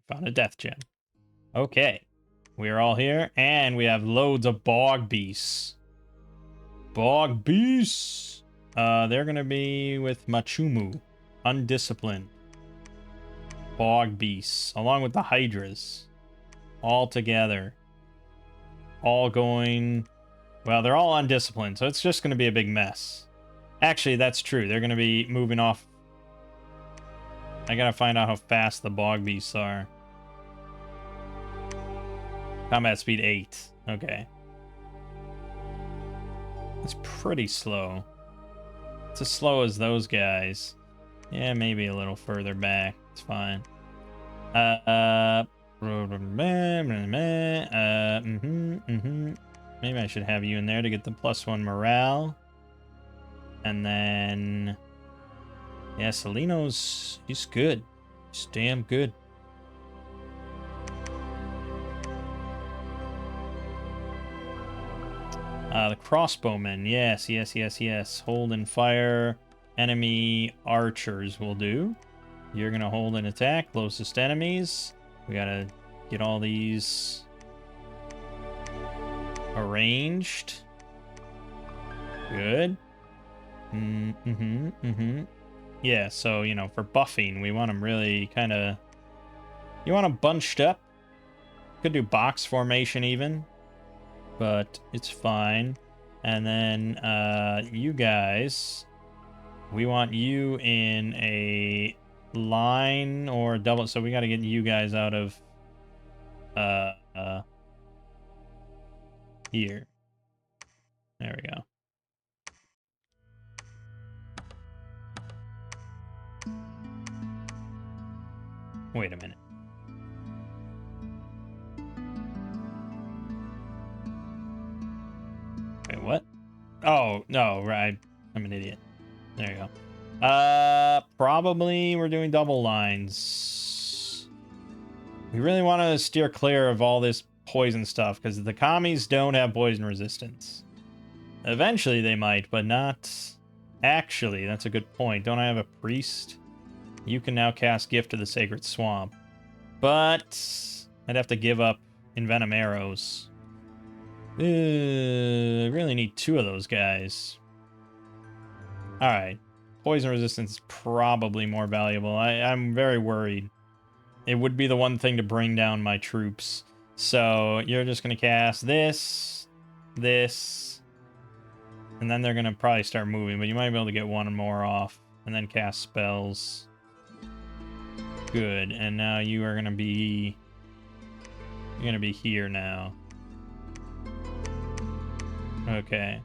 [SPEAKER 1] Found a death gem. Okay. We are all here, and we have loads of bog beasts. Bog beasts! They're gonna be with Machumu. Undisciplined. Bog beasts. Along with the hydras. All together. All going... Well, they're all undisciplined, so it's just gonna be a big mess. Actually, that's true. They're gonna be moving off... I gotta find out how fast the bog beasts are. Combat speed 8. Okay. It's pretty slow. It's as slow as those guys. Yeah, maybe a little further back. It's fine. Maybe I should have you in there to get the +1 morale. And then... Yeah, Salino's... He's good. He's damn good. The crossbowmen. Yes, yes, yes, yes. Hold and fire. Enemy archers will do. You're going to hold and attack. Closest enemies. We got to get all these arranged. Good. Yeah, so, you know, for buffing, we want them really kind of... You want them bunched up. Could do box formation even. But it's fine. And then you guys, we want you in a line or double, so we got to get you guys out of here. There we go. Wait a minute. Wait, what? Oh, no, right. I'm an idiot. There you go. Probably we're doing double lines. We really want to steer clear of all this poison stuff, because the commies don't have poison resistance. Eventually they might, but not Actually, that's a good point. Don't I have a priest? You can now cast Gift to the Sacred Swamp. But I'd have to give up Envenom Arrows. I really need 2 of those guys. Alright. Poison resistance is probably more valuable. I'm very worried. It would be the one thing to bring down my troops. So you're just going to cast this, and then they're going to probably start moving, but you might be able to get 1 more off, and then cast spells. Good, and now you are going to be... You're going to be here now. Okay.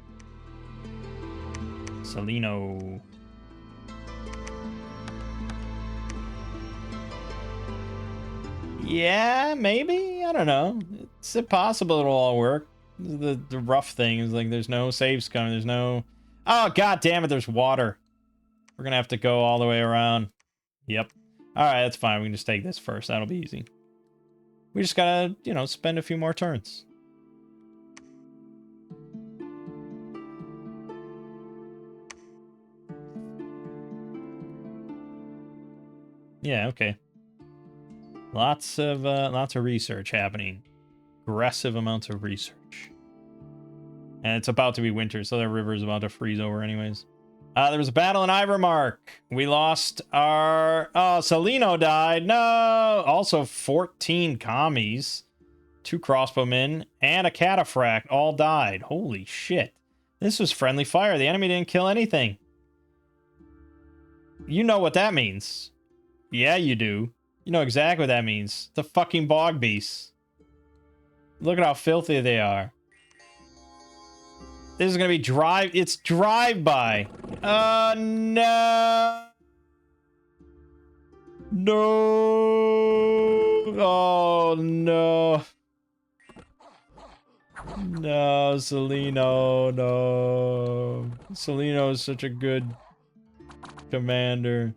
[SPEAKER 1] Salino. Yeah, maybe? I don't know. It's impossible it'll all work. The rough thing is, like, there's no saves coming. There's no... Oh, god damn it, there's water. We're gonna have to go all the way around. Yep. Alright, that's fine. We can just take this first. That'll be easy. We just gotta, you know, spend a few more turns. Yeah, okay. Lots of research happening. Aggressive amounts of research. And it's about to be winter, so the river's about to freeze over anyways. There was a battle in Ivermark. We lost our... Oh, Salino died. No! Also 14 commies. 2 crossbowmen. And a cataphract all died. Holy shit. This was friendly fire. The enemy didn't kill anything. You know what that means. Yeah, you do. You know exactly what that means. The fucking bog beasts. Look at how filthy they are. This is gonna be drive... It's drive-by. No! No! Oh, no. No, Salino, no. Salino is such a good commander.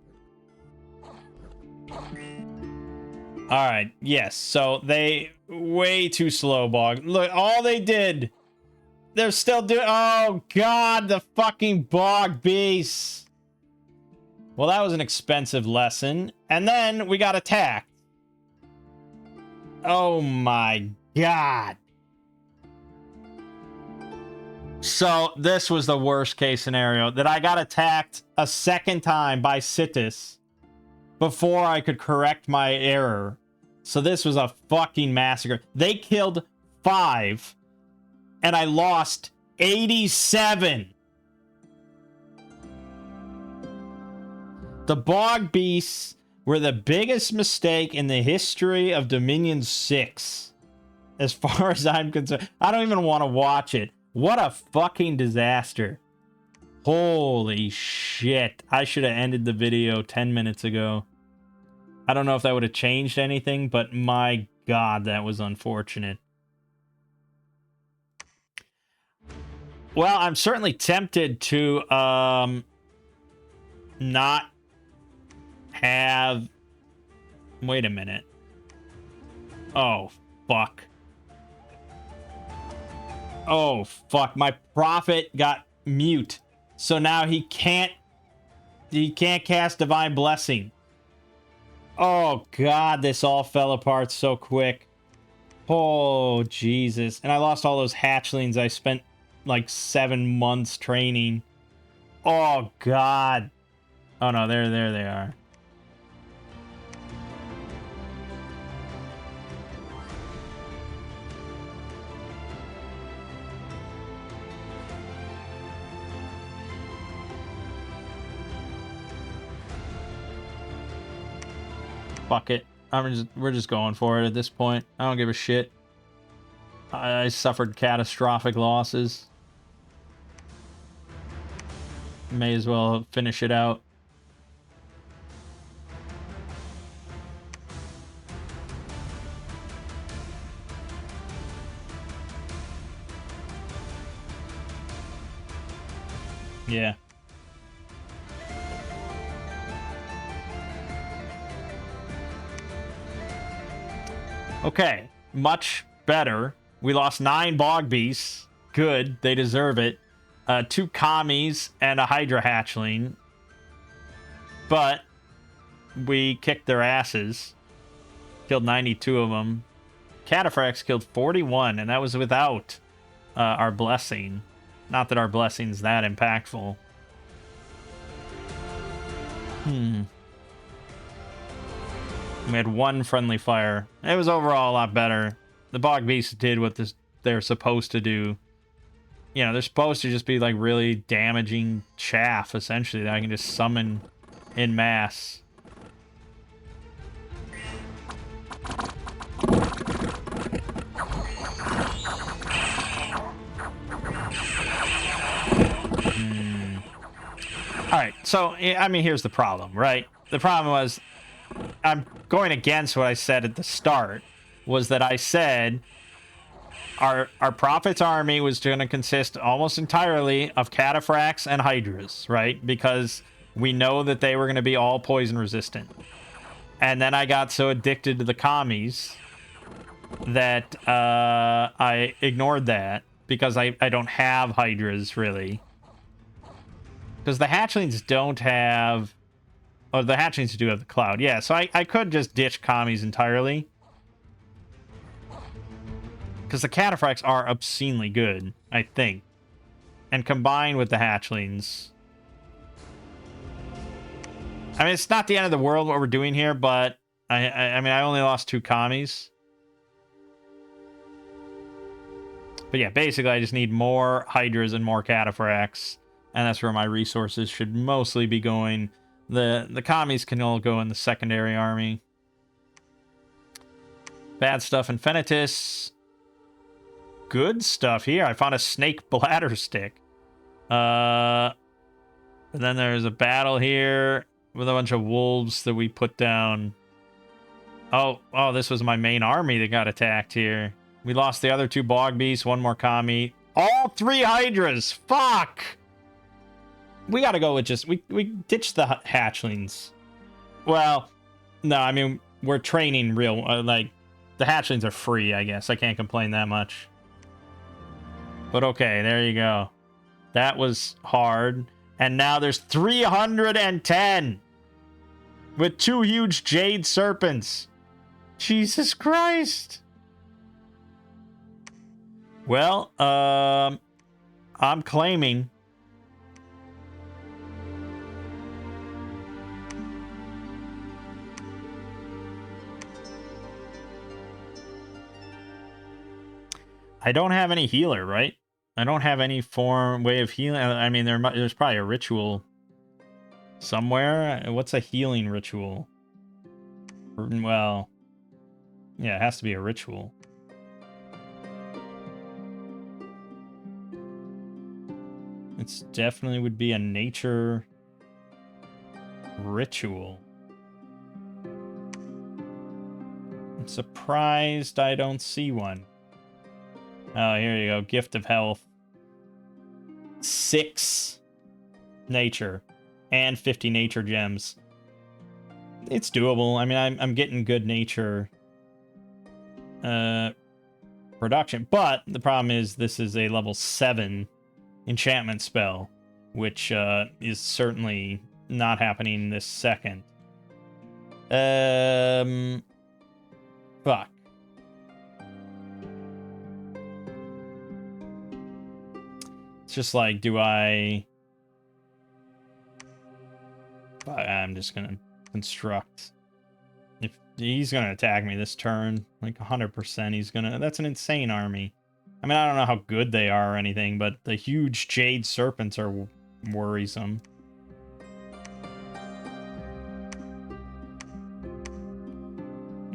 [SPEAKER 1] Alright, yes, so they... Way too slow, Bog. Look, all they did... They're still doing... Oh, God, the fucking Bog Beasts. Well, that was an expensive lesson. And then we got attacked. Oh, my God. So, this was the worst case scenario. That I got attacked a second time by Sitis before I could correct my error. So this was a fucking massacre. They killed 5, and I lost 87. The Bog Beasts were the biggest mistake in the history of Dominion 6. As far as I'm concerned. I don't even want to watch it. What a fucking disaster. Holy shit. I should have ended the video 10 minutes ago. I don't know if that would have changed anything, but my God, that was unfortunate. Well, I'm certainly tempted to not have... Wait a minute. Oh, fuck. Oh, fuck. My prophet got mute. So now he can't cast Divine Blessing. Oh, God, this all fell apart so quick. Oh, Jesus. And I lost all those hatchlings I spent, like, 7 months training. Oh, God. Oh, no, there they are. Fuck it. We're just going for it at this point. I don't give a shit. I suffered catastrophic losses. May as well finish it out. Yeah. Okay, much better. We lost 9 bog beasts. Good, they deserve it. 2 commies, and a Hydra hatchling. But we kicked their asses. Killed 92 of them. Cataphracts killed 41, and that was without our blessing. Not that our blessing's that impactful. We had 1 friendly fire. It was overall a lot better. The Bog Beasts did what they're supposed to do. You know, they're supposed to just be like really damaging chaff, essentially, that I can just summon in mass. Alright, so, I mean, here's the problem, right? The problem was, I'm going against what I said at the start, was that I said our Prophet's army was going to consist almost entirely of Cataphracts and Hydras, right? Because we know that they were going to be all poison resistant. And then I got so addicted to the commies that I ignored that, because I don't have Hydras, really. Because the hatchlings don't have... Oh, the hatchlings do have the cloud. Yeah, so I could just ditch commies entirely. Because the cataphracts are obscenely good, I think. And combined with the hatchlings... I mean, it's not the end of the world what we're doing here, but... I mean, I only lost 2 commies. But yeah, basically I just need more Hydras and more cataphracts. And that's where my resources should mostly be going. The commies can all go in the secondary army. Bad stuff in Fenitus. Good stuff here. I found a snake bladder stick. And then there's a battle here with a bunch of wolves that we put down. Oh, this was my main army that got attacked here. We lost the other 2 bog beasts, 1 more commie. All 3 hydras. Fuck! We gotta go with just... We ditched the hatchlings. Well, no, I mean, we're training real... like, the hatchlings are free, I guess. I can't complain that much. But okay, there you go. That was hard. And now there's 310! With 2 huge jade serpents. Jesus Christ! Well, I'm claiming... I don't have any healer, right? I don't have any way of healing. I mean, there's probably a ritual somewhere. What's a healing ritual? Well, yeah, it has to be a ritual. It's definitely would be a nature ritual. I'm surprised I don't see one. Oh, here you go. Gift of health. 6 nature. And 50 nature gems. It's doable. I mean, I'm getting good nature production. But the problem is this is a level 7 enchantment spell. Which is certainly not happening this second. Fuck. It's just like, do I... I'm just gonna construct. If he's gonna attack me this turn, like 100%, he's gonna... That's an insane army. I mean, I don't know how good they are or anything, but the huge jade serpents are worrisome.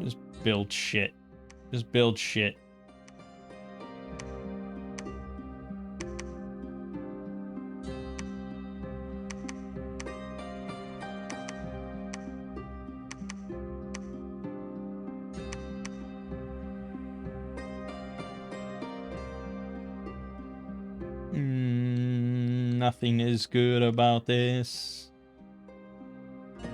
[SPEAKER 1] Just build shit. Just build shit. Nothing is good about this.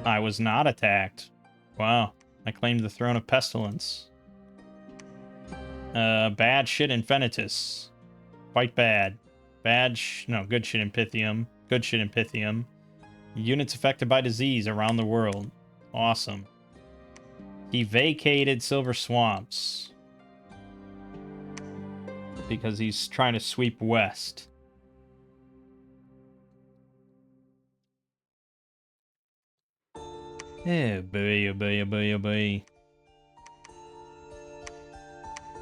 [SPEAKER 1] I was not attacked. Wow. I claimed the Throne of Pestilence. Bad shit in Fenitus. Quite bad. No, good shit in Pythium. Good shit in Pythium. Units affected by disease around the world. Awesome. He vacated Silver Swamps because he's trying to sweep west. Oh boy, oh boy, oh boy, oh boy.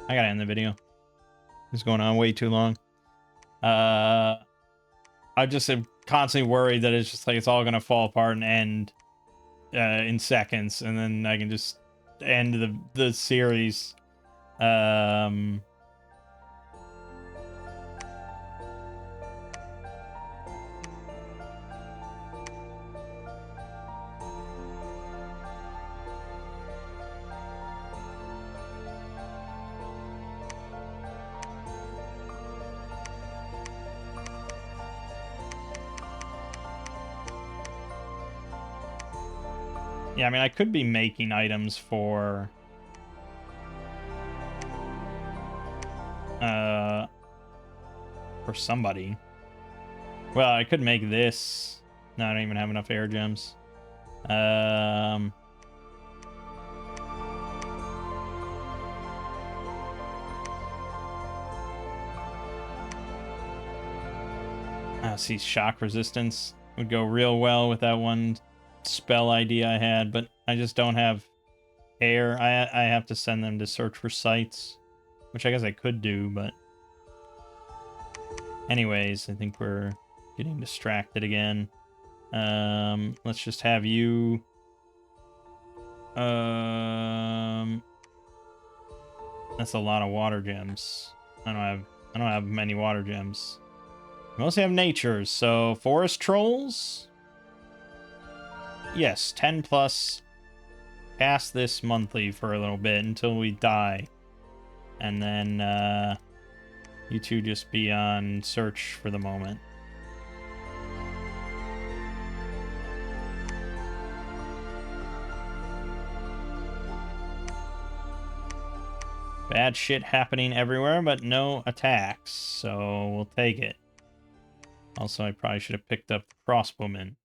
[SPEAKER 1] I gotta end the video. It's going on way too long. I just am constantly worried that it's just like it's all gonna fall apart and end in seconds, and then I can just end the series. Yeah, I mean, I could be making items for somebody. Well, I could make this. No, I don't even have enough air gems. See, shock resistance would go real well with that one spell idea I had, but I just don't have air. I have to send them to search for sites, which I guess I could do, but anyways, I think we're getting distracted again. Let's just have you that's a lot of water gems. I don't have many water gems. I mostly have natures, so forest trolls. Yes, 10 plus. Cast this monthly for a little bit until we die. And then you two just be on search for the moment. Bad shit happening everywhere, but no attacks, so we'll take it. Also, I probably should have picked up the crossbowmen.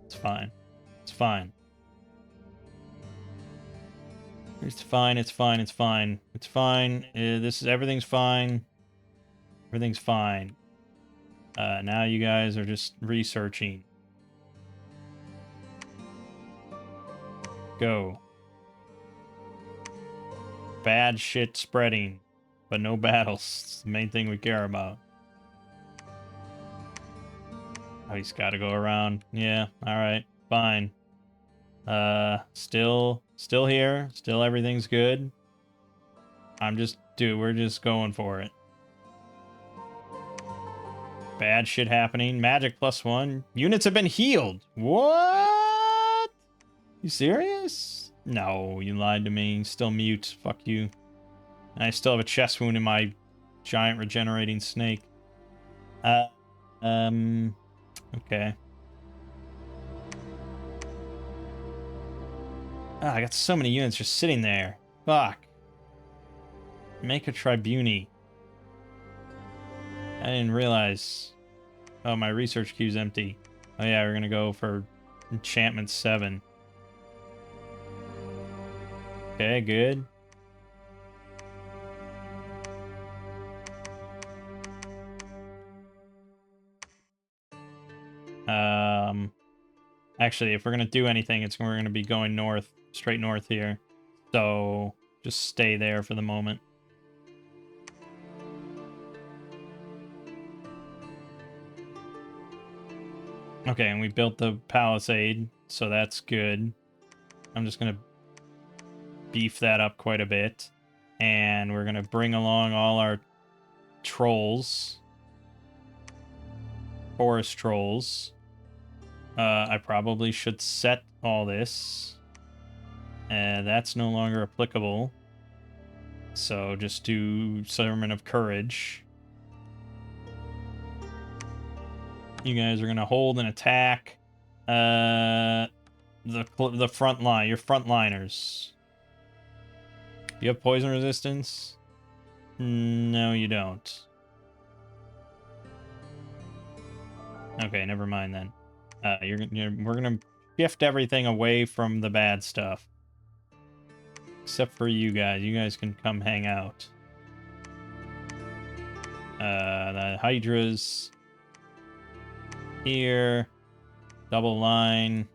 [SPEAKER 1] It's fine. It's fine. It's fine, it's fine, it's fine. It's fine. Everything's fine. Everything's fine. Now you guys are just researching. Go. Bad shit spreading, but no battles. It's the main thing we care about. Oh, he's got to go around. Yeah, alright, fine. Still here. Still everything's good. We're just going for it. Bad shit happening. Magic +1. Units have been healed. What? You serious? No, you lied to me. Still mute. Fuck you. And I still have a chest wound in my giant regenerating snake. Okay. Ah, I got so many units just sitting there. Fuck. Make a tribune. I didn't realize. Oh, my research queue's empty. Oh yeah, we're gonna go for enchantment 7. Okay, good. Actually, if we're gonna do anything, we're gonna be going north, straight north here. So just stay there for the moment. Okay, and we built the palisade, so that's good. I'm just gonna beef that up quite a bit. And we're gonna bring along all our trolls. Forest trolls. I probably should set all this. That's no longer applicable. So just do Sermon of Courage. You guys are gonna hold and attack the front line, your frontliners. You have poison resistance? No, you don't. Okay, never mind then. We're gonna shift everything away from the bad stuff. Except for you guys. You guys can come hang out. The Hydras here. Double line.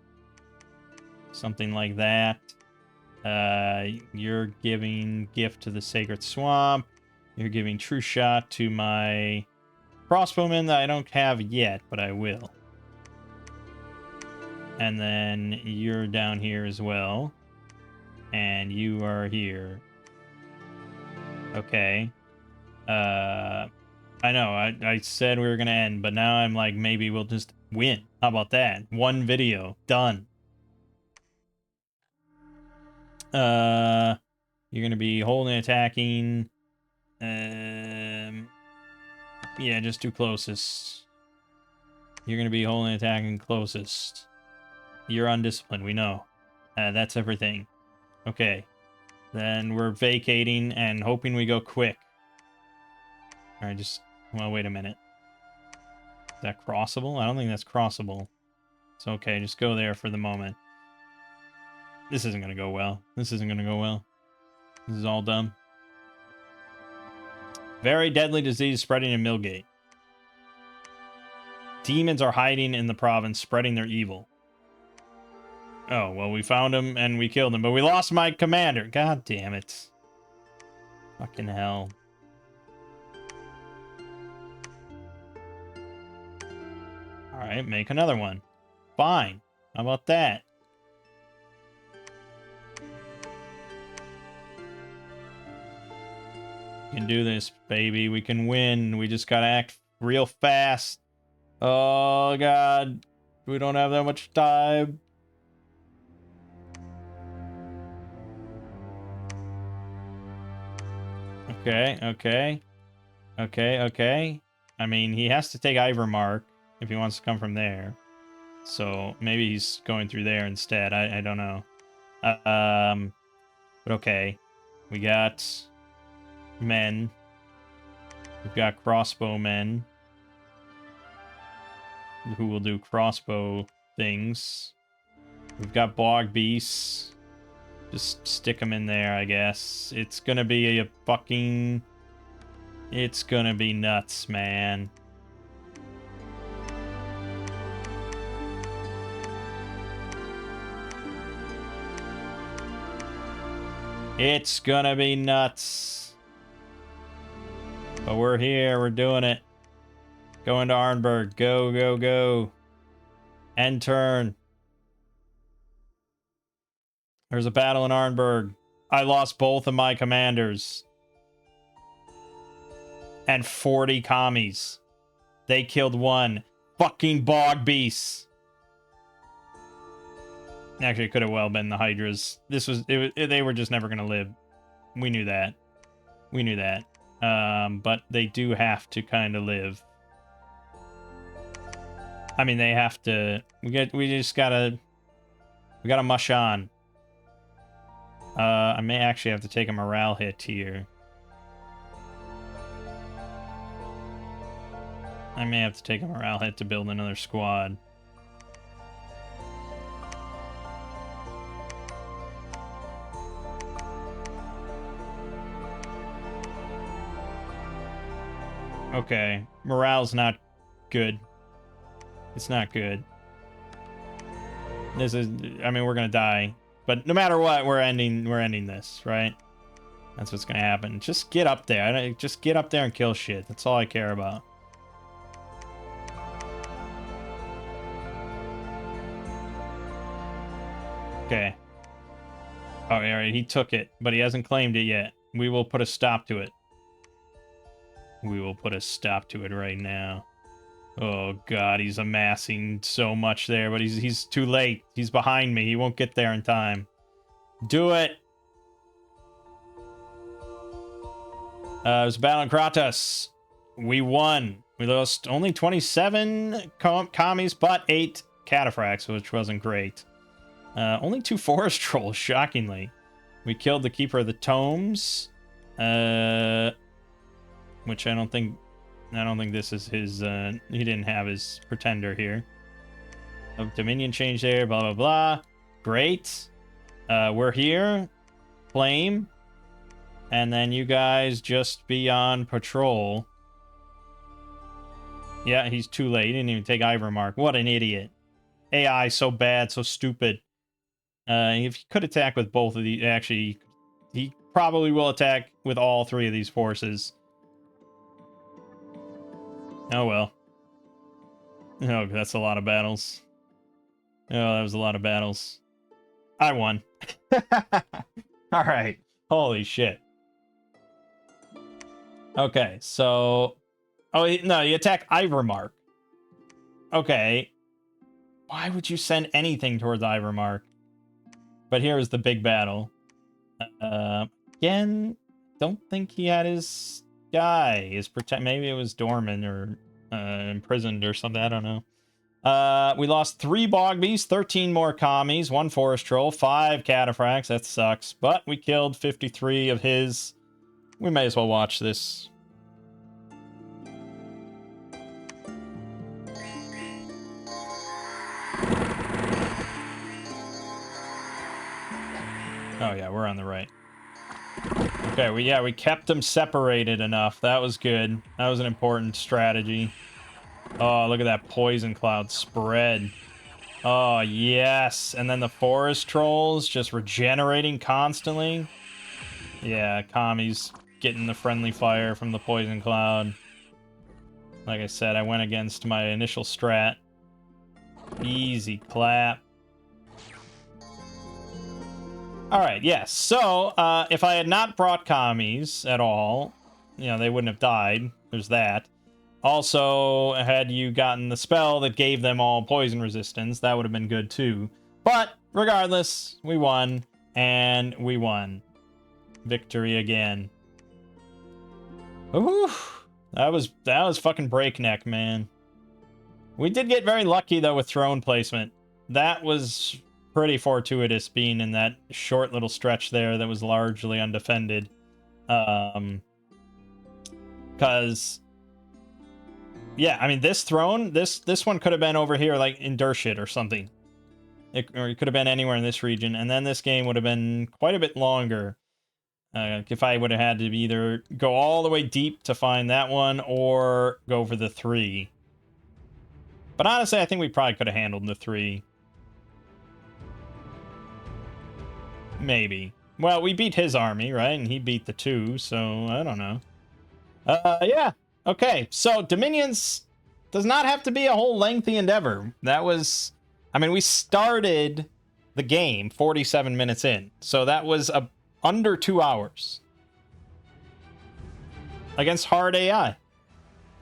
[SPEAKER 1] Something like that. You're giving gift to the Sacred Swamp. You're giving True Shot to my crossbowman that I don't have yet, but I will. And then you're down here as well. And you are here. Okay. I know, I said we were gonna end, but now I'm like, maybe we'll just win. How about that? One video. Done. You're gonna be holding attacking. Yeah, just do closest. You're gonna be holding attacking closest. You're undisciplined, we know. That's everything. Okay. Then we're vacating and hoping we go quick. Alright, well, wait a minute. Is that crossable? I don't think that's crossable. It's okay, just go there for the moment. This isn't gonna go well. This isn't gonna go well. This is all dumb. Very deadly disease spreading in Millgate. Demons are hiding in the province, spreading their evil. Oh, well, we found him and we killed him, but we lost my commander. God damn it. Fucking hell. Alright, make another one. Fine. How about that? We can do this, baby. We can win. We just gotta act real fast. Oh, God. We don't have that much time. Okay, okay. Okay, okay. I mean, he has to take Ivermark if he wants to come from there. So maybe he's going through there instead. I don't know. But okay. We got men. We've got crossbowmen who will do crossbow things. We've got bog beasts. Just stick them in there, I guess. It's gonna be a fucking... It's gonna be nuts, man. It's gonna be nuts. But we're here, we're doing it. Going to Arnberg. Go, go, go. End turn. There's a battle in Arnberg. I lost both of my commanders. And 40 commies. They killed one. Fucking bog beasts. Actually, it could have well been the Hydras. They were just never going to live. We knew that. We knew that. But they do have to kind of live. I mean, they have to... We gotta mush on. I may actually have to take a morale hit here. I may have to take a morale hit to build another squad. Okay, morale's not good. It's not good. This is... I mean, we're gonna die. But no matter what, we're ending this, right? That's what's gonna happen. Just get up there. Just get up there and kill shit. That's all I care about. Okay. Oh, alright, he took it, but he hasn't claimed it yet. We will put a stop to it. We will put a stop to it right now. Oh god, he's amassing so much there, but he's too late. He's behind me. He won't get there in time. Do it! It was a battle in Kratos. We won. We lost only 27 commies, but 8 cataphracts, which wasn't great. Only 2 forest trolls, shockingly. We killed the Keeper of the Tomes. which I don't think this is his. He didn't have his pretender here. Dominion change there. Blah blah blah. Great. We're here. Flame. And then you guys just be on patrol. Yeah, he's too late. He didn't even take Ivermark. What an idiot. AI so bad, so stupid. If he could attack with both of these, actually, he probably will attack with all three of these forces. Oh well. Oh, that's a lot of battles. Oh, that was a lot of battles. I won. All right. Holy shit. Okay, so... Oh, no, you attack Ivermark. Okay. Why would you send anything towards Ivermark? But here is the big battle. Again, don't think he had his guy. Maybe it was dormant or imprisoned or something. I don't know. We lost 3 Bog Beasts, 13 more commies, 1 Forest Troll, 5 Cataphracts. That sucks. But we killed 53 of his. We may as well watch this. Oh yeah, we're on the right. Okay, we kept them separated enough. That was good. That was an important strategy. Oh, look at that poison cloud spread. Oh, yes. And then the forest trolls just regenerating constantly. Yeah, commies getting the friendly fire from the poison cloud. Like I said, I went against my initial strat. Easy clap. Alright, yes. So, if I had not brought commies at all, you know, they wouldn't have died. There's that. Also, had you gotten the spell that gave them all poison resistance, that would have been good too. But, regardless, we won. And we won. Victory again. Ooh, that was fucking breakneck, man. We did get very lucky, though, with throne placement. That was pretty fortuitous, being in that short little stretch there that was largely undefended. Because, yeah, I mean, this throne, this one could have been over here, like, in Dershit or something. Or it could have been anywhere in this region, and then this game would have been quite a bit longer. If I would have had to either go all the way deep to find that one, or go for the 3. But honestly, I think we probably could have handled the 3. Maybe. Well, we beat his army, right? And he beat the 2, so I don't know. Yeah. Okay, so Dominions does not have to be a whole lengthy endeavor. That was... I mean, we started the game 47 minutes in, so that was under 2 hours. Against hard AI.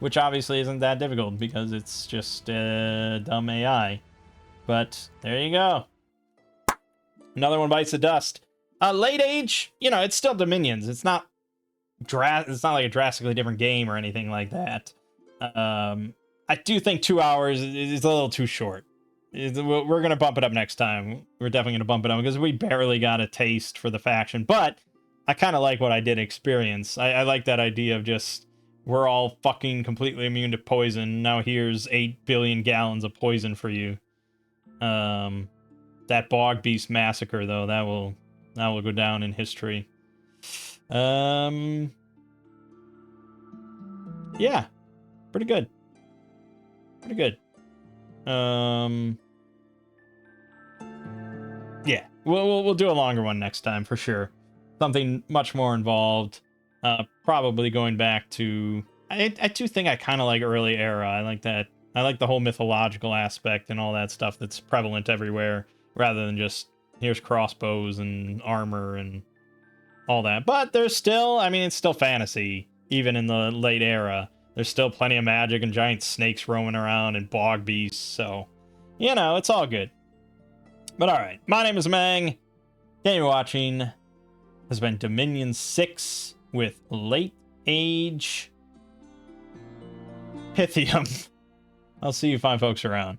[SPEAKER 1] Which obviously isn't that difficult, because it's just dumb AI. But, there you go. Another one bites the dust. Late age, you know, it's still Dominions. It's not like a drastically different game or anything like that. I do think 2 hours is a little too short. We're going to bump it up next time. We're definitely going to bump it up because we barely got a taste for the faction. But I kind of like what I did experience. I like that idea of just, we're all fucking completely immune to poison. Now here's 8 billion gallons of poison for you. That Bog Beast massacre, though, that will go down in history. Yeah, pretty good. Pretty good. Yeah, we'll do a longer one next time for sure. Something much more involved. Probably going back to... I do think I kind of like early era. I like that. I like the whole mythological aspect and all that stuff that's prevalent everywhere, rather than just here's crossbows and armor and all that. But there's still, I mean, it's still fantasy, even in the late era. There's still plenty of magic and giant snakes roaming around and bog beasts, so, you know, it's all good. But alright, my name is Mangg. Game you're watching has been Dominion 6 with late age Pythium. I'll see you fine folks around.